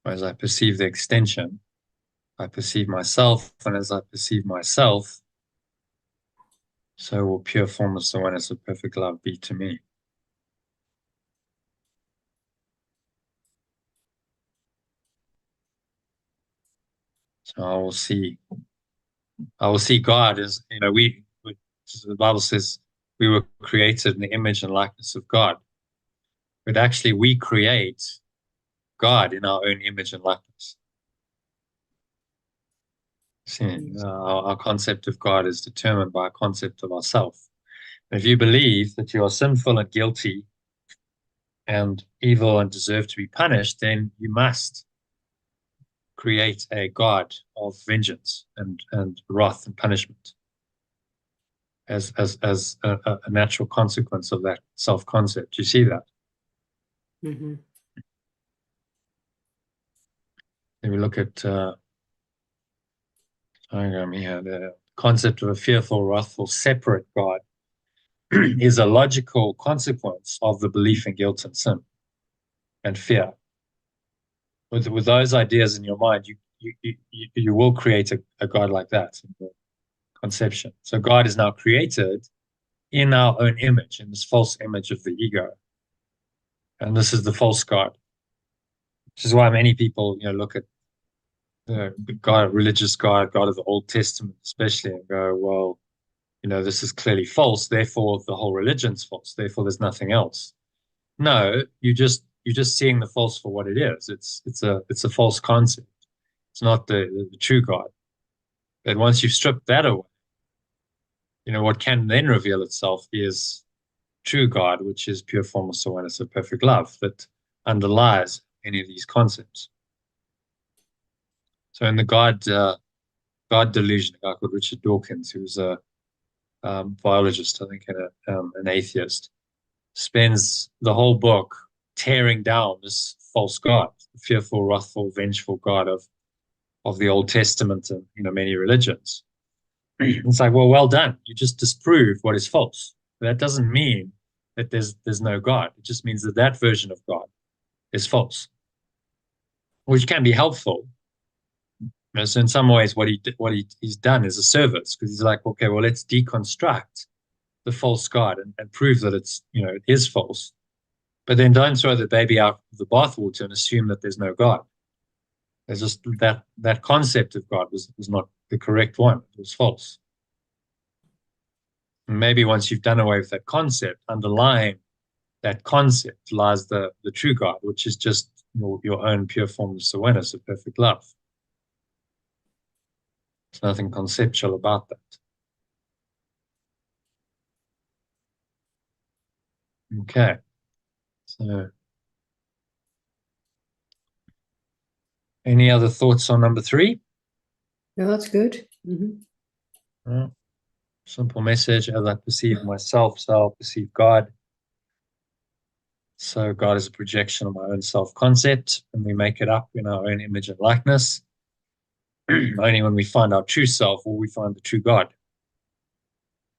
As I perceive the extension, I perceive myself, and as I perceive myself, so will pure formless awareness of perfect love be to me. So I will see God as, the Bible says we were created in the image and likeness of God. But actually we create God in our own image and likeness. See, our concept of God is determined by a concept of ourself. If you believe that you are sinful and guilty and evil and deserve to be punished, then you must create a God of vengeance and wrath and punishment as a natural consequence of that self-concept. You see that? Mm-hmm. Then we look at diagram here. The concept of a fearful, wrathful, separate God is a logical consequence of the belief in guilt and sin and fear. With those ideas in your mind, you will create a God like that in your conception. So God is now created in our own image, in this false image of the ego. And this is the false God, which is why many people, look at the God, religious God of the Old Testament especially, and go, well, this is clearly false, therefore the whole religion's false, therefore there's nothing else. No, you're just seeing the false for what it is. It's a false concept. It's not the true God. But once you've stripped that away, what can then reveal itself is true God, which is pure formless awareness of perfect love that underlies any of these concepts. So in the God delusion, a guy called Richard Dawkins, who was a biologist, I think, and an atheist, spends the whole book tearing down this false God, the fearful, wrathful, vengeful God of the Old Testament and many religions. It's like, well done. You just disprove what is false. That doesn't mean that there's no God. It just means that version of God is false, which can be helpful. So in some ways, what he's done is a service, because he's like, okay, well, let's deconstruct the false God and prove that it is false. But then don't throw the baby out of the bathwater and assume that there's no God. There's just that concept of God was not the correct one. It was false. And maybe once you've done away with that concept, underlying that concept lies the true God, which is just your own pure formless awareness of perfect love. There's nothing conceptual about that. Okay. So any other thoughts on number 3? No, that's good. Mm-hmm. Simple message: as I perceive myself, so I'll perceive God. So God is a projection of my own self-concept, and we make it up in our own image and likeness. Only when we find our true self will we find the true God,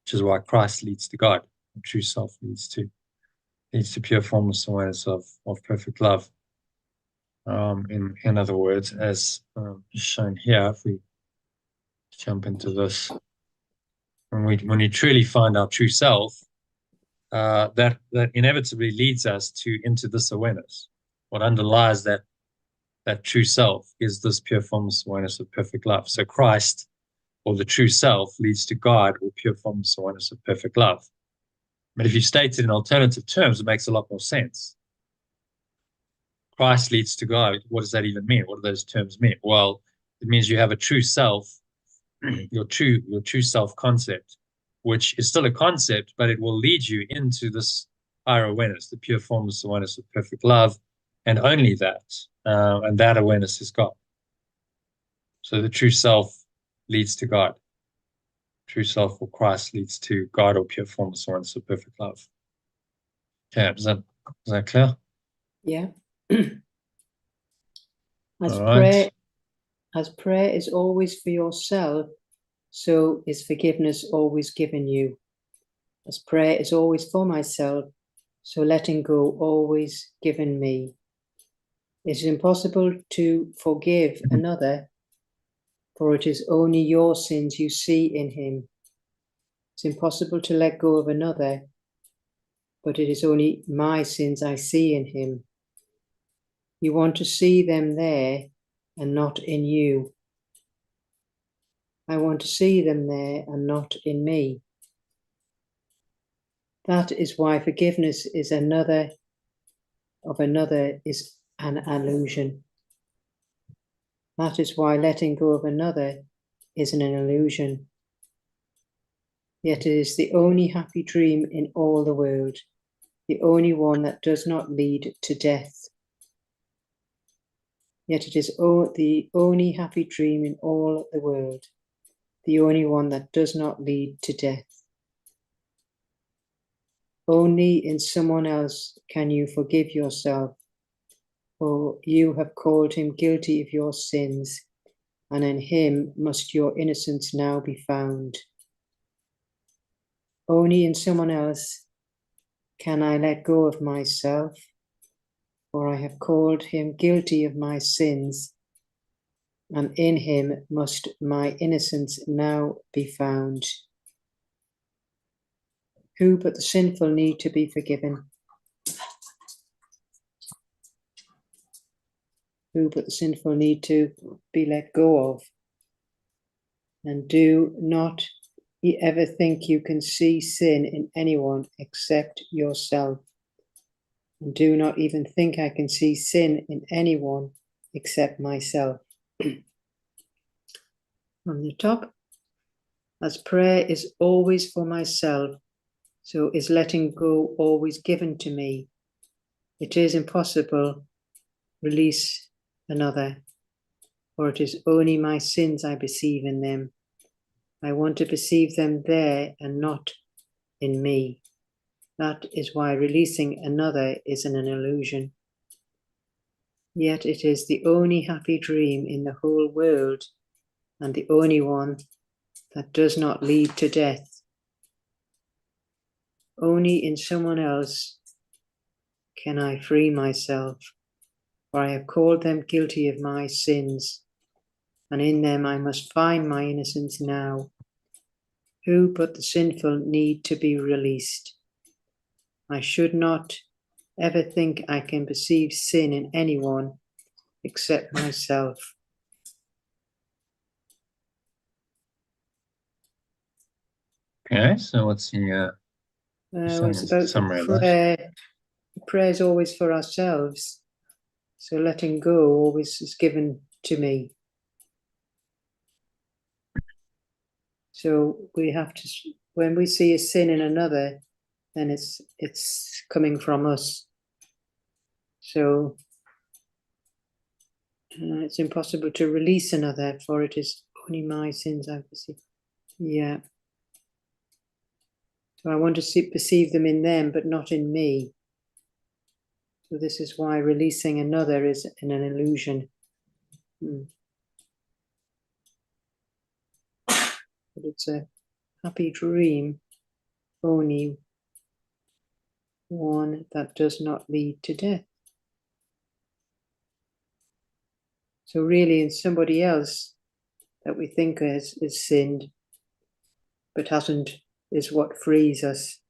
which is why Christ leads to God. The true self leads to pure formless awareness of perfect love. In other words, as shown here, if we jump into this, when we truly find our true self, that inevitably leads us into this awareness. What underlies that true self is this pure formless awareness of perfect love. So Christ, or the true self, leads to God, or pure formless awareness of perfect love. But if you state it in alternative terms, it makes a lot more sense. Christ leads to God. What does that even mean? What do those terms mean? Well, it means you have a true self, your true self concept, which is still a concept, but it will lead you into this higher awareness, the pure formless awareness of perfect love, and only that. And that awareness is God. So the true self leads to God. True self or Christ leads to God, or pure formless awareness of perfect love. Okay, is that clear? Yeah. As All right. prayer is always for yourself, so is forgiveness always given you. As prayer is always for myself, so letting go always given me. It is impossible to forgive another, for it is only your sins you see in him. It's impossible to let go of another, but it is only my sins I see in him. You want to see them there and not in you. I want to see them there and not in me. That is why forgiveness is another is an illusion. That is why letting go of another is an illusion. Yet it is the only happy dream in all the world, the only one that does not lead to death. Yet it is the only happy dream in all the world, the only one that does not lead to death. Only in someone else can you forgive yourself, for you have called him guilty of your sins, and in him must your innocence now be found. Only in someone else can I let go of myself, for I have called him guilty of my sins, and in him must my innocence now be found. Who but the sinful need to be forgiven? Who but the sinful need to be let go of? And do not ever think you can see sin in anyone except yourself. And do not even think I can see sin in anyone except myself. From the top, as prayer is always for myself, so is letting go always given to me. It is impossible release another, for it is only my sins I perceive in them. I want to perceive them there and not in me. That is why releasing another is an illusion. Yet it is the only happy dream in the whole world, and the only one that does not lead to death. Only in someone else can I free myself, for I have called them guilty of my sins, and in them I must find my innocence now. Who but the sinful need to be released? I should not ever think I can perceive sin in anyone except myself. Okay, so what's the It's about summary of that? Prayer is always for ourselves, so letting go always is given to me. So we have to, when we see a sin in another, then it's coming from us. So it's impossible to release another, for it is only my sins I perceive. Yeah. So I want to perceive them in them, but not in me. So this is why releasing another is an illusion. But it's a happy dream, only one that does not lead to death. So really, in somebody else that we think is sinned, but hasn't, is what frees us.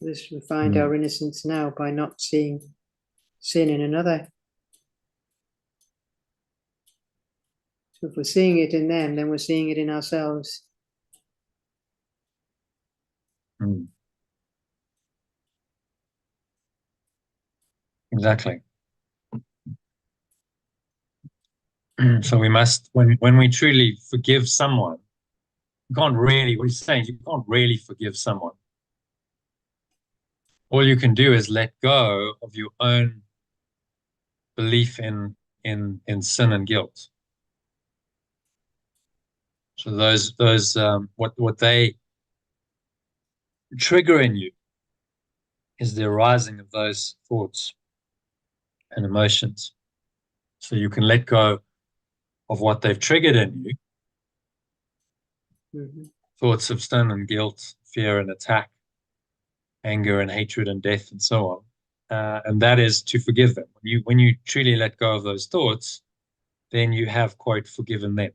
This we find our innocence now by not seeing sin in another. So if we're seeing it in them, then we're seeing it in ourselves. Exactly. So we must, when we truly forgive someone, you can't really, what he's saying, you can't really forgive someone. All you can do is let go of your own belief in sin and guilt. So those what they trigger in you is the arising of those thoughts and emotions. So you can let go of what they've triggered in you. Thoughts of sin and guilt, fear and attack, anger and hatred and death and so on. And that is to forgive them. When you truly let go of those thoughts, then you have, quote, forgiven them.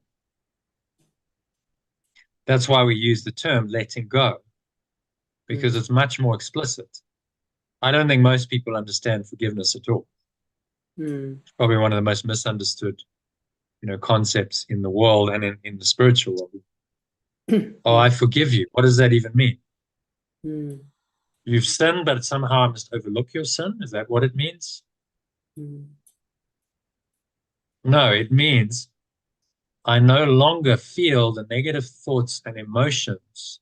That's why we use the term letting go, because it's much more explicit. I don't think most people understand forgiveness at all. It's probably one of the most misunderstood, concepts in the world and in the spiritual world. Oh, I forgive you. What does that even mean? You've sinned, but somehow I must overlook your sin. Is that what it means? No, it means I no longer feel the negative thoughts and emotions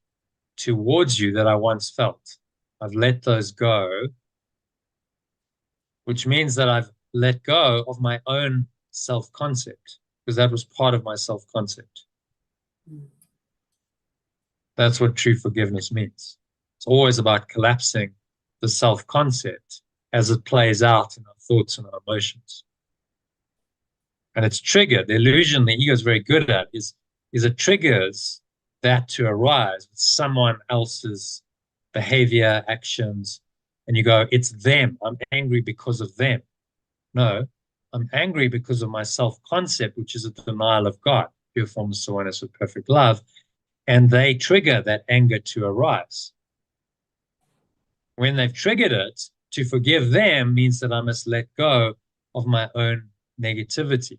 towards you that I once felt. I've let those go, which means that I've let go of my own self-concept, because that was part of my self-concept. That's what true forgiveness means. It's always about collapsing the self-concept as it plays out in our thoughts and our emotions. And it's triggered. The illusion the ego is very good at is it triggers that to arise with someone else's behavior, actions, and you go, it's them. I'm angry because of them. No, I'm angry because of my self-concept, which is a denial of God, pure form of oneness with perfect love, and they trigger that anger to arise. When they've triggered it, to forgive them means that I must let go of my own negativity.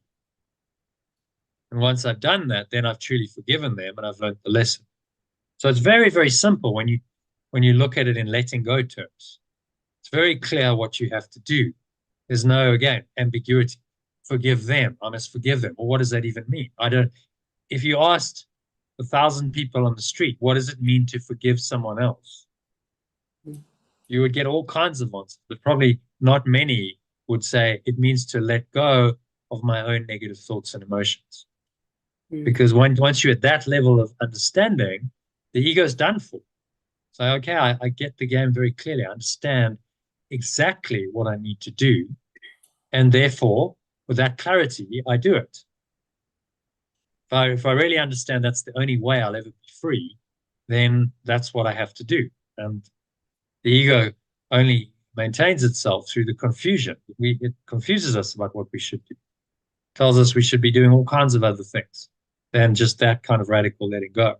And once I've done that, then I've truly forgiven them and I've learned the lesson. So it's very, very simple when you look at it in letting go terms. It's very clear what you have to do. There's no, again, ambiguity. Forgive them. I must forgive them. Well, what does that even mean? If you asked 1,000 people on the street, what does it mean to forgive someone else? You would get all kinds of answers, but probably not many would say it means to let go of my own negative thoughts and emotions. Because once you're at that level of understanding, the ego's done for. So, okay, I get the game very clearly. I understand exactly what I need to do. And therefore, with that clarity, I do it. If I really understand that's the only way I'll ever be free, then that's what I have to do. And the ego only maintains itself through the confusion. It confuses us about what we should do. It tells us we should be doing all kinds of other things than just that kind of radical letting go.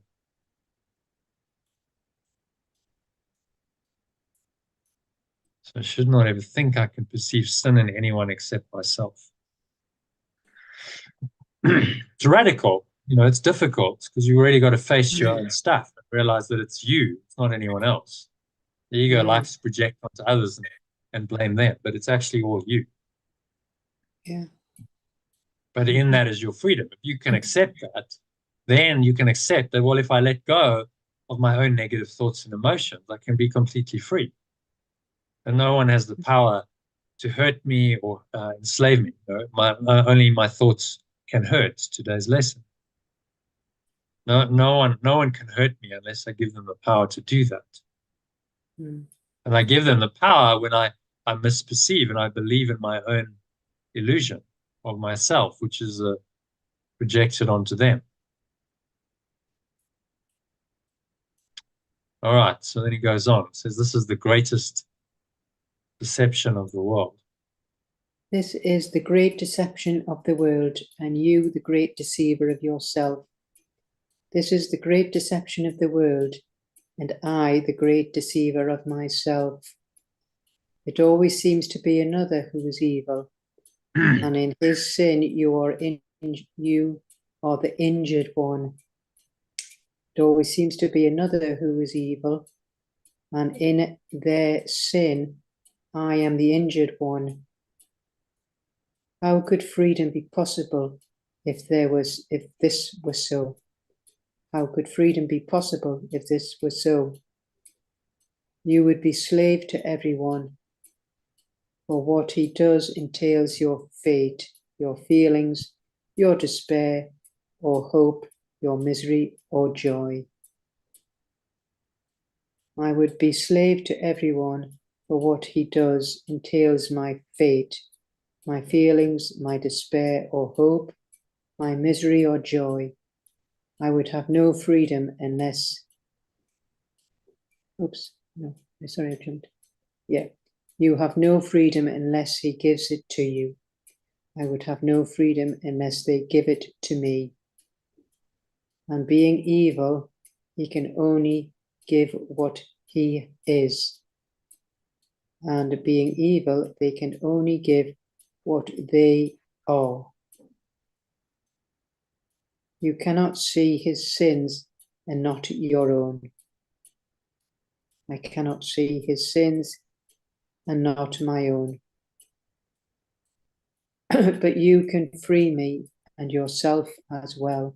So I should not ever think I can perceive sin in anyone except myself. It's radical, it's difficult because you already got to face your own stuff and realize that it's you, it's not anyone else. The ego likes to project onto others and blame them, but it's actually all you. Yeah. But in that is your freedom. If you can accept that, then you can accept that, well, if I let go of my own negative thoughts and emotions, I can be completely free. And no one has the power to hurt me or enslave me. Only my thoughts can hurt. Today's lesson. No one can hurt me unless I give them the power to do that. And I give them the power when I misperceive and I believe in my own illusion of myself, which is projected onto them. All right, so then he goes on. It says, this is the greatest deception of the world. This is the great deception of the world, and you the great deceiver of yourself. This is the great deception of the world, and I the great deceiver of myself. It always seems to be another who is evil, and in his sin you are the injured one. It always seems to be another who is evil, and in their sin I am the injured one. How could freedom be possible if this were so? How could freedom be possible if this were so? You would be slave to everyone, for what he does entails your fate, your feelings, your despair or hope, your misery or joy. I would be slave to everyone, for what he does entails my fate, my feelings, my despair or hope, my misery or joy. I would have no freedom unless, I jumped. Yeah, you have no freedom unless he gives it to you. I would have no freedom unless they give it to me. And being evil, he can only give what he is. And being evil, they can only give what they are. You cannot see his sins and not your own. I cannot see his sins and not my own. But you can free me and yourself as well.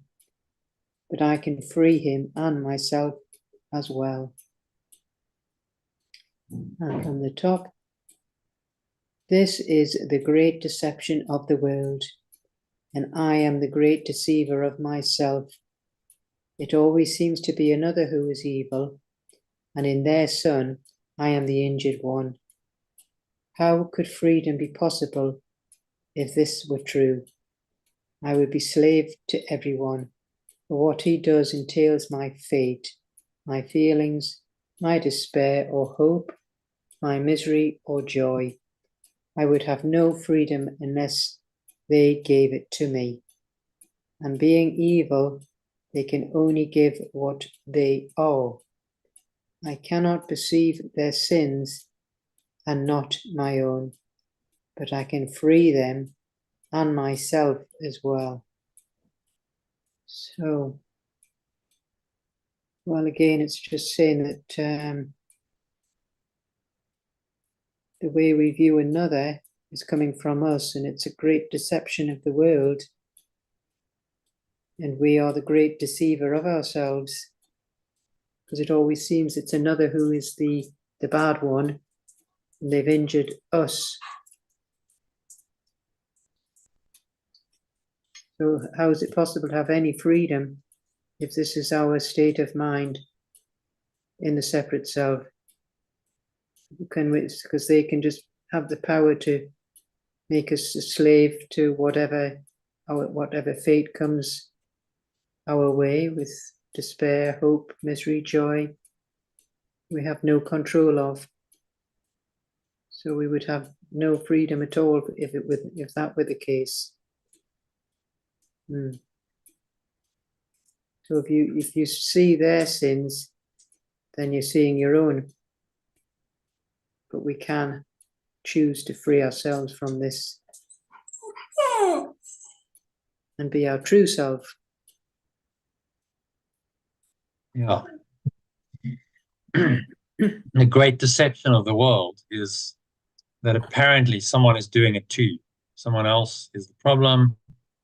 But I can free him and myself as well. And from the top, this is the great deception of the world, and I am the great deceiver of myself. It always seems to be another who is evil, and in their son I am the injured one. How could freedom be possible if this were true? I would be slave to everyone, for what he does entails my fate, my feelings, my despair or hope, my misery or joy. I would have no freedom unless they gave it to me. And being evil, they can only give what they are. I cannot perceive their sins and not my own, but I can free them and myself as well. So, well, again, it's just saying that the way we view another is coming from us, and it's a great deception of the world. And we are the great deceiver of ourselves, because it always seems it's another who is the bad one, and they've injured us. So how is it possible to have any freedom if this is our state of mind in the separate self? Because they can just have the power to make us a slave to whatever fate comes our way, with despair, hope, misery, joy, we have no control of. So we would have no freedom at all if that were the case. So if you see their sins, then you're seeing your own. But we can choose to free ourselves from this and be our true self. Yeah. The great deception of the world is that apparently someone is doing it to you. Someone else is the problem.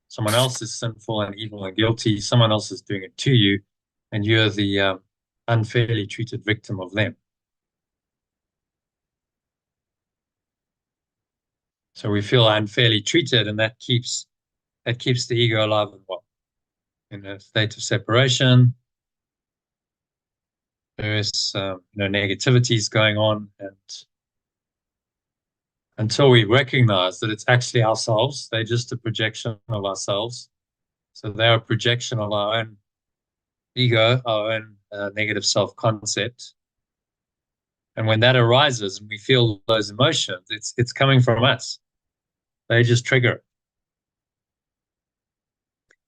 Someone else is sinful and evil and guilty. Someone else is doing it to you, and you're the unfairly treated victim of them. So we feel unfairly treated, and that keeps the ego alive and well. In a state of separation, various negativities going on, and until we recognize that it's actually ourselves, they're just a projection of ourselves. So they're a projection of our own ego, our own negative self-concept. And when that arises and we feel those emotions, it's coming from us. They just trigger it.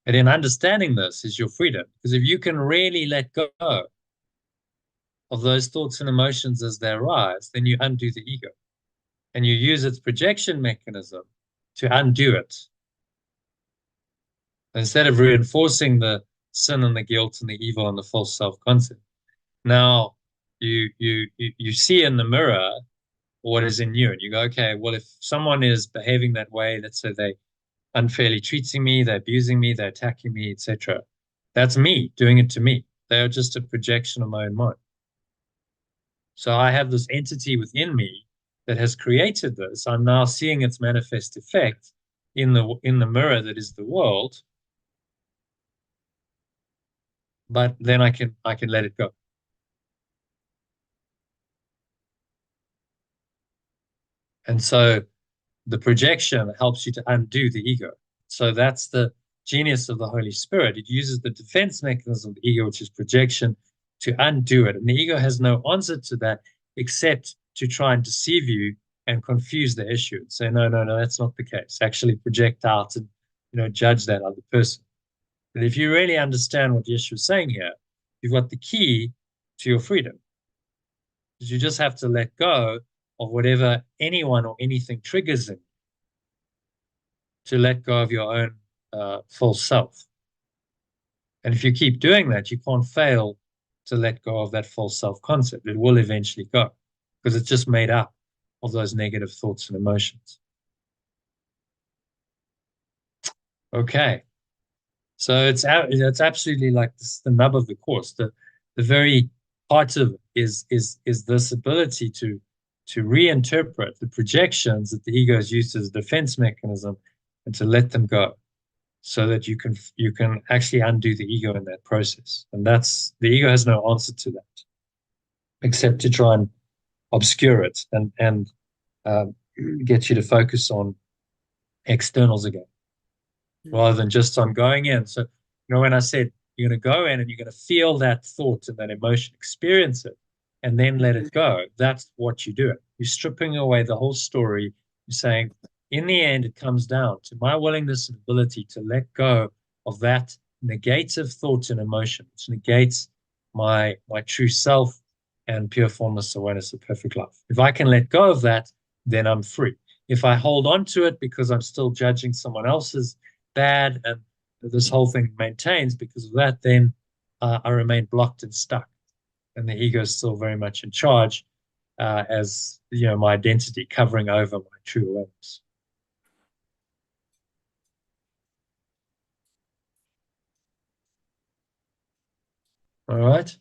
And in understanding this is your freedom. Because if you can really let go of those thoughts and emotions as they arise, then you undo the ego. And you use its projection mechanism to undo it. Instead of reinforcing the sin and the guilt and the evil and the false self-concept, now you see in the mirror what is in you, and you go, okay, well, if someone is behaving that way, let's say they unfairly treating me, they're abusing me, they're attacking me, etc. That's me doing it to me. They are just a projection of my own mind. So I have this entity within me that has created this. I'm now seeing its manifest effect in the mirror that is the world. But then I can let it go. And so the projection helps you to undo the ego. So that's the genius of the Holy Spirit. It uses the defense mechanism of the ego, which is projection, to undo it. And the ego has no answer to that except to try and deceive you and confuse the issue and say, no, that's not the case. Actually project out and judge that other person. But if you really understand what Yeshua is saying here, you've got the key to your freedom. Because you just have to let go of whatever anyone or anything triggers in you, to let go of your own false self. And if you keep doing that, you can't fail to let go of that false self concept. It will eventually go because it's just made up of those negative thoughts and emotions. Okay. So it's absolutely like the nub of the course. The very heart of it is this ability to reinterpret the projections that the ego has used as a defense mechanism and to let them go, so that you can actually undo the ego in that process. And that's the ego has no answer to that, except to try and obscure it and get you to focus on externals again, rather than just on going in. So, when I said you're going to go in and you're going to feel that thought and that emotion, experience it, and then let it go, that's what you do. You're stripping away the whole story. You're saying, in the end, it comes down to my willingness and ability to let go of that negative thought and emotion, which negates my true self and pure formless awareness of perfect love. If I can let go of that, then I'm free. If I hold on to it because I'm still judging someone else's bad and this whole thing maintains because of that, then I remain blocked and stuck. And the ego is still very much in charge as my identity covering over my true awareness. All right.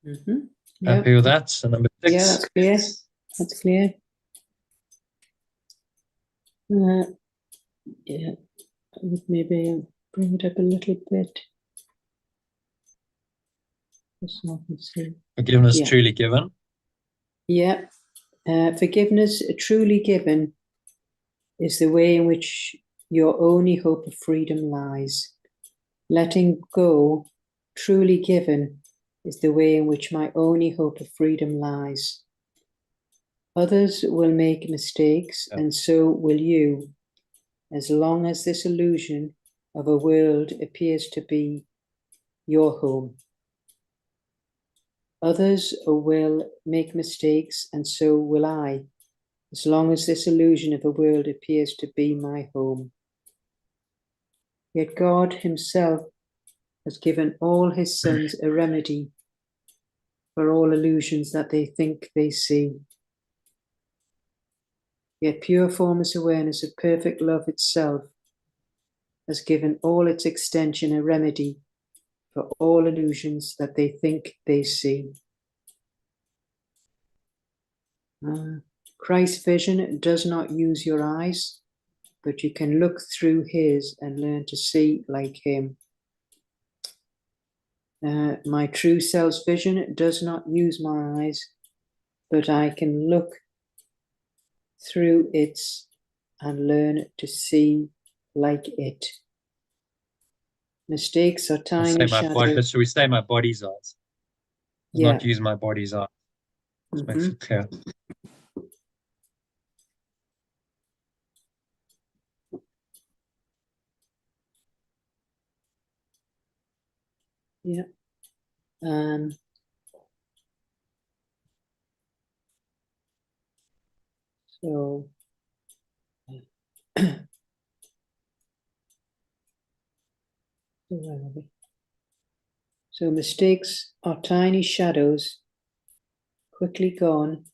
Mm-hmm. Happy with that? So number 6. Yeah, that's clear. That's clear. Yeah, I would maybe bring it up a little bit. Forgiveness truly given. Yeah. Forgiveness truly given is the way in which your only hope of freedom lies. Letting go truly given is the way in which my only hope of freedom lies. Others will make mistakes, and so will you, as long as this illusion of a world appears to be your home. Others will make mistakes, and so will I, as long as this illusion of a world appears to be my home. Yet God himself has given all his sons a remedy for all illusions that they think they see. Yet pure formless awareness of perfect love itself has given all its extension a remedy for all illusions that they think they see. Christ's vision does not use your eyes, but you can look through his and learn to see like him. My true self's vision does not use my eyes, but I can look through its and learn to see like it. Mistakes are tiny shadows. Should we say my body's eyes? Yeah. Not use my body's eyes. This makes it clear. Yeah. So where are we? So mistakes are tiny shadows, quickly gone,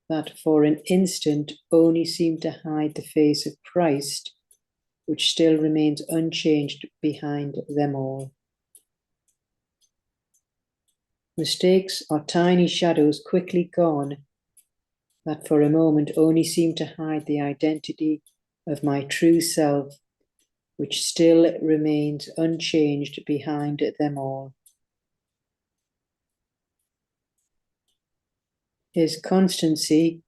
that for an instant only seem to hide the face of Christ, which still remains unchanged behind them all. Mistakes are tiny shadows quickly gone, that for a moment only seem to hide the identity of my true self, which still remains unchanged behind them all. His constancy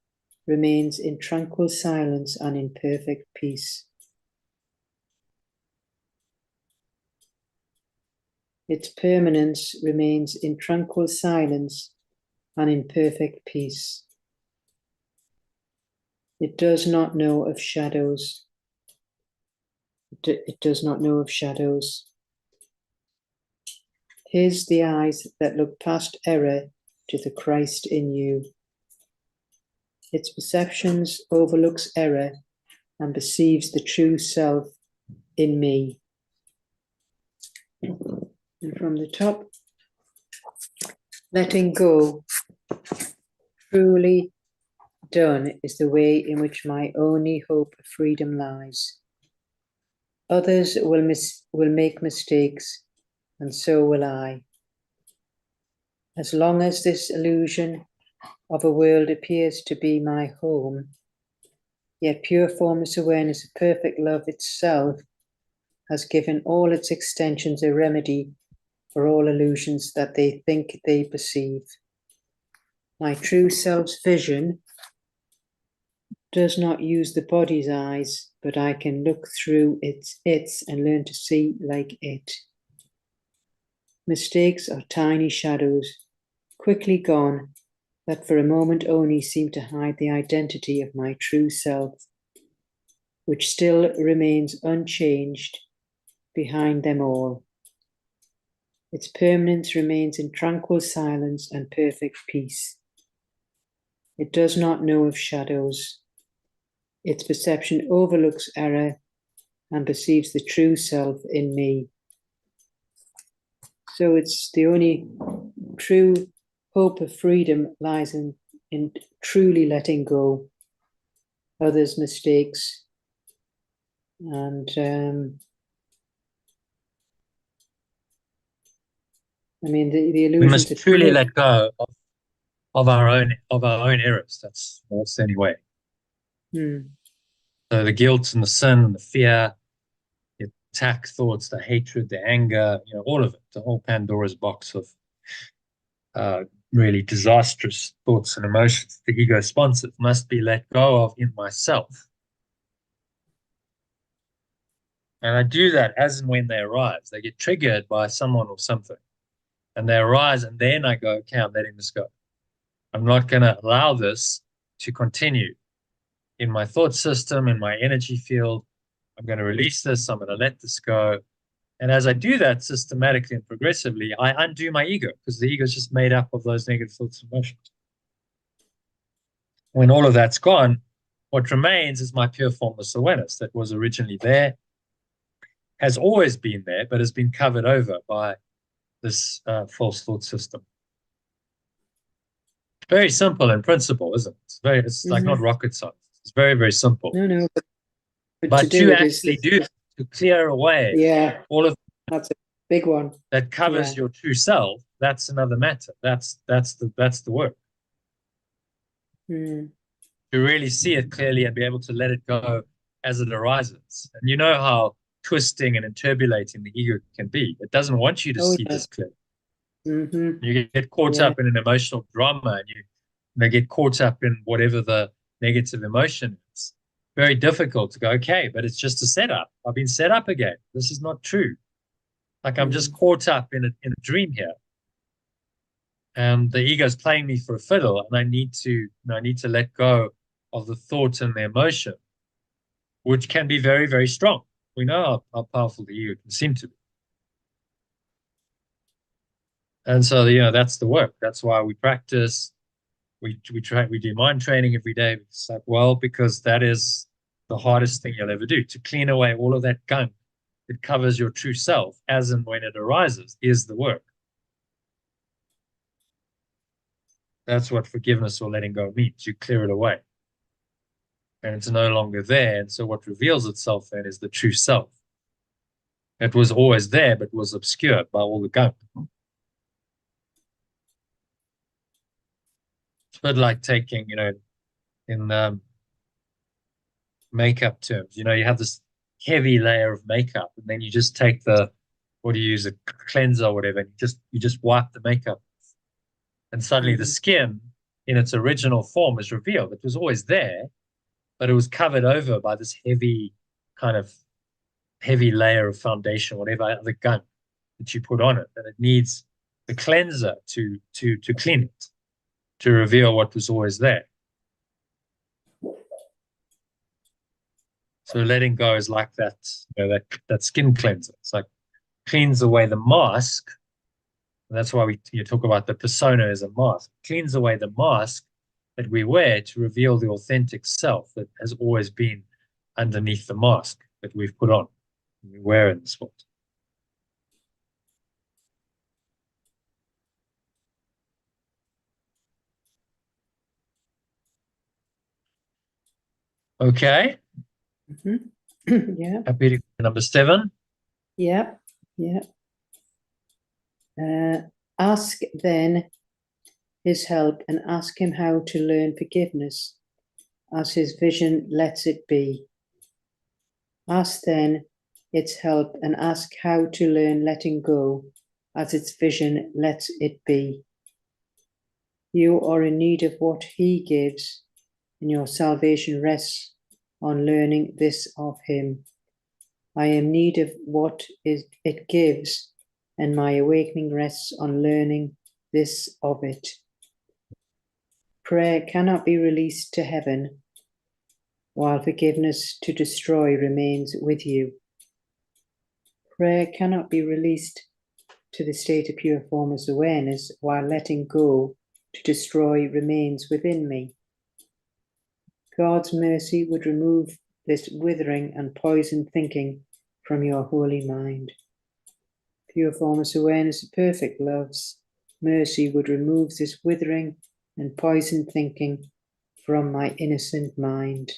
remains in tranquil silence and in perfect peace. Its permanence remains in tranquil silence and in perfect peace. It does not know of shadows. It does not know of shadows. His the eyes that look past error to the Christ in you. Its perceptions overlooks error and perceives the true self in me. And from the top, letting go, truly done is the way in which my only hope of freedom lies. Others will make mistakes, and so will I. As long as this illusion of a world appears to be my home, yet pure formless awareness of perfect love itself has given all its extensions a remedy for all illusions that they think they perceive. My true self's vision does not use the body's eyes, but I can look through its and learn to see like it. Mistakes are tiny shadows, quickly gone, that for a moment only seem to hide the identity of my true self, which still remains unchanged behind them all. Its permanence remains in tranquil silence and perfect peace. It does not know of shadows. Its perception overlooks error and perceives the true self in me. So it's the only true hope of freedom lies in truly letting go others' mistakes and I mean the illusions. We must truly let go of our own errors. That's the only way. So the guilt and the sin and the fear, the attack thoughts, the hatred, the anger, all of it, the whole Pandora's box of really disastrous thoughts and emotions the ego sponsors must be let go of in myself. And I do that as and when they arise. They get triggered by someone or something, and they arise, and then I go, okay, I'm letting this go. I'm not going to allow this to continue in my thought system, in my energy field. I'm going to release this. I'm going to let this go. And as I do that systematically and progressively, I undo my ego, because the ego is just made up of those negative thoughts and emotions. When all of that's gone, what remains is my pure formless awareness that was originally there, has always been there, but has been covered over by this false thought system. Very simple in principle, isn't it? It's like not rocket science. It's very, very simple. No, but to actually do it, to clear away all of that's a big one that covers your true self, that's another matter. That's the work. To really see it clearly and be able to let it go as it arises. And you know how twisting and interbulating the ego can be. It doesn't want you to see this clearly. You get caught up in an emotional drama, and you get caught up in whatever the negative emotion is. Very difficult to go, okay, but it's just a setup. I've been set up again. This is not true. Like I'm just caught up in a dream here. And the ego is playing me for a fiddle, and I need to let go of the thought and the emotion, which can be very, very strong. We know how powerful the ego can seem to be. And so, that's the work. That's why we practice. We do mind training every day. It's like, well, because that is the hardest thing you'll ever do, to clean away all of that gunk that covers your true self as and when it arises is the work. That's what forgiveness or letting go means. You clear it away. And it's no longer there. And so what reveals itself then is the true self. It was always there, but was obscured by all the gunk. It's a bit like taking, in makeup terms, you have this heavy layer of makeup, and then you just take what do you use, a cleanser or whatever, and you just wipe the makeup. And suddenly the skin in its original form is revealed. It was always there, but it was covered over by this heavy layer of foundation, whatever other gunk that you put on it. And it needs the cleanser to clean it, to reveal what was always there. So letting go is like that, that skin cleanser. It's like cleans away the mask. And that's why you talk about the persona as a mask. Cleans away the mask that we wear to reveal the authentic self that has always been underneath the mask that we've put on, we wear in this world. Okay. Yeah. Happy to go to number 7. Yeah. Ask then his help and ask him how to learn forgiveness as his vision lets it be. Ask then its help and ask how to learn letting go as its vision lets it be. You are in need of what he gives, and your salvation rests on learning this of him. I am in need of what it gives, and my awakening rests on learning this of it. Prayer cannot be released to heaven while forgiveness to destroy remains with you. Prayer cannot be released to the state of pure formless awareness while letting go to destroy remains within me. God's mercy would remove this withering and poisoned thinking from your holy mind. Pure formless awareness of perfect love's mercy would remove this withering and poisoned thinking from my innocent mind.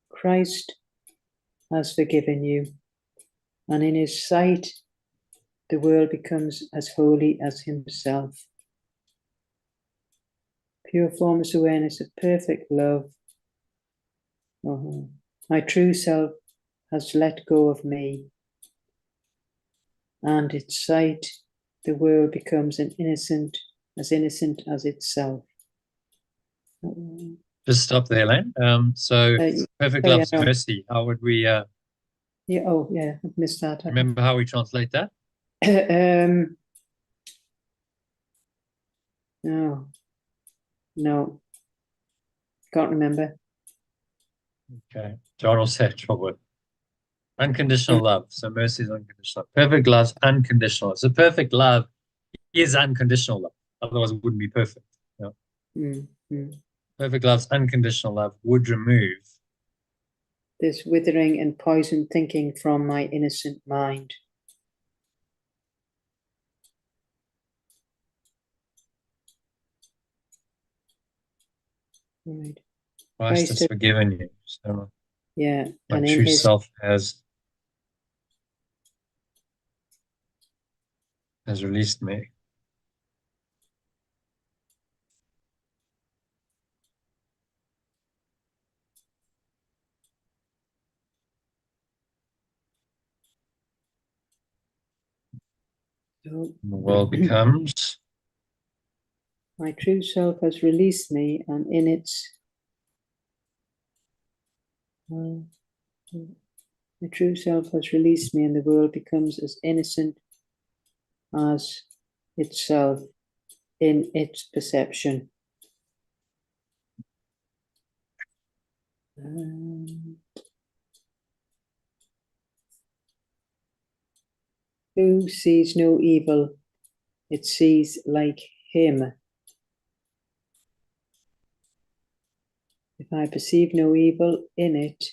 Christ has forgiven you, and in his sight the world becomes as holy as himself. Pure formless awareness of perfect love. My true self has let go of me, and its sight the world becomes as innocent as itself. Just stop there, Elaine. So perfect love's mercy. How would we I missed that. Remember how we translate that? No, can't remember. Okay. John will say trouble. Unconditional love. So mercy is unconditional. Perfect love's unconditional. So perfect love is unconditional love. Otherwise, it wouldn't be perfect. Perfect love's unconditional love would remove this withering and poisoned thinking from my innocent mind. Right. Christ has forgiven you. So yeah, my and true self has released me. So, the world becomes my true self has released me, and in its my true self has released me, and the world becomes as innocent as itself in its perception. who sees no evil, it sees like him. If I perceive no evil in it,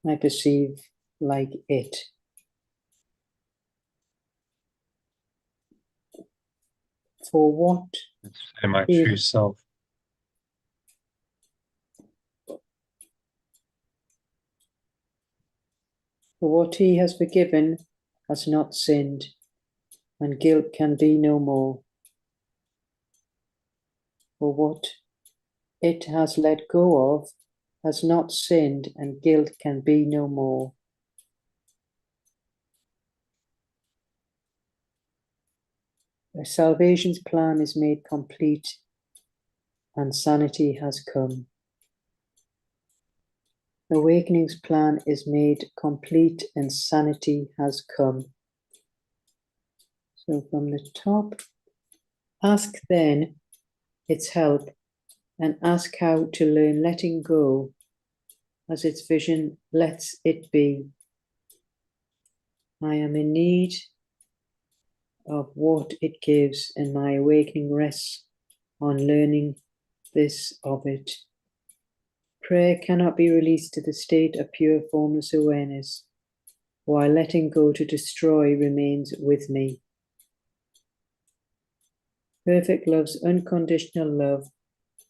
I perceive like it. For what Say my he, true self. for what he has forgiven has not sinned, and guilt can be no more. For what it has let go of has not sinned, and guilt can be no more. The salvation's plan is made complete, and sanity has come. Awakening's plan is made complete, and sanity has come. So from the top, ask then its help, and ask how to learn letting go as its vision lets it be. I am in need of what it gives, and my awakening rests on learning this of it. Prayer cannot be released to the state of pure formless awareness, while letting go to destroy remains with me. Perfect love's unconditional love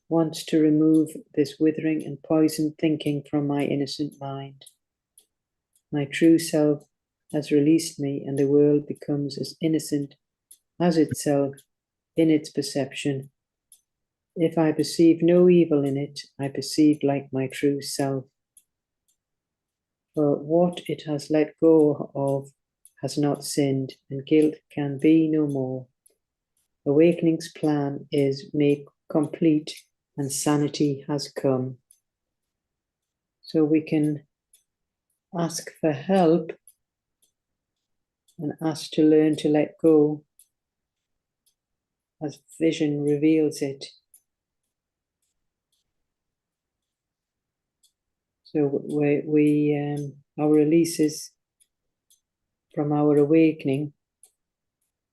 wants to remove this withering and poisoned thinking from my innocent mind. My true self has released me, and the world becomes as innocent as itself in its perception. If I perceive no evil in it, I perceive like my true self. For what it has let go of has not sinned, and guilt can be no more. Awakening's plan is made complete, and sanity has come. So we can ask for help and ask to learn to let go as vision reveals it. So our releases from our awakening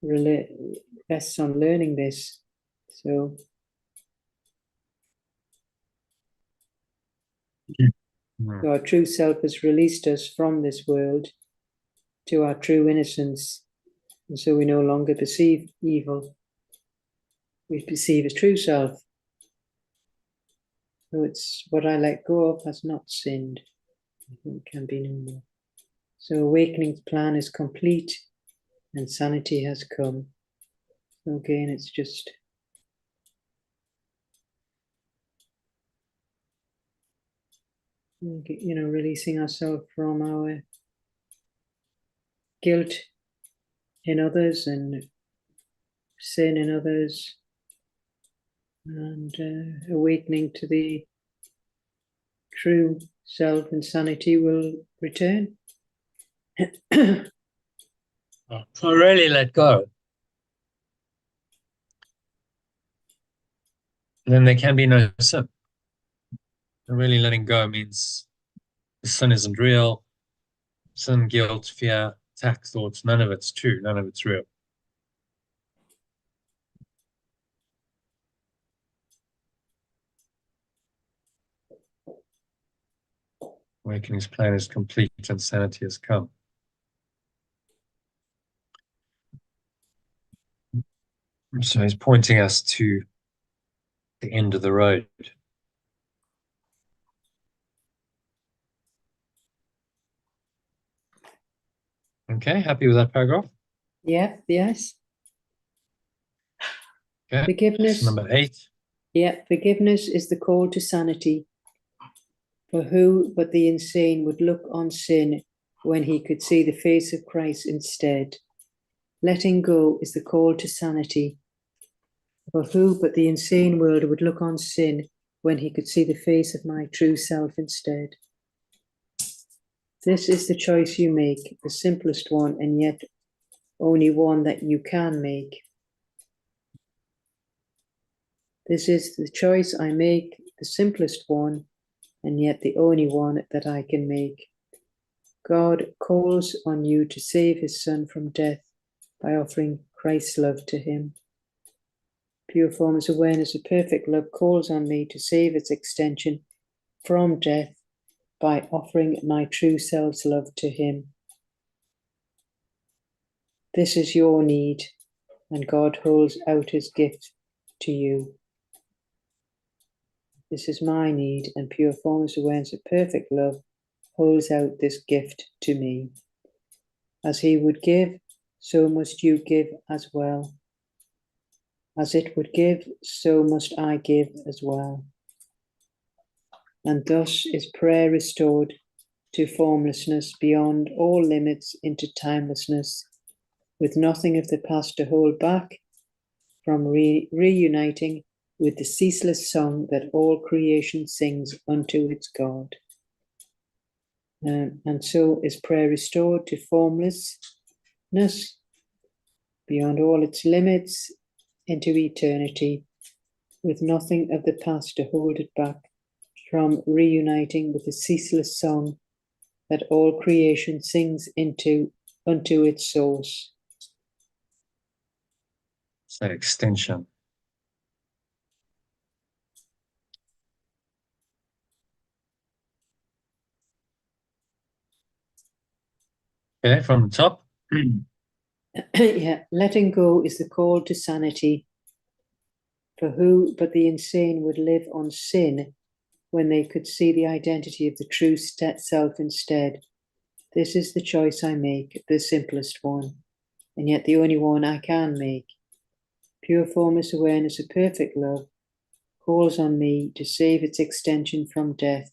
rests on learning this. So our true self has released us from this world to our true innocence. And so we no longer perceive evil. We perceive as true self. So it's what I let go of has not sinned. It can be no more. So awakening's plan is complete, and sanity has come. So again, it's just releasing ourselves from our guilt in others and sin in others, and awakening to the true self, and sanity will return. If I really let go, then there can be no sin. And really letting go means the sin isn't real. Sin, guilt, fear, attack thoughts, none of it's true, none of it's real. Awakening's plan is complete, and sanity has come. So he's pointing us to the end of the road. Okay, happy with that paragraph? Yeah, yes. Okay. Forgiveness. Number 8. Yeah, forgiveness is the call to sanity. For who but the insane would look on sin when he could see the face of Christ instead? Letting go is the call to sanity. For who but the insane world would look on sin when he could see the face of my true self instead? This is the choice you make, the simplest one, and yet only one that you can make. This is the choice I make, the simplest one, and yet the only one that I can make. God calls on you to save his Son from death by offering Christ's love to him. Pure formless awareness of perfect love calls on me to save its extension from death by offering my true self's love to him. This is your need, and God holds out his gift to you. This is my need, and pure formless awareness of perfect love holds out this gift to me. As he would give, so must you give as well. As it would give, so must I give as well. And thus is prayer restored to formlessness beyond all limits into timelessness, with nothing of the past to hold back from reuniting with the ceaseless song that all creation sings unto its God. And so is prayer restored to formlessness beyond all its limits into eternity, with nothing of the past to hold it back from reuniting with the ceaseless song that all creation sings unto its source. It's that extension. Okay, from the top. Yeah, letting go is the call to sanity. For who but the insane would live on sin when they could see the identity of the true self instead? This is the choice I make, the simplest one, and yet the only one I can make. Pure formless awareness of perfect love calls on me to save its extension from death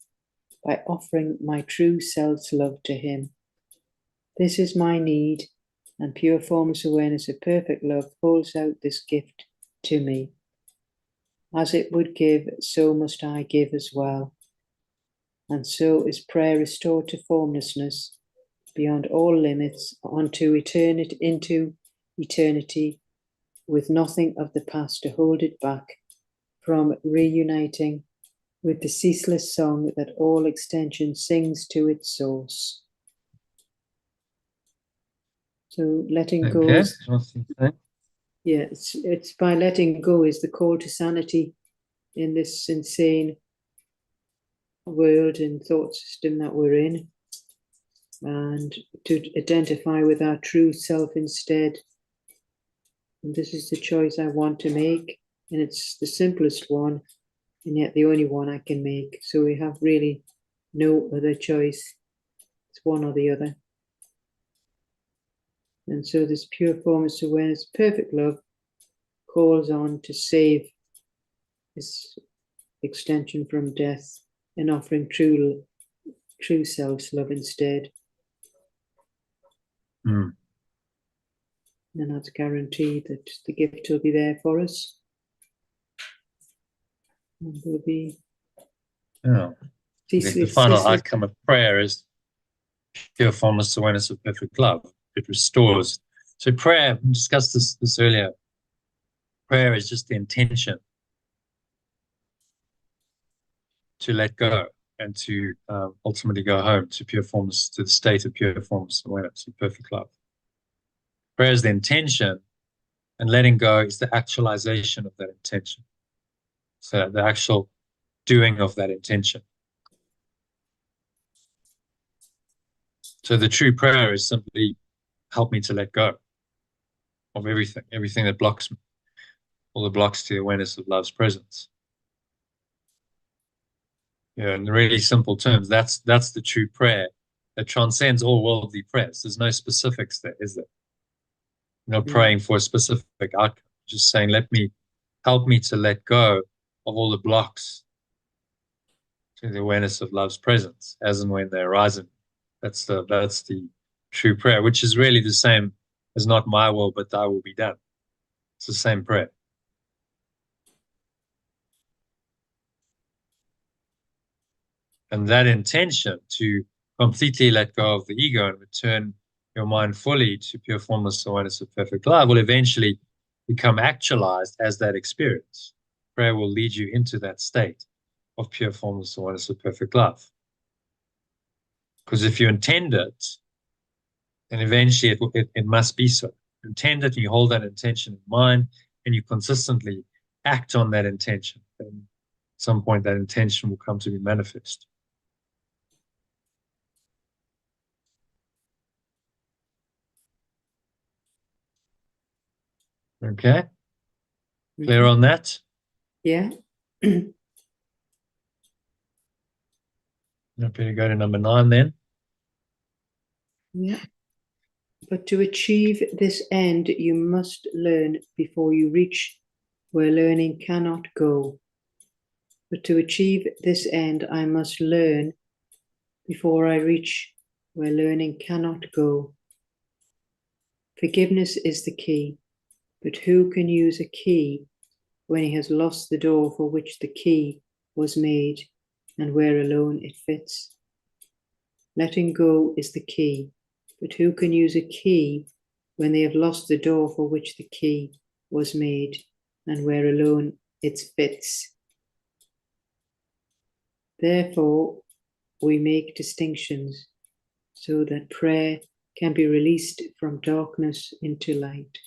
by offering my true self's love to him. This is my need, and pure formless awareness of perfect love holds out this gift to me. As it would give, so must I give as well. And so is prayer restored to formlessness beyond all limits into eternity, with nothing of the past to hold it back from reuniting with the ceaseless song that all extension sings to its source. So letting go is, yeah, it's by letting go is the call to sanity in this insane world and thought system that we're in, and to identify with our true self instead. And this is the choice I want to make, and it's the simplest one, and yet the only one I can make. So we have really no other choice. It's one or the other. And so this pure formless awareness, perfect love, calls on to save this extension from death and offering true self's love instead. Mm. And that's guaranteed that the gift will be there for us. And will be. Yeah. The final outcome of prayer is pure formless awareness of perfect love. It restores. So prayer, we discussed this earlier. Prayer is just the intention to let go and to ultimately go home to pure formless, to the state of pure formless awareness of perfect love. Prayer is the intention, and letting go is the actualization of that intention. So the actual doing of that intention. So the true prayer is simply help me to let go of everything that blocks me, all the blocks to the awareness of love's presence. Yeah, in really simple terms, that's the true prayer that transcends all worldly prayers. There's no specifics there, is there? You're not praying for a specific outcome. Just saying, help me to let go of all the blocks to the awareness of love's presence as and when they arise. That's the true prayer, which is really the same as not my will, but thy will be done. It's the same prayer. And that intention to completely let go of the ego and return your mind fully to pure formless awareness of perfect love will eventually become actualized as that experience. Prayer will lead you into that state of pure formless awareness of perfect love. Because if you intend it, then eventually it must be so. You intend it and you hold that intention in mind and you consistently act on that intention. And at some point that intention will come to be manifest. Okay? Clear on that? Yeah. Happy to go to number 9 then. Yeah. But to achieve this end, you must learn before you reach where learning cannot go. But to achieve this end, I must learn before I reach where learning cannot go. Forgiveness is the key, but who can use a key when he has lost the door for which the key was made and where alone it fits? Letting go is the key, but who can use a key when they have lost the door for which the key was made and where alone it fits? Therefore, we make distinctions so that prayer can be released from darkness into light.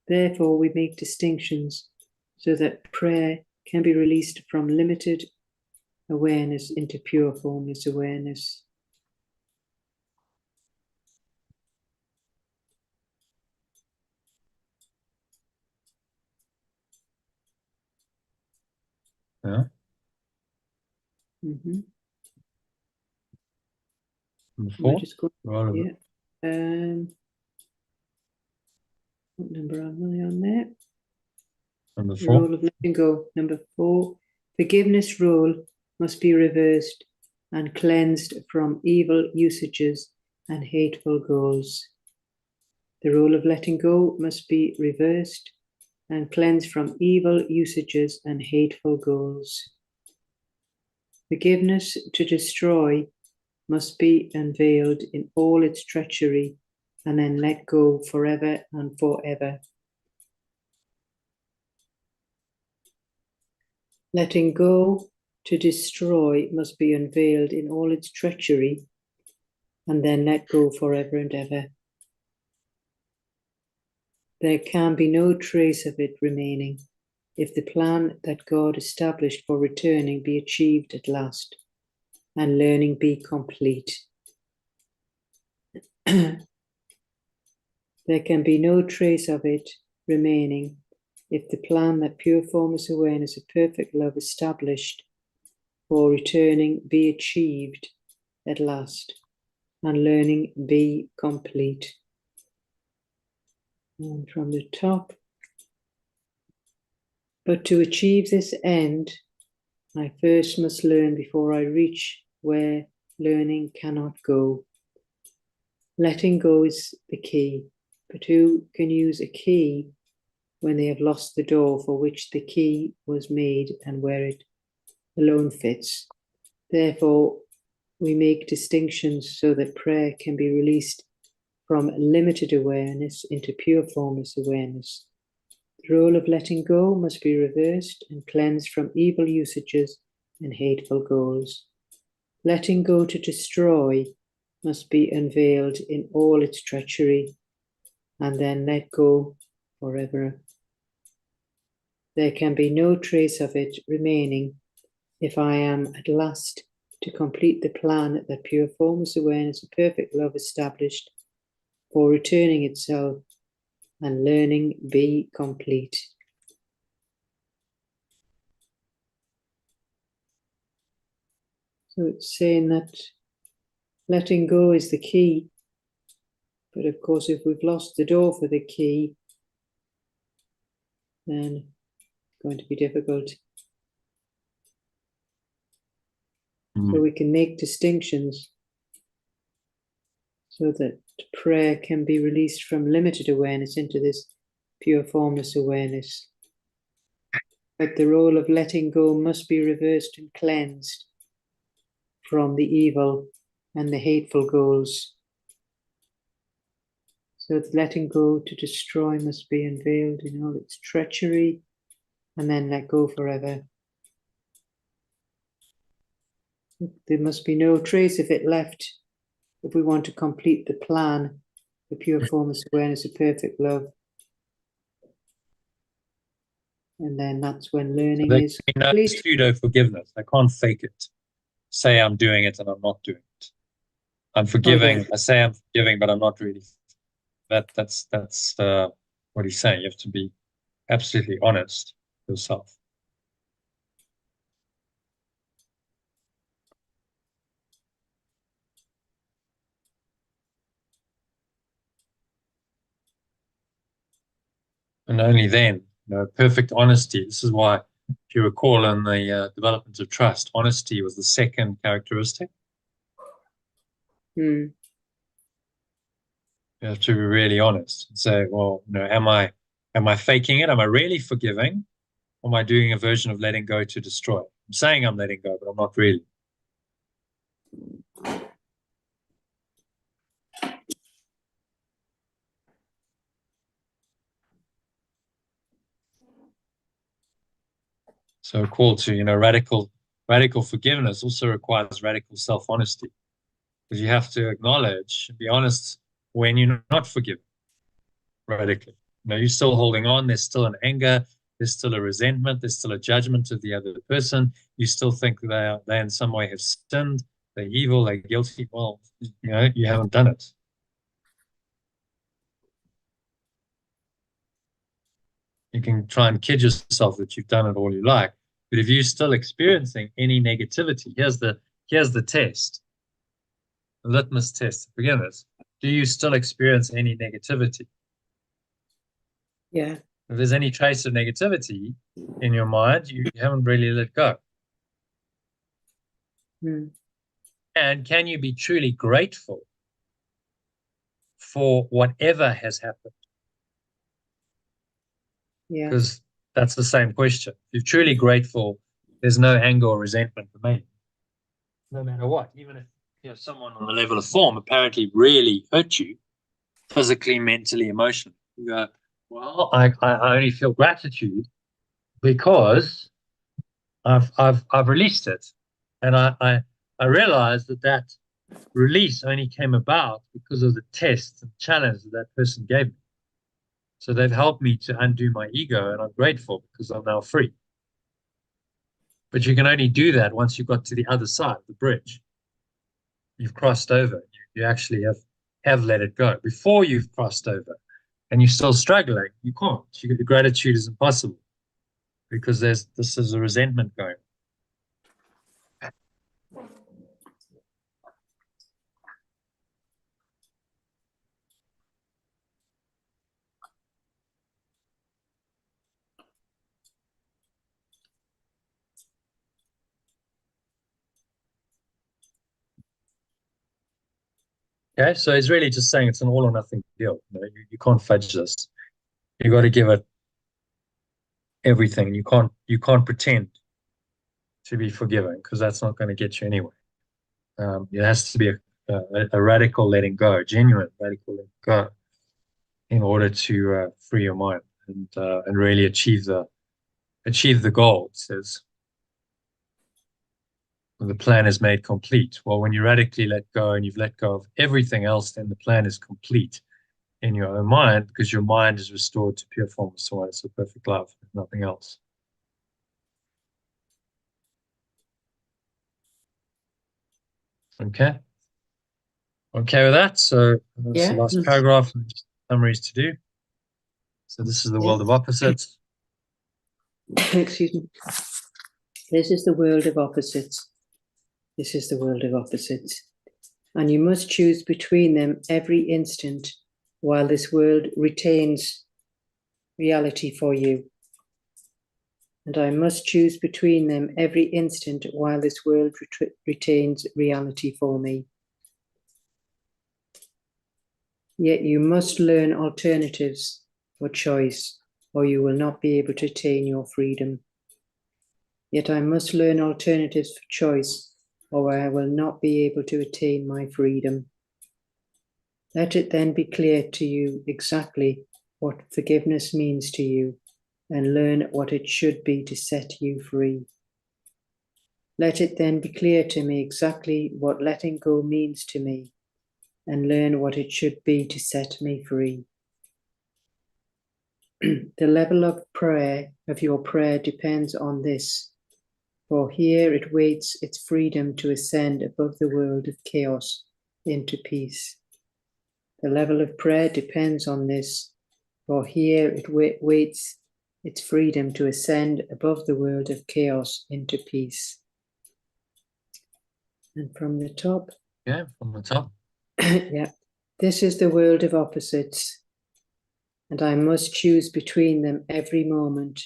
Therefore, we make distinctions so that prayer can be released from limited awareness into pure formless awareness. Yeah. Mm-hmm. Number 4. Just go, yeah. What number am I on there? Number 4. Role of letting go. Number 4. Forgiveness role must be reversed and cleansed from evil usages and hateful goals. The role of letting go must be reversed and cleansed from evil usages and hateful goals. Forgiveness to destroy must be unveiled in all its treachery and then let go forever and forever. Letting go to destroy must be unveiled in all its treachery and then let go forever and ever. There can be no trace of it remaining if the plan that God established for returning be achieved at last and learning be complete. There can be no trace of it remaining if the plan that pure formless awareness of perfect love established for returning be achieved at last and learning be complete. And from the top, but to achieve this end, I first must learn before I reach where learning cannot go. Letting go is the key, but who can use a key when they have lost the door for which the key was made and where it alone fits? Therefore, we make distinctions so that prayer can be released from limited awareness into pure formless awareness. The role of letting go must be reversed and cleansed from evil usages and hateful goals. Letting go to destroy must be unveiled in all its treachery and then let go forever. There can be no trace of it remaining if I am at last to complete the plan that pure formless awareness of perfect love established for returning itself and learning be complete. So it's saying that letting go is the key, but of course if we've lost the door for the key, then it's going to be difficult. So we can make distinctions so that prayer can be released from limited awareness into this pure formless awareness. But the role of letting go must be reversed and cleansed from the evil and the hateful goals. So that letting go to destroy must be unveiled in all its treachery and then let go forever. There must be no trace of it left if we want to complete the plan for pure formless awareness of perfect love. And then that's when learning They is know complete. pseudo forgiveness. I can't fake it. Say I'm doing it and I'm not doing it. I'm forgiving. Okay. I say I'm forgiving, but I'm not really. That's what he's saying. You have to be absolutely honest with yourself. And only then, perfect honesty. This is why, if you recall, in the development of trust, honesty was the second characteristic. Mm. You have to be really honest and say, well, am I faking it? Am I really forgiving? Or am I doing a version of letting go to destroy? I'm saying I'm letting go, but I'm not really. So a call to, radical forgiveness also requires radical self-honesty, because you have to acknowledge and be honest when you're not forgiving radically. You're still holding on. There's still an anger. There's still a resentment. There's still a judgment of the other person. You still think they in some way have sinned. They're evil. They're guilty. Well, you haven't done it. You can try and kid yourself that you've done it all you like, but if you're still experiencing any negativity, here's the test, the litmus test for beginners. Do you still experience any negativity? Yeah. If there's any trace of negativity in your mind, you haven't really let go. Mm. And can you be truly grateful for whatever has happened? Yeah. Because that's the same question. If you're truly grateful, there's no anger or resentment remaining, no matter what. Even if someone on the level of form apparently really hurt you, physically, mentally, emotionally, you go, well, I only feel gratitude because I've released it, and I realized that release only came about because of the test and challenge that person gave me. So they've helped me to undo my ego, and I'm grateful because I'm now free. But you can only do that once you've got to the other side of the bridge. You've crossed over. You actually have let it go. Before you've crossed over and you're still struggling, you can't. The gratitude is impossible because this is a resentment going. Okay, so he's really just saying it's an all or nothing deal. You can't fudge this. You got to give it everything. You can't pretend to be forgiving because that's not going to get you anywhere. It has to be a radical letting go, genuine radical letting go, in order to free your mind and really achieve the goal. It says the plan is made complete. Well, when you radically let go and you've let go of everything else, then the plan is complete in your own mind because your mind is restored to pure formless awareness of perfect love, nothing else. Okay. Okay with that. So that's the last paragraph. Just summaries to do. So this is the world of opposites. Excuse me. This is the world of opposites. This is the world of opposites. And you must choose between them every instant while this world retains reality for you. And I must choose between them every instant while this world retains reality for me. Yet you must learn alternatives for choice, or you will not be able to attain your freedom. Yet I must learn alternatives for choice, or I will not be able to attain my freedom. Let it then be clear to you exactly what forgiveness means to you, and learn what it should be to set you free. Let it then be clear to me exactly what letting go means to me, and learn what it should be to set me free. The level of your prayer depends on this, for here it waits its freedom to ascend above the world of chaos into peace. The level of prayer depends on this, for here it waits its freedom to ascend above the world of chaos into peace. And from the top. Yeah, from the top. Yeah. This is the world of opposites, and I must choose between them every moment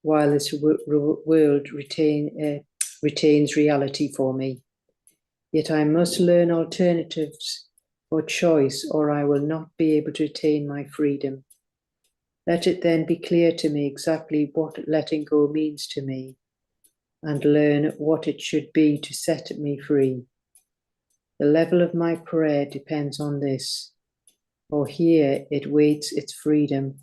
while this world retains reality for me. Yet I must learn alternatives for choice, or I will not be able to attain my freedom. Let it then be clear to me exactly what letting go means to me, and learn what it should be to set me free. The level of my prayer depends on this, for here it waits its freedom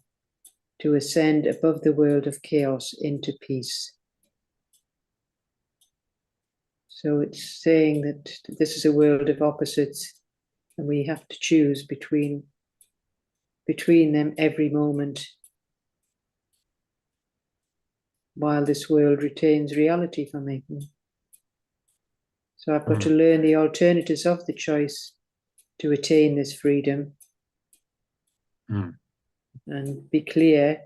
to ascend above the world of chaos into peace. So it's saying that this is a world of opposites, and we have to choose between them every moment while this world retains reality for me. So I've got to learn the alternatives of the choice to attain this freedom and be clear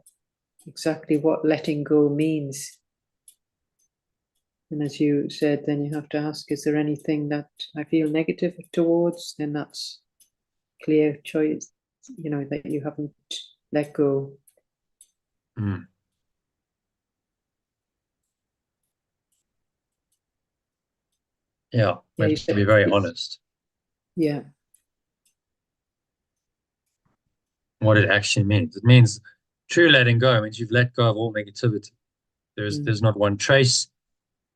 exactly what letting go means. And as you said, then you have to ask, is there anything that I feel negative towards? Then that's clear choice, that you haven't let go. Yeah, we have to be very honest. Yeah. What it actually means. It means true letting go means you've let go of all negativity. There's not one trace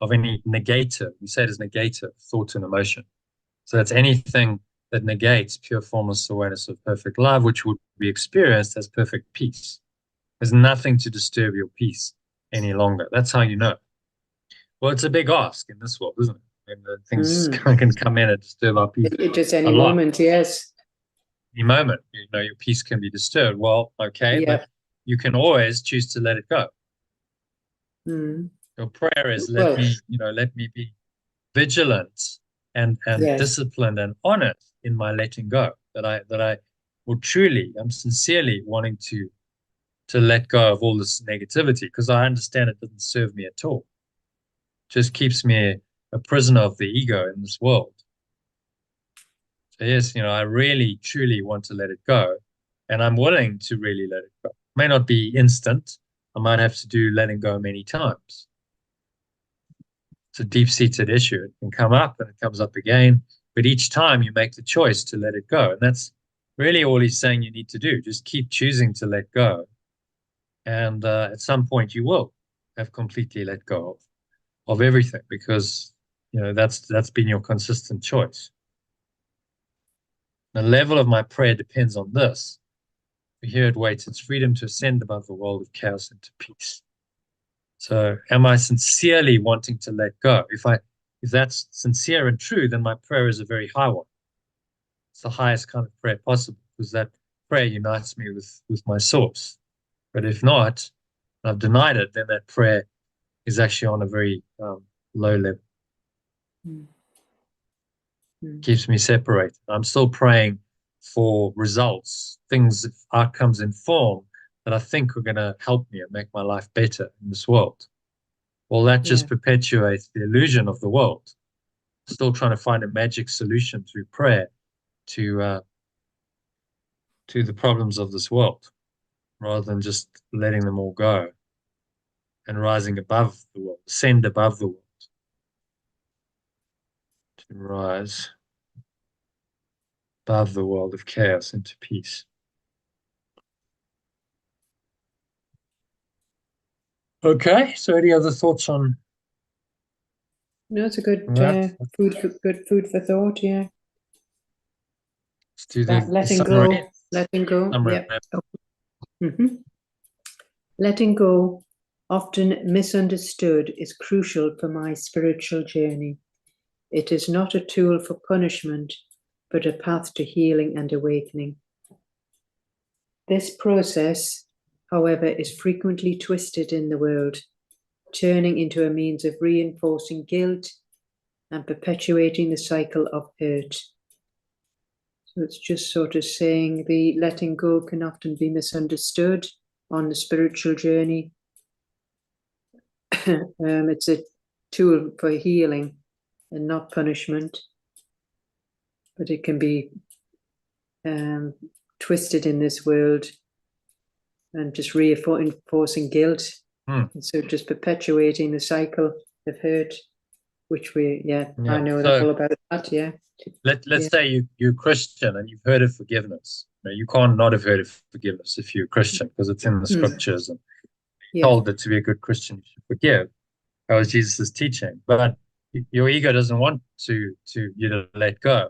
of any negator. We say it as negator, thought and emotion. So that's anything that negates pure formless awareness of perfect love, which would be experienced as perfect peace. There's nothing to disturb your peace any longer. That's how you know. Well, it's a big ask in this world, isn't it? And things can come in and disturb our peace. Just any moment, yes. Any moment, your peace can be disturbed. Well, okay, but you can always choose to let it go. Your prayer is let me be vigilant and disciplined and honest in my letting go. That I will truly, I'm sincerely wanting to let go of all this negativity, because I understand it doesn't serve me at all. It just keeps me a prisoner of the ego in this world. So yes, I really truly want to let it go, and I'm willing to really let it go. It may not be instant. I might have to do letting go many times. It's a deep-seated issue. It can come up and it comes up again, but each time you make the choice to let it go. And that's really all he's saying you need to do. Just keep choosing to let go. And at some point you will have completely let go of everything, because that's been your consistent choice. The level of my prayer depends on this. Here it waits its freedom to ascend above the world of chaos into peace. So am I sincerely wanting to let go? If that's sincere and true, then my prayer is a very high one. It's the highest kind of prayer possible, because that prayer unites me with my source. But if not, I've denied it, then that prayer is actually on a very low level. Keeps me separated. I'm still praying for results, outcomes in form that I think are going to help me and make my life better in this world. Well, that just perpetuates the illusion of the world. Still trying to find a magic solution through prayer to the problems of this world, rather than just letting them all go and rising above the world, ascend above the world. To rise above the world of chaos into peace. Okay, so any other thoughts on? No, it's a good food for thought. Yeah. Let's do the letting summary. go. Letting go. Yeah. Letting go often misunderstood, is crucial for my spiritual journey. It is not a tool for punishment, but a path to healing and awakening. This process, however, is frequently twisted in the world, turning into a means of reinforcing guilt and perpetuating the cycle of hurt. So it's just sort of saying the letting go can often be misunderstood on the spiritual journey. It's a tool for healing and not punishment, but it can be twisted in this world and just reinforcing guilt. And so just perpetuating the cycle of hurt, which I know all about that, Let's say you're Christian and you've heard of forgiveness. You can't not have heard of forgiveness if you're a Christian, because it's in the scriptures, and you're told that to be a good Christian you should forgive. That was Jesus' teaching. But your ego doesn't want you to let go.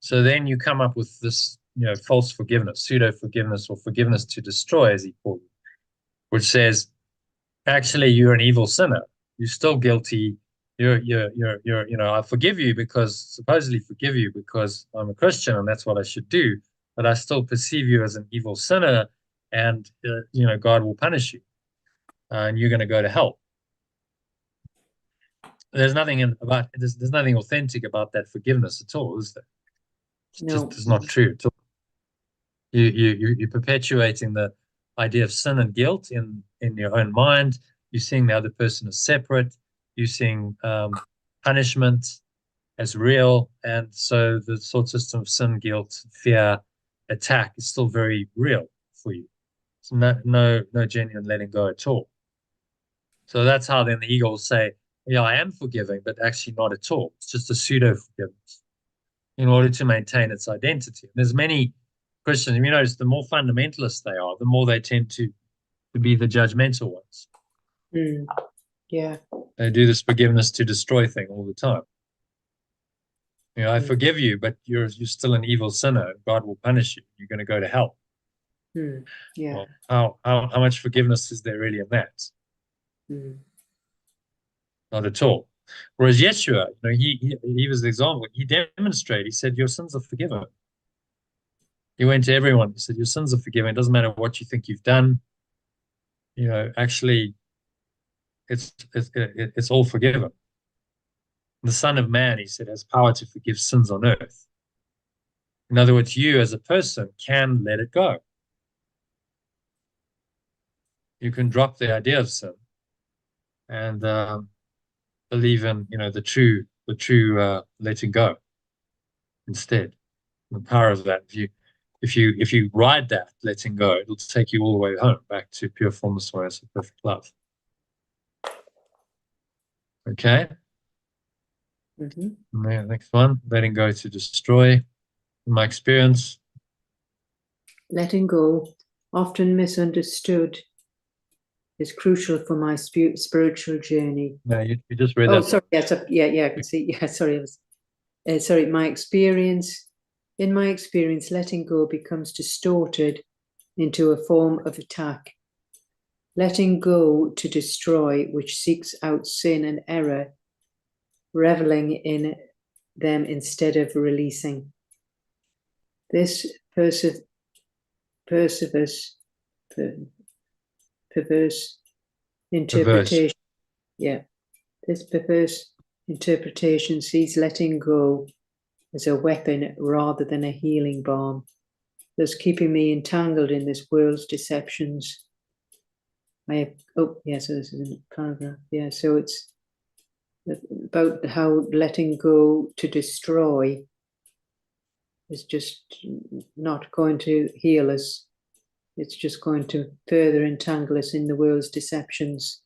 So then you come up with this, false forgiveness, pseudo forgiveness, or forgiveness to destroy, as he called it, which says, actually, you're an evil sinner. You're still guilty. I supposedly forgive you because I'm a Christian and that's what I should do. But I still perceive you as an evil sinner, and God will punish you, and you're going to go to hell. There's nothing there's nothing authentic about that forgiveness at all, is there? It's not true at all. You're perpetuating the idea of sin and guilt in your own mind. You're seeing the other person as separate. You're seeing punishment as real, and so the sort system of sin, guilt, fear, attack is still very real for you. So no genuine letting go at all. So that's how then the ego will say, yeah, I am forgiving, but actually not at all. It's just a pseudo forgiveness in order to maintain its identity. And there's many Christians, you notice the more fundamentalist they are, the more they tend to be the judgmental ones. Yeah. They do this forgiveness to destroy thing all the time. I forgive you, but you're still an evil sinner. God will punish you. You're going to go to hell. Yeah. Well, how much forgiveness is there really in that? Not at all. Whereas Yeshua, he was the example. He demonstrated. He said, "Your sins are forgiven." He went to everyone. He said, "Your sins are forgiven. It doesn't matter what you think you've done. Actually, it's all forgiven." The Son of Man, he said, has power to forgive sins on earth. In other words, you as a person can let it go. You can drop the idea of sin and believe in, the true letting go instead. The power of that. If you ride that letting go, it'll take you all the way home, back to pure formless awareness of perfect love. Okay. Next one, letting go to destroy. In my experience, letting go, often misunderstood, is crucial for my spiritual journey. No, you just read that. Oh, sorry. Yeah, I can see. Yeah, sorry. In my experience, letting go becomes distorted into a form of attack. Letting go to destroy, which seeks out sin and error, reveling in them instead of releasing. This perverse interpretation. This perverse interpretation sees letting go as a weapon rather than a healing balm, thus keeping me entangled in this world's deceptions. So this is in the paragraph. So it's about how letting go to destroy is just not going to heal us. It's just going to further entangle us in the world's deceptions.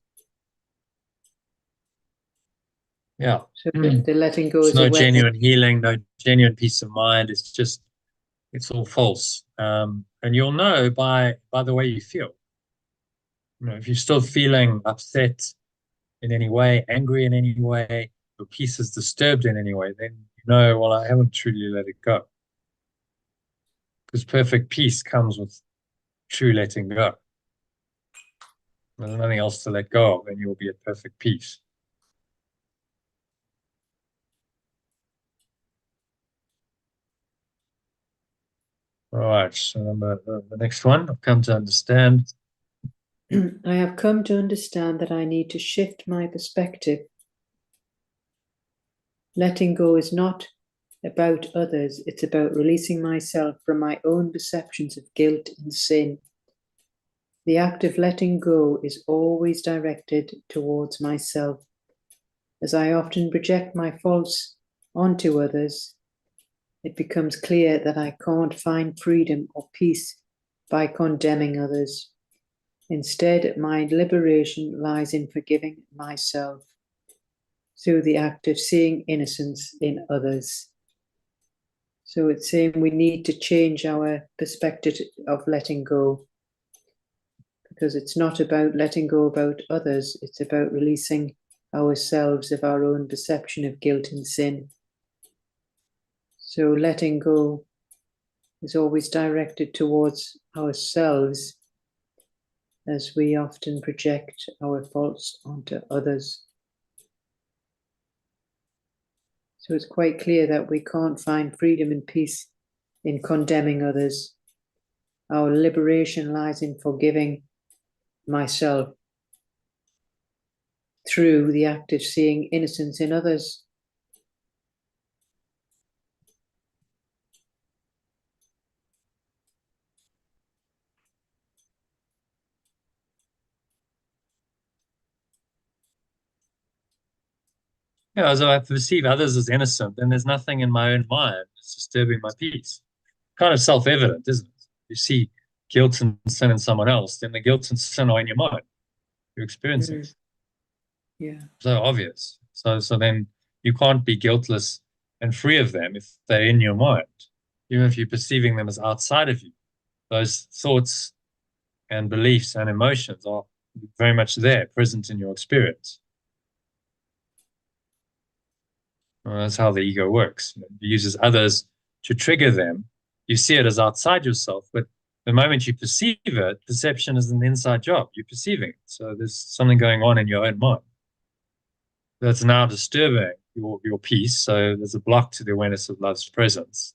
Yeah. So the letting go is no a weapon. Genuine healing, no genuine peace of mind. It's all false. And you'll know by the way you feel. If you're still feeling upset in any way, angry in any way, your peace is disturbed in any way, then well, I haven't truly let it go. Because perfect peace comes with true letting go. There's nothing else to let go of, and you'll be at perfect peace. All right, so the next one, I've come to understand. I have come to understand that I need to shift my perspective. Letting go is not about others, it's about releasing myself from my own perceptions of guilt and sin. The act of letting go is always directed towards myself. As I often project my faults onto others, it becomes clear that I can't find freedom or peace by condemning others. Instead, my liberation lies in forgiving myself through the act of seeing innocence in others. So it's saying we need to change our perspective of letting go, because it's not about letting go about others, it's about releasing ourselves of our own perception of guilt and sin. So letting go is always directed towards ourselves, as we often project our faults onto others. So it's quite clear that we can't find freedom and peace in condemning others. Our liberation lies in forgiving myself through the act of seeing innocence in others. Yeah, as I perceive others as innocent, then there's nothing in my own mind that's disturbing my peace. Kind of self-evident, isn't it? You see guilt and sin in someone else, then the guilt and sin are in your mind. You're experiencing it. Yeah. So obvious. So then you can't be guiltless and free of them if they're in your mind, even if you're perceiving them as outside of you. Those thoughts and beliefs and emotions are very much there, present in your experience. Well, that's how the ego works. It uses others to trigger them. You see it as outside yourself, but the moment you perceive it, perception is an inside job. You're perceiving it. So there's something going on in your own mind that's now disturbing your peace. So there's a block to the awareness of love's presence,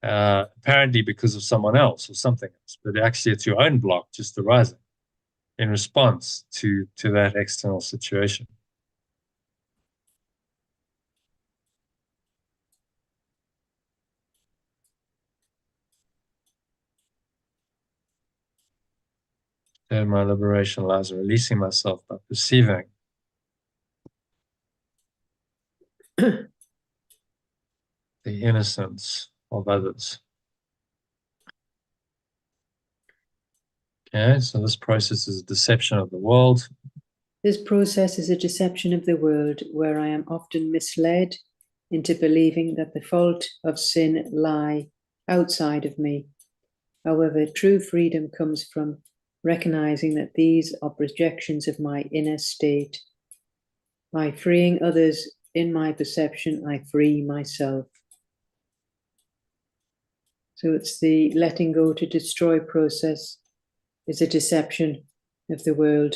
apparently because of someone else or something else, but actually it's your own block just arising in response to that external situation. And my liberation lies in releasing myself by perceiving the innocence of others. Okay, so this process is a deception of the world. This process is a deception of the world where I am often misled into believing that the fault of sin lie outside of me. However, true freedom comes from recognizing that these are projections of my inner state. By freeing others in my perception, I free myself. So it's the letting go to destroy process is a deception of the world.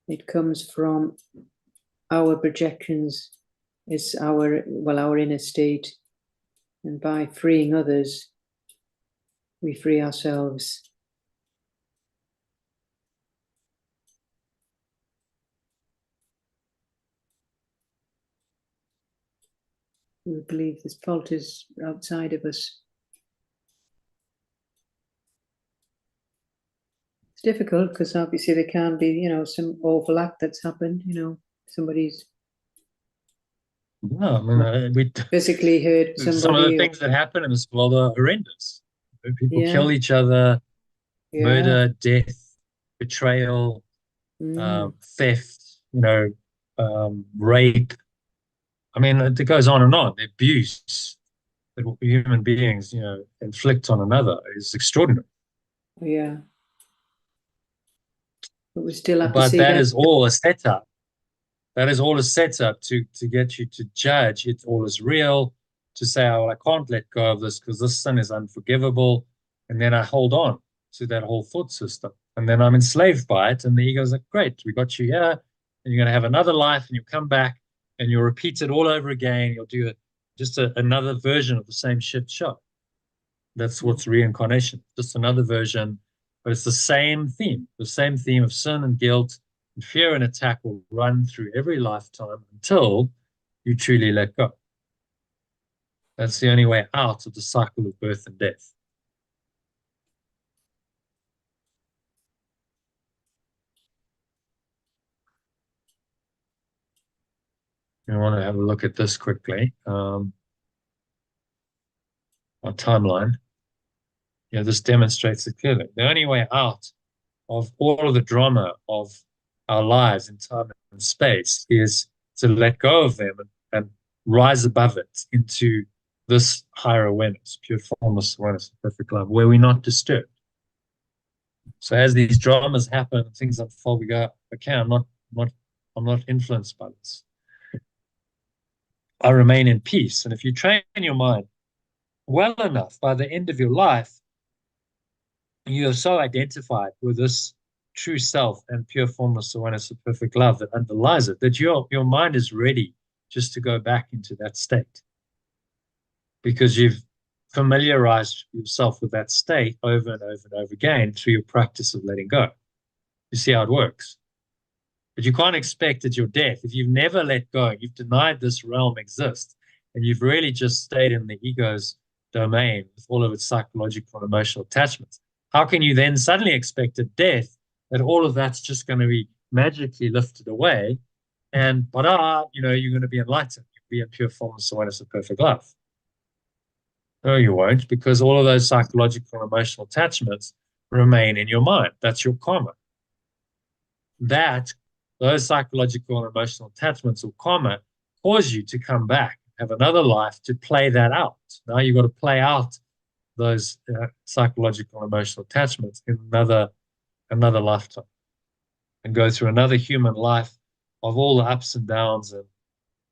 It comes from our projections, it's our inner state. And by freeing others, we free ourselves. We believe this fault is outside of us. It's difficult because obviously there can be, some awful act that's happened, somebody's No, I mean, we physically hurt somebody. some of the things that happen in this world are horrendous. People kill each other, murder, death, betrayal, theft, rape. I mean, it goes on and on. The abuse that human beings, inflict on another is extraordinary. Yeah. But we still have to But see that is all a setup. That is all a setup to get you to judge it all as real, to say, oh, I can't let go of this because this sin is unforgivable. And then I hold on to that whole thought system. and then I'm enslaved by it. And the ego's like, great, we got you here, and you're going to have another life, and you'll come back, and you'll repeat it all over again. You'll do another version of the same shit show. That's what's reincarnation, just another version, but it's the same theme. The same theme of sin and guilt and fear and attack will run through every lifetime until you truly let go. That's the only way out of the cycle of birth and death. I want to have a look at this quickly. Our timeline. Yeah, this demonstrates it clearly. The only way out of all of the drama of our lives in time and space is to let go of them and rise above it into this higher awareness, pure formless awareness, perfect love, where we're not disturbed. So as these dramas happen, things unfold, we go, okay, I'm not influenced by this. I remain in peace. And if you train your mind well enough, by the end of your life, you are so identified with this true self and pure formless awareness of perfect love that underlies it, that your mind is ready just to go back into that state. Because you've familiarized yourself with that state over and over and over again through your practice of letting go. You see how it works. But you can't expect at your death, if you've never let go, you've denied this realm exists, and you've really just stayed in the ego's domain with all of its psychological and emotional attachments. How can you then suddenly expect at death that all of that's just going to be magically lifted away and, you're going to be enlightened, you'll be in pure formless awareness of perfect love? No, you won't, because all of those psychological and emotional attachments remain in your mind. That's your karma. Those psychological and emotional attachments or karma cause you to come back, have another life to play that out. Now you've got to play out those psychological and emotional attachments in another lifetime and go through another human life of all the ups and downs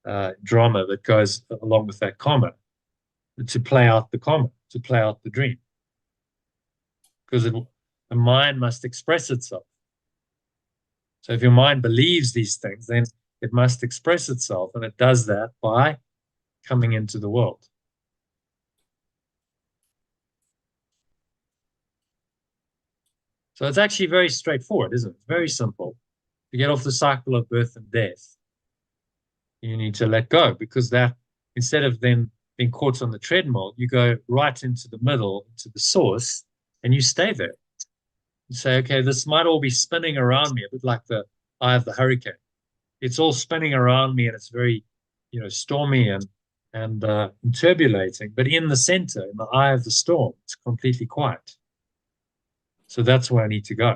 and drama that goes along with that karma, to play out the karma, to play out the dream. Because the mind must express itself. So if your mind believes these things, then it must express itself, and it does that by coming into the world. So it's actually very straightforward, isn't it? It's very simple. To get off the cycle of birth and death, you need to let go, because that, instead of then being caught on the treadmill, you go right into the middle, into the source, and you stay there. You say, okay, this might all be spinning around me, a bit like the eye of the hurricane. It's all spinning around me, and it's very, stormy and turbulating. But in the center, in the eye of the storm, it's completely quiet. So that's where I need to go.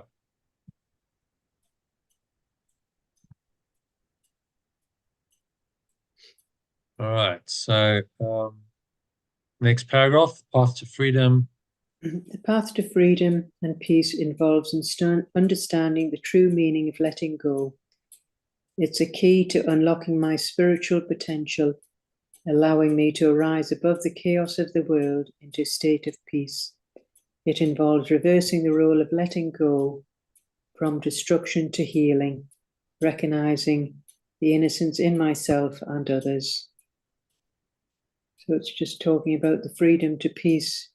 All right. So next paragraph, path to freedom. The path to freedom and peace involves understanding the true meaning of letting go. It's a key to unlocking my spiritual potential, allowing me to arise above the chaos of the world into a state of peace. It involves reversing the role of letting go from destruction to healing, recognizing the innocence in myself and others. So it's just talking about the freedom to peace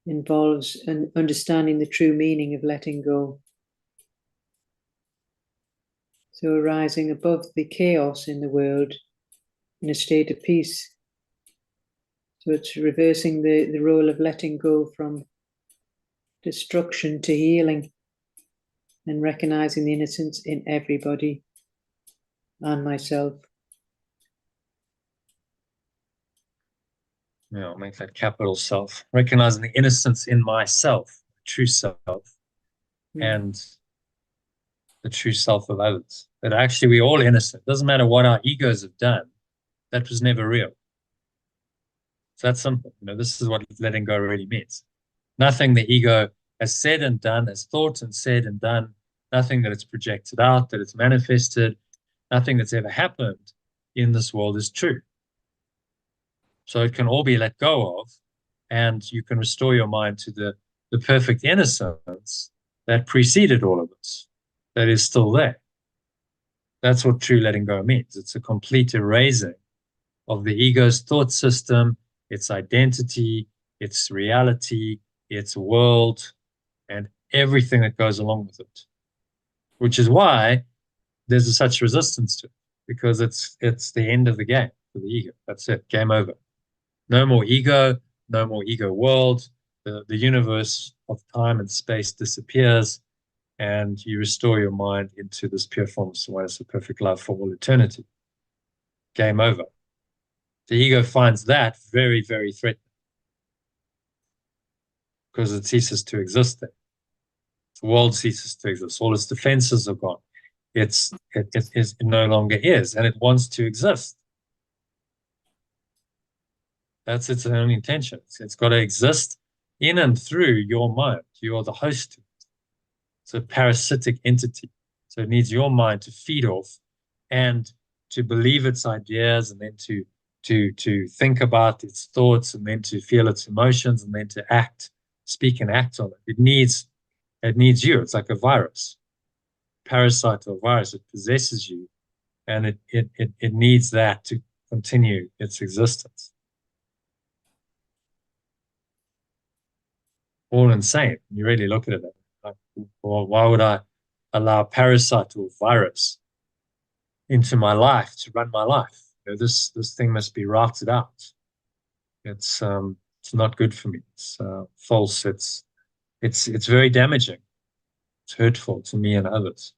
involves an understanding the true meaning of letting go. So arising above the chaos in the world in a state of peace. So it's reversing the role of letting go from destruction to healing and recognizing the innocence in everybody and myself. Yeah, I'll make that capital self. Recognizing the innocence in myself, true self, and the true self of others. That actually we're all innocent. Doesn't matter what our egos have done. That was never real. So that's simple. This is what letting go really means. Nothing the ego has said and done, has thought and said and done, nothing that it's projected out, that it's manifested, nothing that's ever happened in this world is true. So it can all be let go of, and you can restore your mind to the perfect innocence that preceded all of this, that is still there. That's what true letting go means. It's a complete erasing of the ego's thought system, its identity, its reality, its world, and everything that goes along with it. Which is why there's such resistance to it, because it's the end of the game for the ego. That's it, game over. No more ego, no more ego world. The universe of time and space disappears, and you restore your mind into this pure form of awareness of perfect love for all eternity. Game over. The ego finds that very, very threatening because it ceases to exist there. The world ceases to exist. All its defenses are gone. It no longer is, and it wants to exist. That's its only intention. It's got to exist in and through your mind. You are the host to it. It's a parasitic entity. So it needs your mind to feed off and to believe its ideas, and then to think about its thoughts, and then to feel its emotions, and then to act, speak and act on it. It needs you. It's like a virus, parasite or virus. It possesses you, and it needs that to continue its existence. All insane. You really look at it like, well, why would I allow parasite or virus into my life to run my life? You know, this thing must be routed out. It's not good for me. It's false. It's very damaging. It's hurtful to me and others.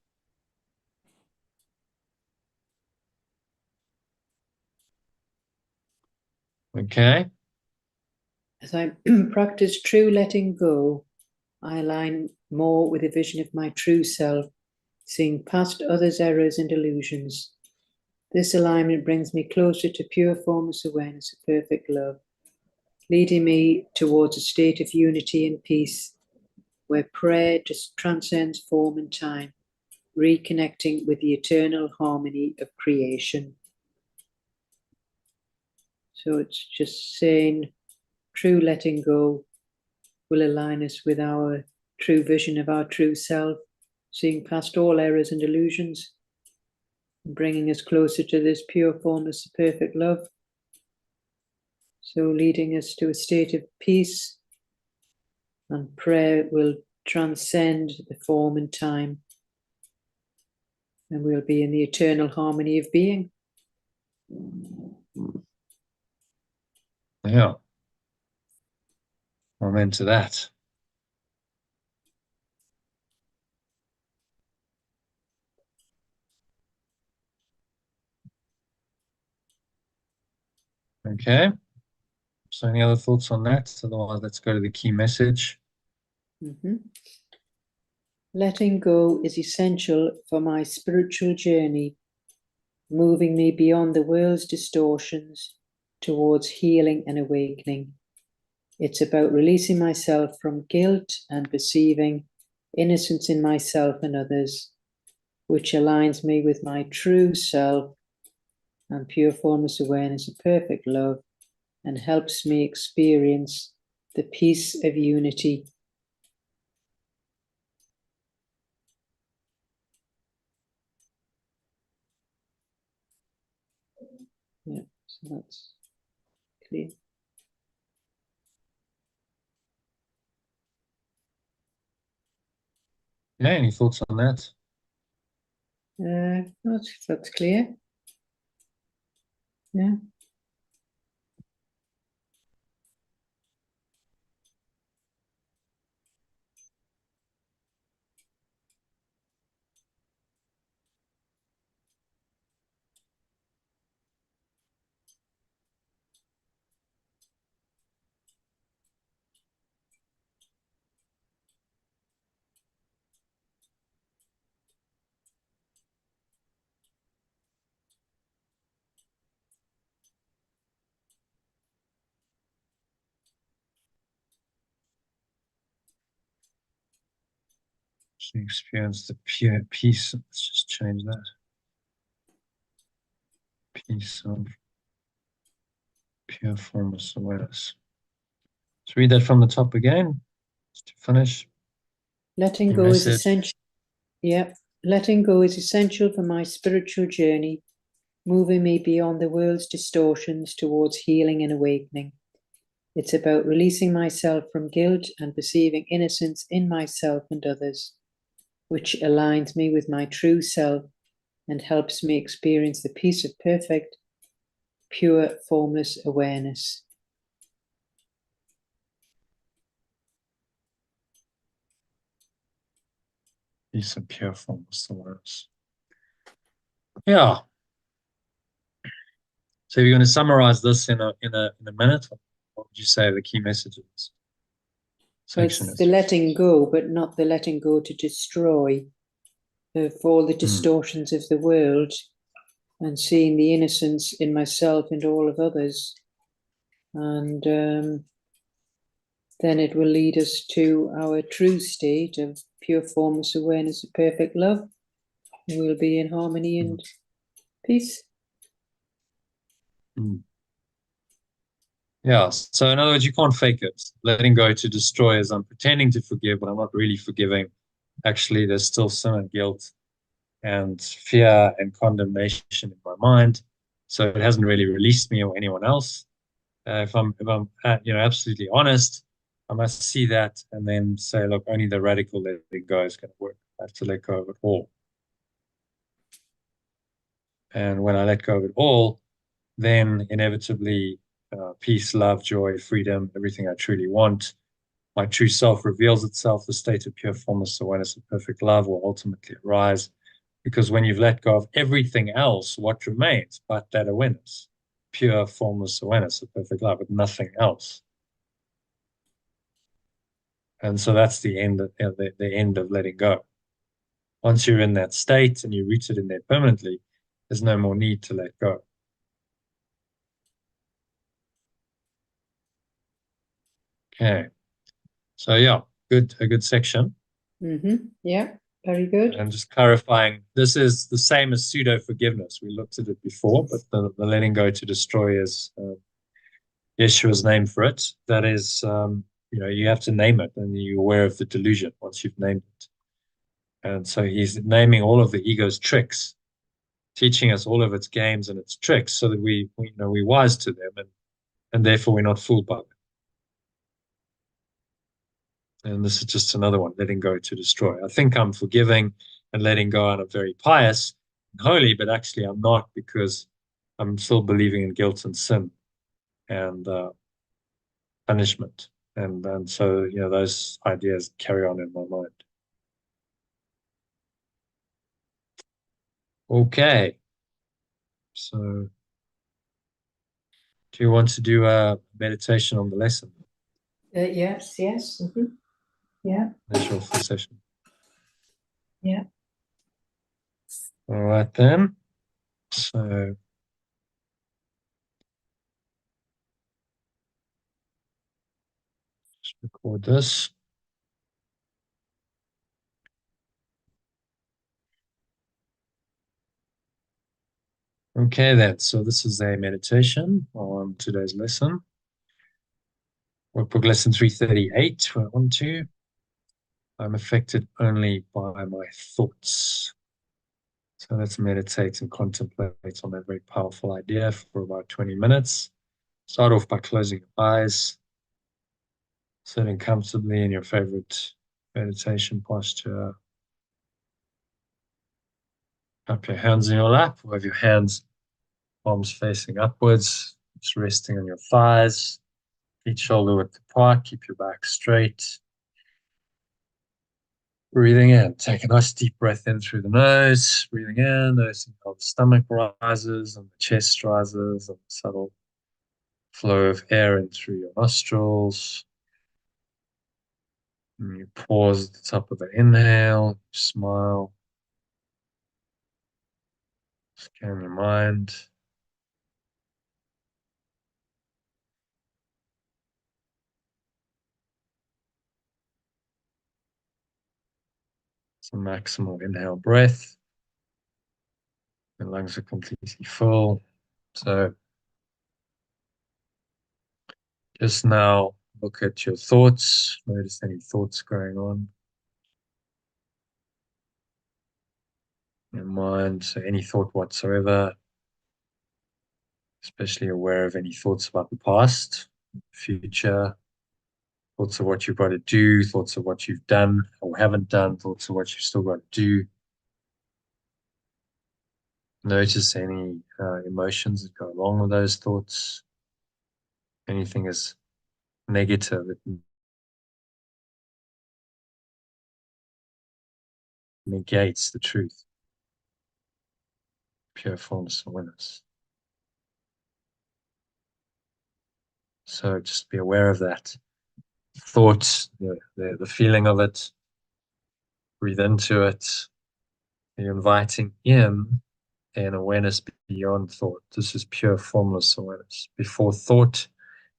Okay. As I practice true letting go, I align more with a vision of my true self, seeing past others' errors and illusions. This alignment brings me closer to pure formless awareness of perfect love, leading me towards a state of unity and peace, where prayer just transcends form and time, reconnecting with the eternal harmony of creation. So it's just saying, true letting go will align us with our true vision of our true self, seeing past all errors and illusions, and bringing us closer to this pure formless perfect love. So leading us to a state of peace, and prayer will transcend the form and time, and we'll be in the eternal harmony of being. Yeah. I'm into that. Okay. So any other thoughts on that? Otherwise, let's go to the key message. Letting go is essential for my spiritual journey, moving me beyond the world's distortions towards healing and awakening. It's about releasing myself from guilt and perceiving innocence in myself and others, which aligns me with my true self and pure formless awareness of perfect love, and helps me experience the peace of unity. Yeah, so that's clear. Yeah, any thoughts on that? That's clear. Yeah. So you experience the pure peace. Let's just change that. Peace of pure formless awareness. Let's read that from the top again, just to finish. Letting Your go is message. essential. Yeah. Letting go is essential for my spiritual journey, moving me beyond the world's distortions towards healing and awakening. It's about releasing myself from guilt and perceiving innocence in myself and others, which aligns me with my true self and helps me experience the peace of perfect, pure, formless awareness. Peace and pure formless awareness. Yeah. So you're going to summarize this in a minute. What would you say the key messages section It's is? the letting go, but not the letting go to destroy of all the distortions of the world, and seeing the innocence in myself and all of others. And then it will lead us to our true state of pure formless awareness of perfect love. We'll be in harmony and peace. Yeah, so in other words, you can't fake it. Letting go to destroy is I'm pretending to forgive, but I'm not really forgiving. Actually, there's still sin and guilt and fear and condemnation in my mind. So it hasn't really released me or anyone else. If I'm absolutely honest, I must see that and then say, look, only the radical letting go is going to work. I have to let go of it all. And when I let go of it all, then inevitably peace, love, joy, freedom, everything I truly want, my true self reveals itself. The state of pure formless awareness of perfect love will ultimately arise. Because when you've let go of everything else, what remains but that awareness? Pure formless awareness of perfect love, with nothing else. And so that's the end of the end of letting go. Once you're in that state and you're rooted in there permanently, there's no more need to let go. Okay. So yeah, a good section. Yeah, very good. And just clarifying, this is the same as pseudo forgiveness. We looked at it before, but the letting go to destroy is Yeshua's name for it. That is, you have to name it, and you're aware of the delusion once you've named it. And so he's naming all of the ego's tricks, teaching us all of its games and its tricks, so that we're wise to them, and therefore we're not fooled by them. And this is just another one, letting go to destroy. I think I'm forgiving and letting go, and I'm very pious and holy, but actually I'm not, because I'm still believing in guilt and sin and punishment. And so, those ideas carry on in my mind. Okay. So do you want to do a meditation on the lesson? Yes. Yeah. That's your full session. Yeah. All right then. So just record this. Okay then. So this is a meditation on today's lesson. Workbook lesson 338. We're on to. I'm affected only by my thoughts. So let's meditate and contemplate on that very powerful idea for about 20 minutes. Start off by closing your eyes, sitting comfortably in your favorite meditation posture. Up your hands in your lap, or have your hands, palms facing upwards, just resting on your thighs, feet shoulder width apart, keep your back straight. Breathing in, take a nice deep breath in through the nose. Breathing in, noticing how the stomach rises and the chest rises, and the subtle flow of air in through your nostrils. And you pause at the top of the inhale, smile, scan your mind. It's a maximal inhale breath. The lungs are completely full. So just now look at your thoughts. Notice any thoughts going on. your mind, so any thought whatsoever, especially aware of any thoughts about the past, future, thoughts of what you've got to do, thoughts of what you've done or haven't done, thoughts of what you've still got to do. Notice any emotions that go along with those thoughts. Anything is negative, it negates the truth, pure formless awareness. So just be aware of that thought, the feeling of it. Breathe into it. You're inviting in an awareness beyond thought. This is pure formless awareness. Before thought,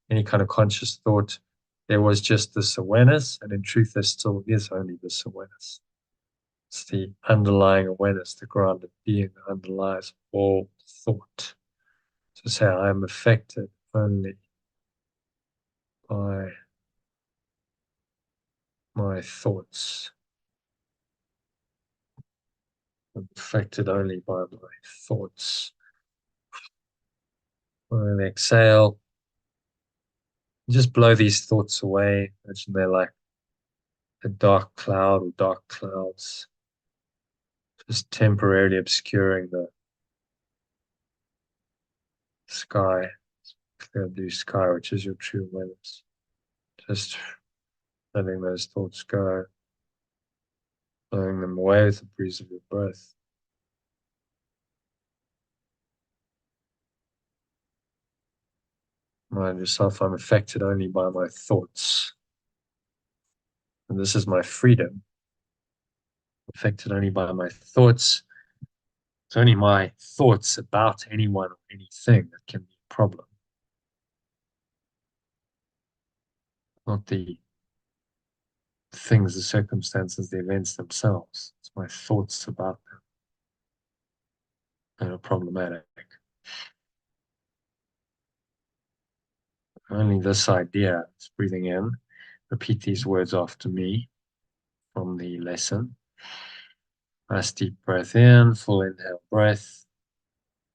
any kind of conscious thought, there was just this awareness, and in truth, there still is only this awareness. It's the underlying awareness, the grounded being that underlies all thought. So say, I am affected only by my thoughts. I'm affected only by my thoughts. And exhale. Just blow these thoughts away. Imagine they're like a dark cloud or dark clouds, just temporarily obscuring the sky, clear blue sky, which is your true awareness. Just letting those thoughts go, blowing them away with the breeze of your breath. Remind yourself, I'm affected only by my thoughts. And this is my freedom. Affected only by my thoughts. It's only my thoughts about anyone or anything that can be a problem. Not the things, the circumstances, the events themselves. It's my thoughts about them that are problematic. Only this idea is breathing in. Repeat these words after me from the lesson. Nice deep breath in, full inhale breath,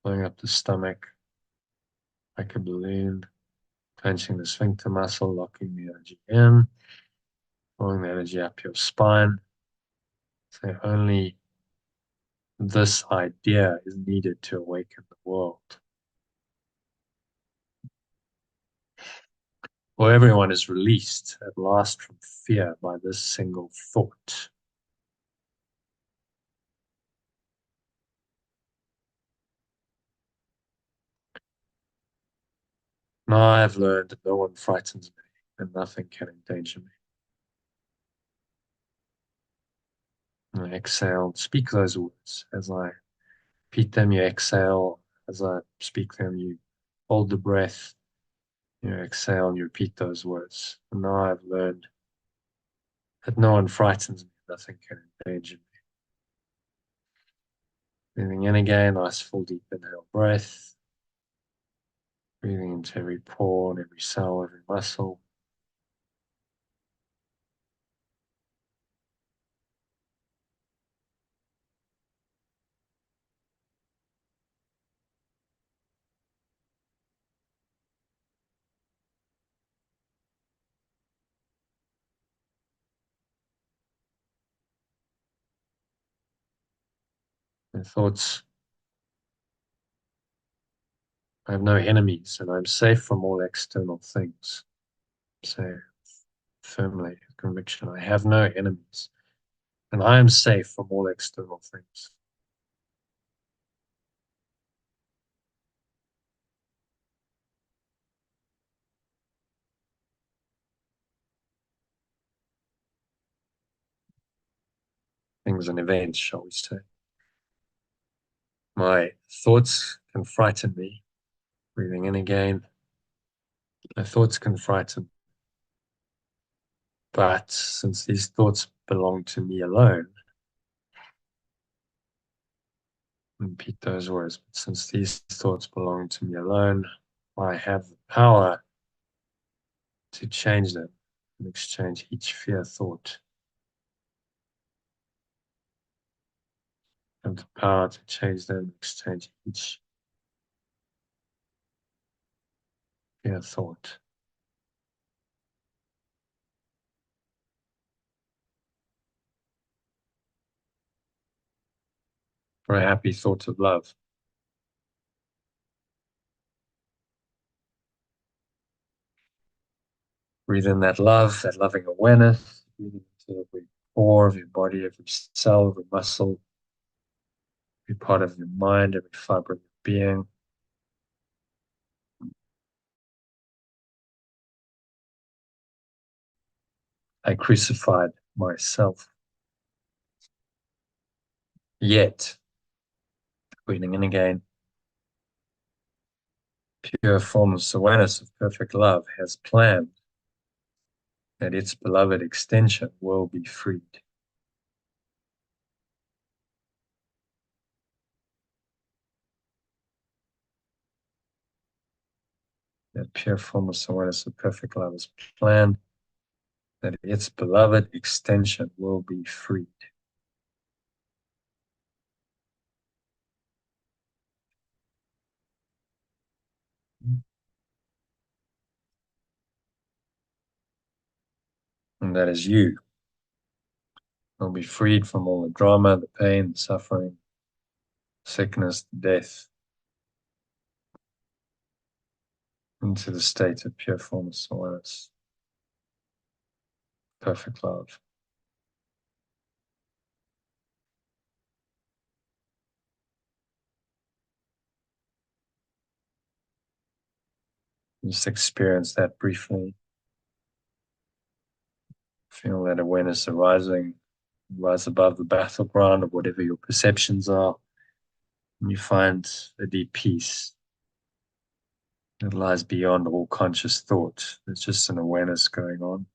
filling up the stomach like a balloon, clenching the sphincter muscle, locking the energy in, pulling the energy up your spine. So only this idea is needed to awaken the world. For everyone is released at last from fear by this single thought. Now I have learned that no one frightens me and nothing can endanger me. And I exhale, speak those words. As I repeat them, you exhale. As I speak them, you hold the breath. You exhale and you repeat those words. And now I've learned that no one frightens me, nothing can endanger me. Breathing in again, nice full deep inhale breath. Breathing into every pore and every cell, every muscle. My thoughts, I have no enemies and I'm safe from all external things. Say firmly, with conviction, I have no enemies and I am safe from all external things. Things and events, shall we say. My thoughts can frighten me. Breathing in again. My thoughts can frighten. But since these thoughts belong to me alone, repeat those words. But since these thoughts belong to me alone, I have the power to change them and exchange each fear thought have the power to change them, exchange each pure thought. For a happy thought of love. Breathe in that love, that loving awareness. Breathe into every pore of your body, every cell, every muscle, every part of your mind, every fiber of your being. I crucified myself. Yet, breathing in again, pure formless awareness of perfect love has planned that its beloved extension will be freed. That pure formless awareness of perfect love has planned that its beloved extension will be freed. And that is you. Will be freed from all the drama, the pain, the suffering, sickness, death, into the state of pure formless awareness, perfect love. Just experience that briefly. Feel that awareness arising, rise above the battleground of whatever your perceptions are, and you find a deep peace that lies beyond all conscious thought. There's just an awareness going on.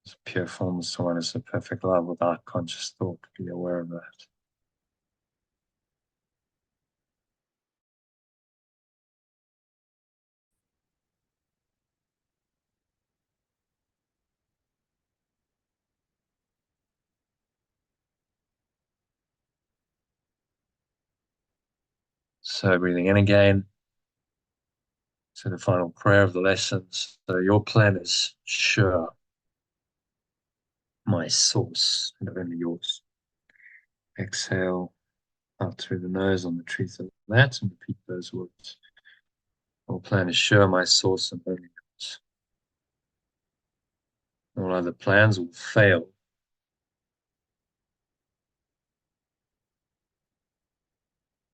It's pure formless awareness of perfect love without conscious thought. Be aware of that. So breathing in again. So the final prayer of the lessons. So your plan is sure, my source, and only yours. Exhale out through the nose on the truth of that and repeat those words. Your plan is sure, my source, and only yours. All other plans will fail.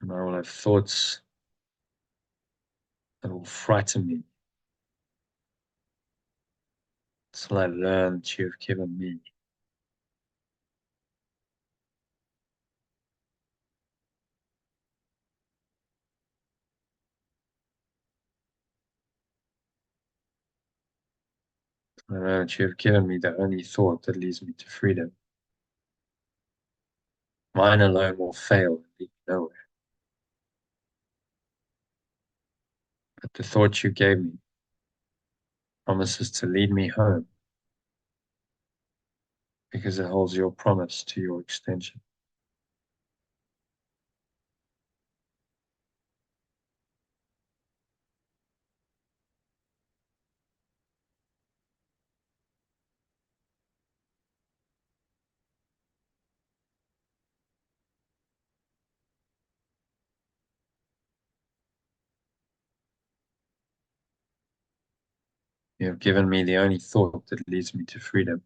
And I will have thoughts that will frighten me till I learn that you have given me. I know that you have given me the only thought that leads me to freedom. Mine alone will fail and lead me nowhere. But the thought you gave me promises to lead me home because it holds your promise to your extension. You have given me the only thought that leads me to freedom.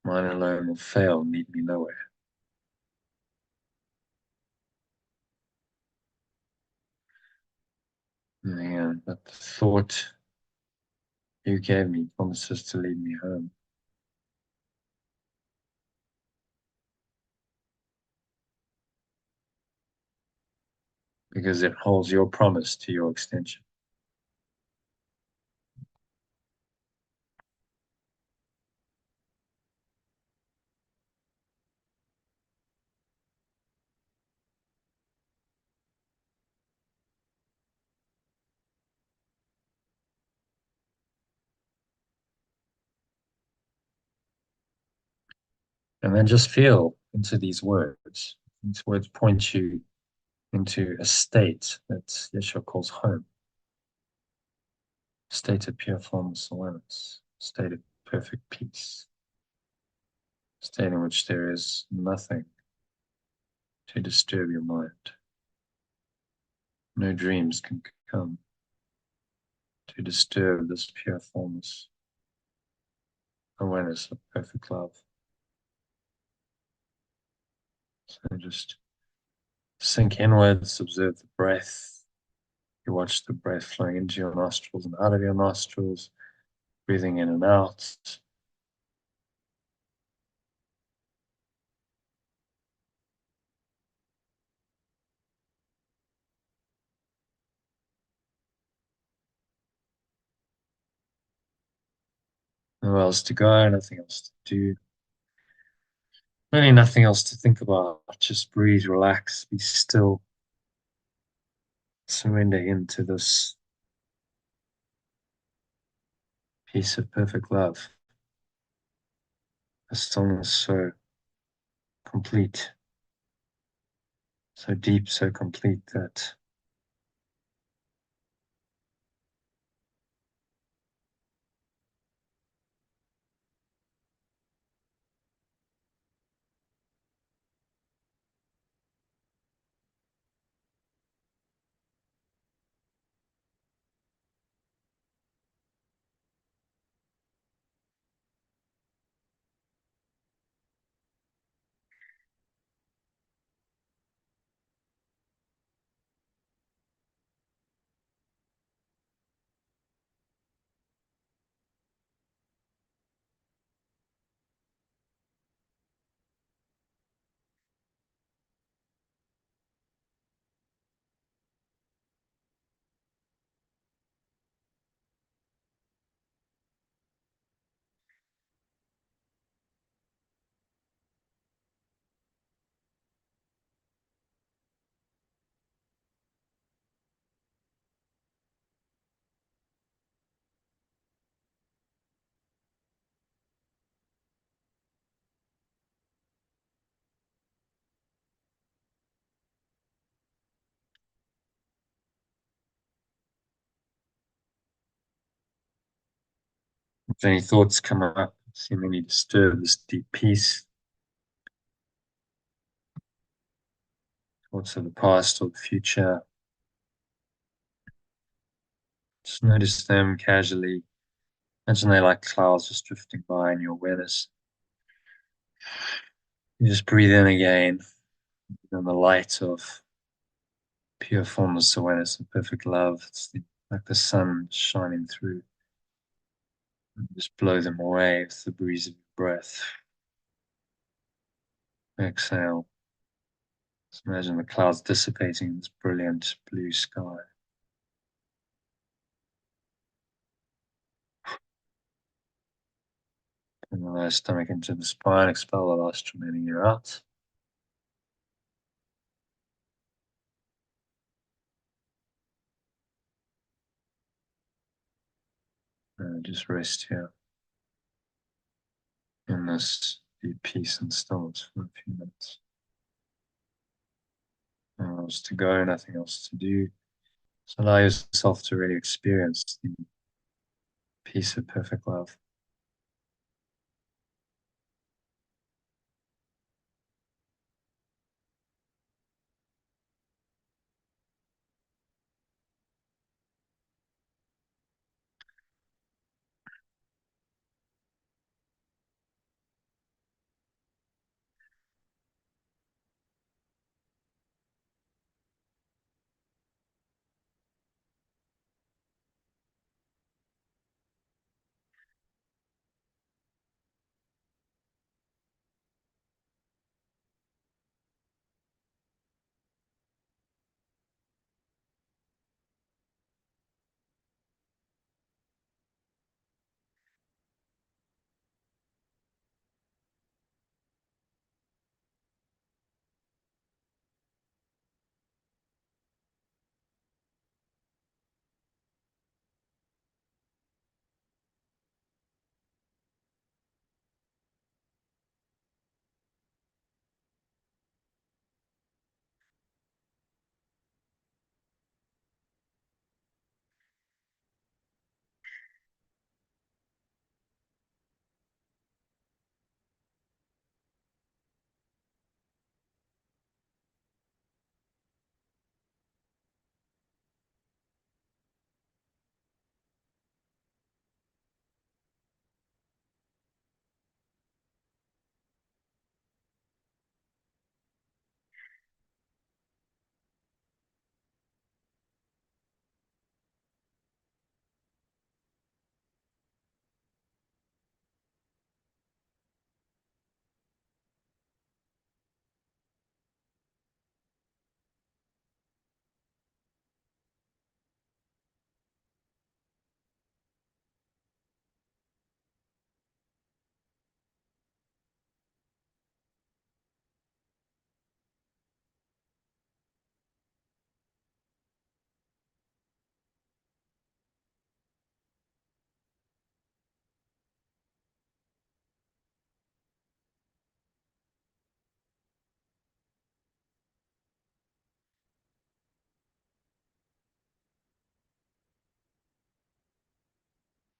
Mine alone will fail and lead me nowhere. Yeah, but the thought you gave me promises to lead me home. Because it holds your promise to your extension. And then just feel into these words. These words point you into a state that Yeshua calls home. State of pure formless awareness, state of perfect peace, state in which there is nothing to disturb your mind. No dreams can come to disturb this pure formless awareness of perfect love. So just sink inwards, observe the breath. You watch the breath flowing into your nostrils and out of your nostrils, breathing in and out. Nowhere else to go, nothing else to do. Really nothing else to think about. Just breathe, relax, be still. Surrender into this peace of perfect love. A stillness so complete, so deep, so complete that if any thoughts come up, seemingly disturb this deep peace, thoughts of the past or the future, just notice them casually. Imagine they're like clouds just drifting by in your awareness. You just breathe in again, in the light of pure formless awareness and perfect love. It's like the sun shining through. And just blow them away with the breeze of your breath. Exhale. Just imagine the clouds dissipating in this brilliant blue sky. And allow stomach into the spine, expel the last remaining air out. And just rest here in this deep peace and stillness for a few minutes. Nothing else to go, nothing else to do. So allow yourself to really experience the peace of perfect love.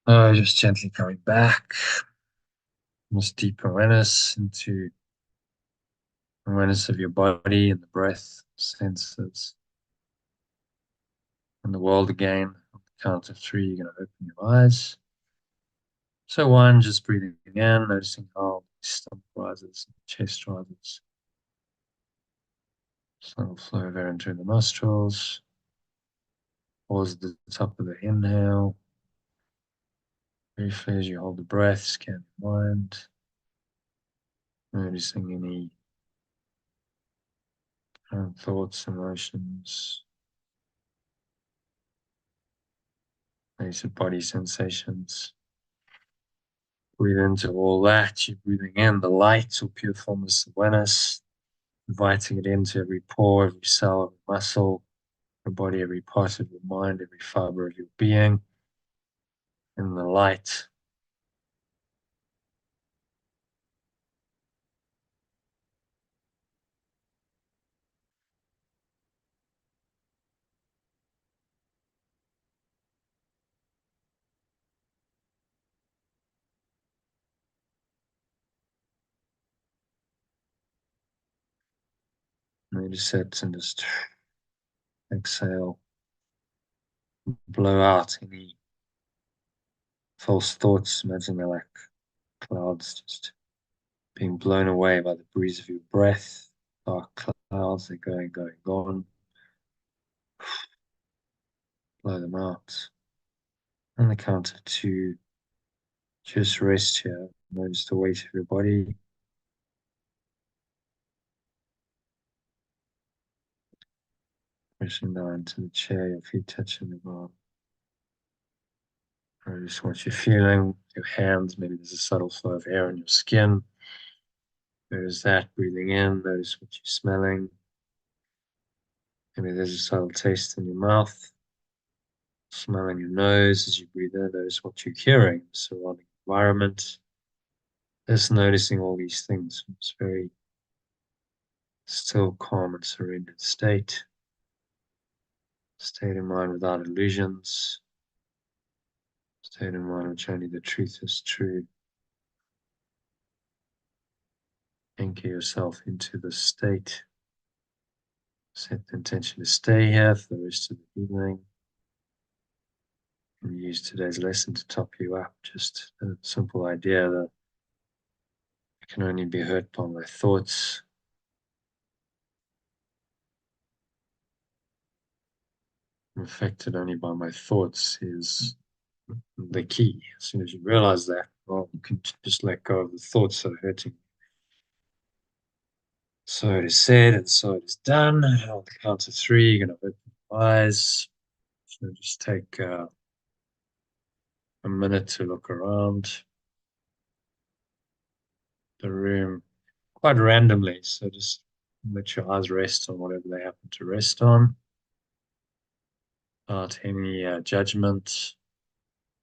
Just gently coming back. Just deep awareness into awareness of your body and the breath, senses, and the world again. On the count of 3, you're going to open your eyes. So 1, just breathing in, noticing how the stomach rises, chest rises. Slow flow of air into the nostrils. Pause at the top of the inhale. Briefly as you hold the breath, scan your mind. Noticing any thoughts, emotions, basic body sensations. Breathe into all that. You're breathing in the light or pure formless awareness, inviting it into every pore, every cell, every muscle, your body, every part of your mind, every fiber of your being. In the light. Notice it and just exhale. Blow out any false thoughts. Imagine they're like clouds just being blown away by the breeze of your breath. Dark clouds, they're going, gone. Blow them out. On the count of 2, just rest here. Notice the weight of your body. Pressing down into the chair, your feet touching the ground. Notice what you're feeling, your hands, maybe there's a subtle flow of air in your skin. Notice that, breathing in, notice what you're smelling. Maybe there's a subtle taste in your mouth. Smelling your nose as you breathe in, notice what you're hearing, the surrounding environment. Just noticing all these things. It's very still, calm, and surrendered state. State of mind without illusions. State of mind which only the truth is true. Anchor yourself into the state. Set the intention to stay here for the rest of the evening. And use today's lesson to top you up. Just a simple idea that I can only be hurt by my thoughts. I'm affected only by my thoughts is the key. As soon as you realize that, well, you can just let go of the thoughts that are hurting you. So it is said and so it is done. On the count of 3, you're going to open your eyes. So just take a minute to look around the room quite randomly. So just let your eyes rest on whatever they happen to rest on. Without any judgment.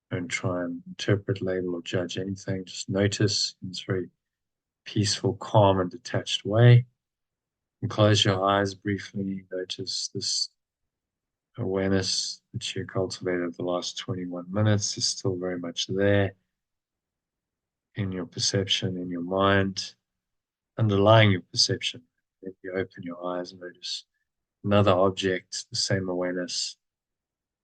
Don't try and interpret, label, or judge anything. Just notice in this very peaceful, calm, and detached way. And close your eyes briefly. Notice this awareness that you cultivated over the last 21 minutes is still very much there in your perception, in your mind, underlying your perception. If you open your eyes and notice another object, the same awareness.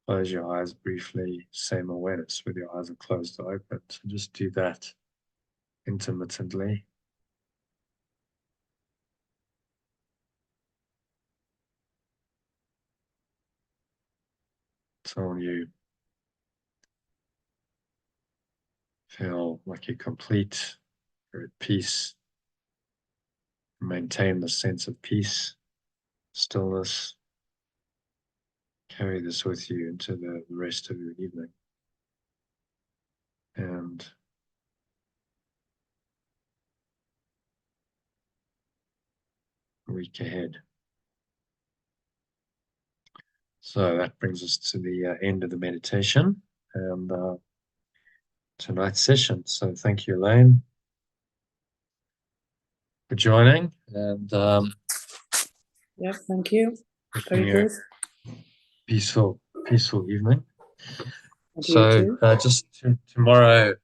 Close your eyes briefly, same awareness, whether your eyes are closed or open. So just do that intermittently. Until you feel like you're complete, you're at peace. Maintain the sense of peace, stillness. Carry this with you into the rest of your evening. And week ahead. So that brings us to the end of the meditation and tonight's session. So thank you, Elaine, for joining. And Yeah, thank you. Very wishing you good. a peaceful evening. And you So too? just tomorrow,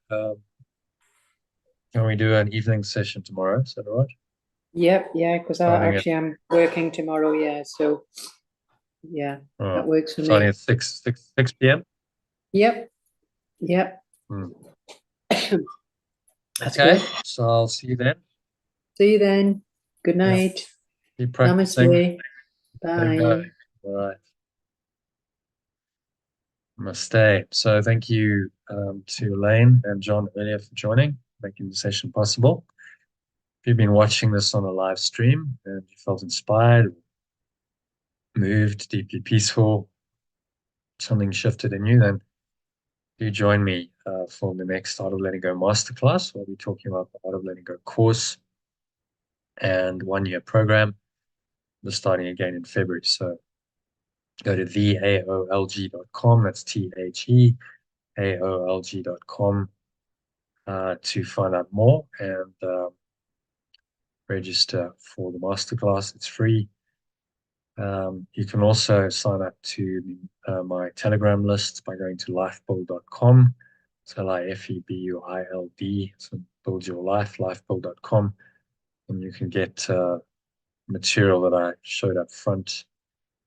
can we do an evening session tomorrow? Is that all right? Yep, yeah, because Starting at I'm working tomorrow, yeah. So yeah, that works for starting me. at 6 p.m. Yep, yep. Hmm. That's Okay, good. so I'll see you then. See you then. Good Yeah. night. Keep practicing. Namaste. Letting go. Bye. All right. Namaste. So thank you to Elaine and John earlier for joining, making the session possible. If you've been watching this on a live stream and you felt inspired, moved, deeply peaceful, something shifted in you, then do join me for the next Art of Letting Go masterclass. We'll be talking about the Art of Letting Go course and 1-year program. We're starting again in February. So go to theaolg.com. That's theaolg.com to find out more and register for the masterclass. It's free. You can also sign up to my Telegram list by going to lifebuild.com. It's LIFEBUILD. So build your life, lifebuild.com. And you can get material that I showed up front,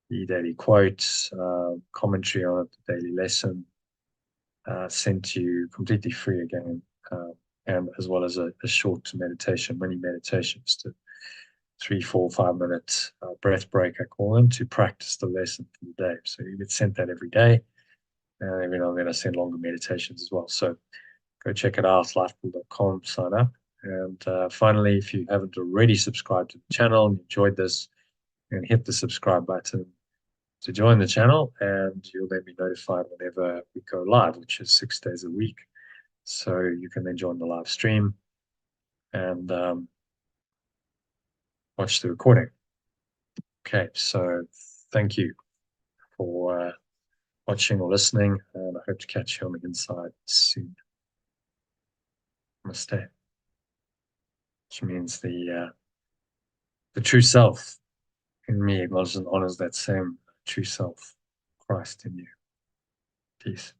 the daily quotes, commentary on it, the daily lesson, sent to you completely free again, and as well as a short meditation, mini meditation, just a 3, 4, 5 minute breath break, I call them, to practice the lesson for the day. So you get sent that every day, and every now and then I send longer meditations as well. So go check it out, lifepool.com, sign up. And finally, if you haven't already subscribed to the channel and enjoyed this, and hit the subscribe button to join the channel, and you'll then be notified whenever we go live, which is 6 days a week. So you can then join the live stream and watch the recording. Okay, so thank you for watching or listening, and I hope to catch you on the inside soon. Namaste, which means the true self in me acknowledges and honors that same true self, Christ in you. Peace.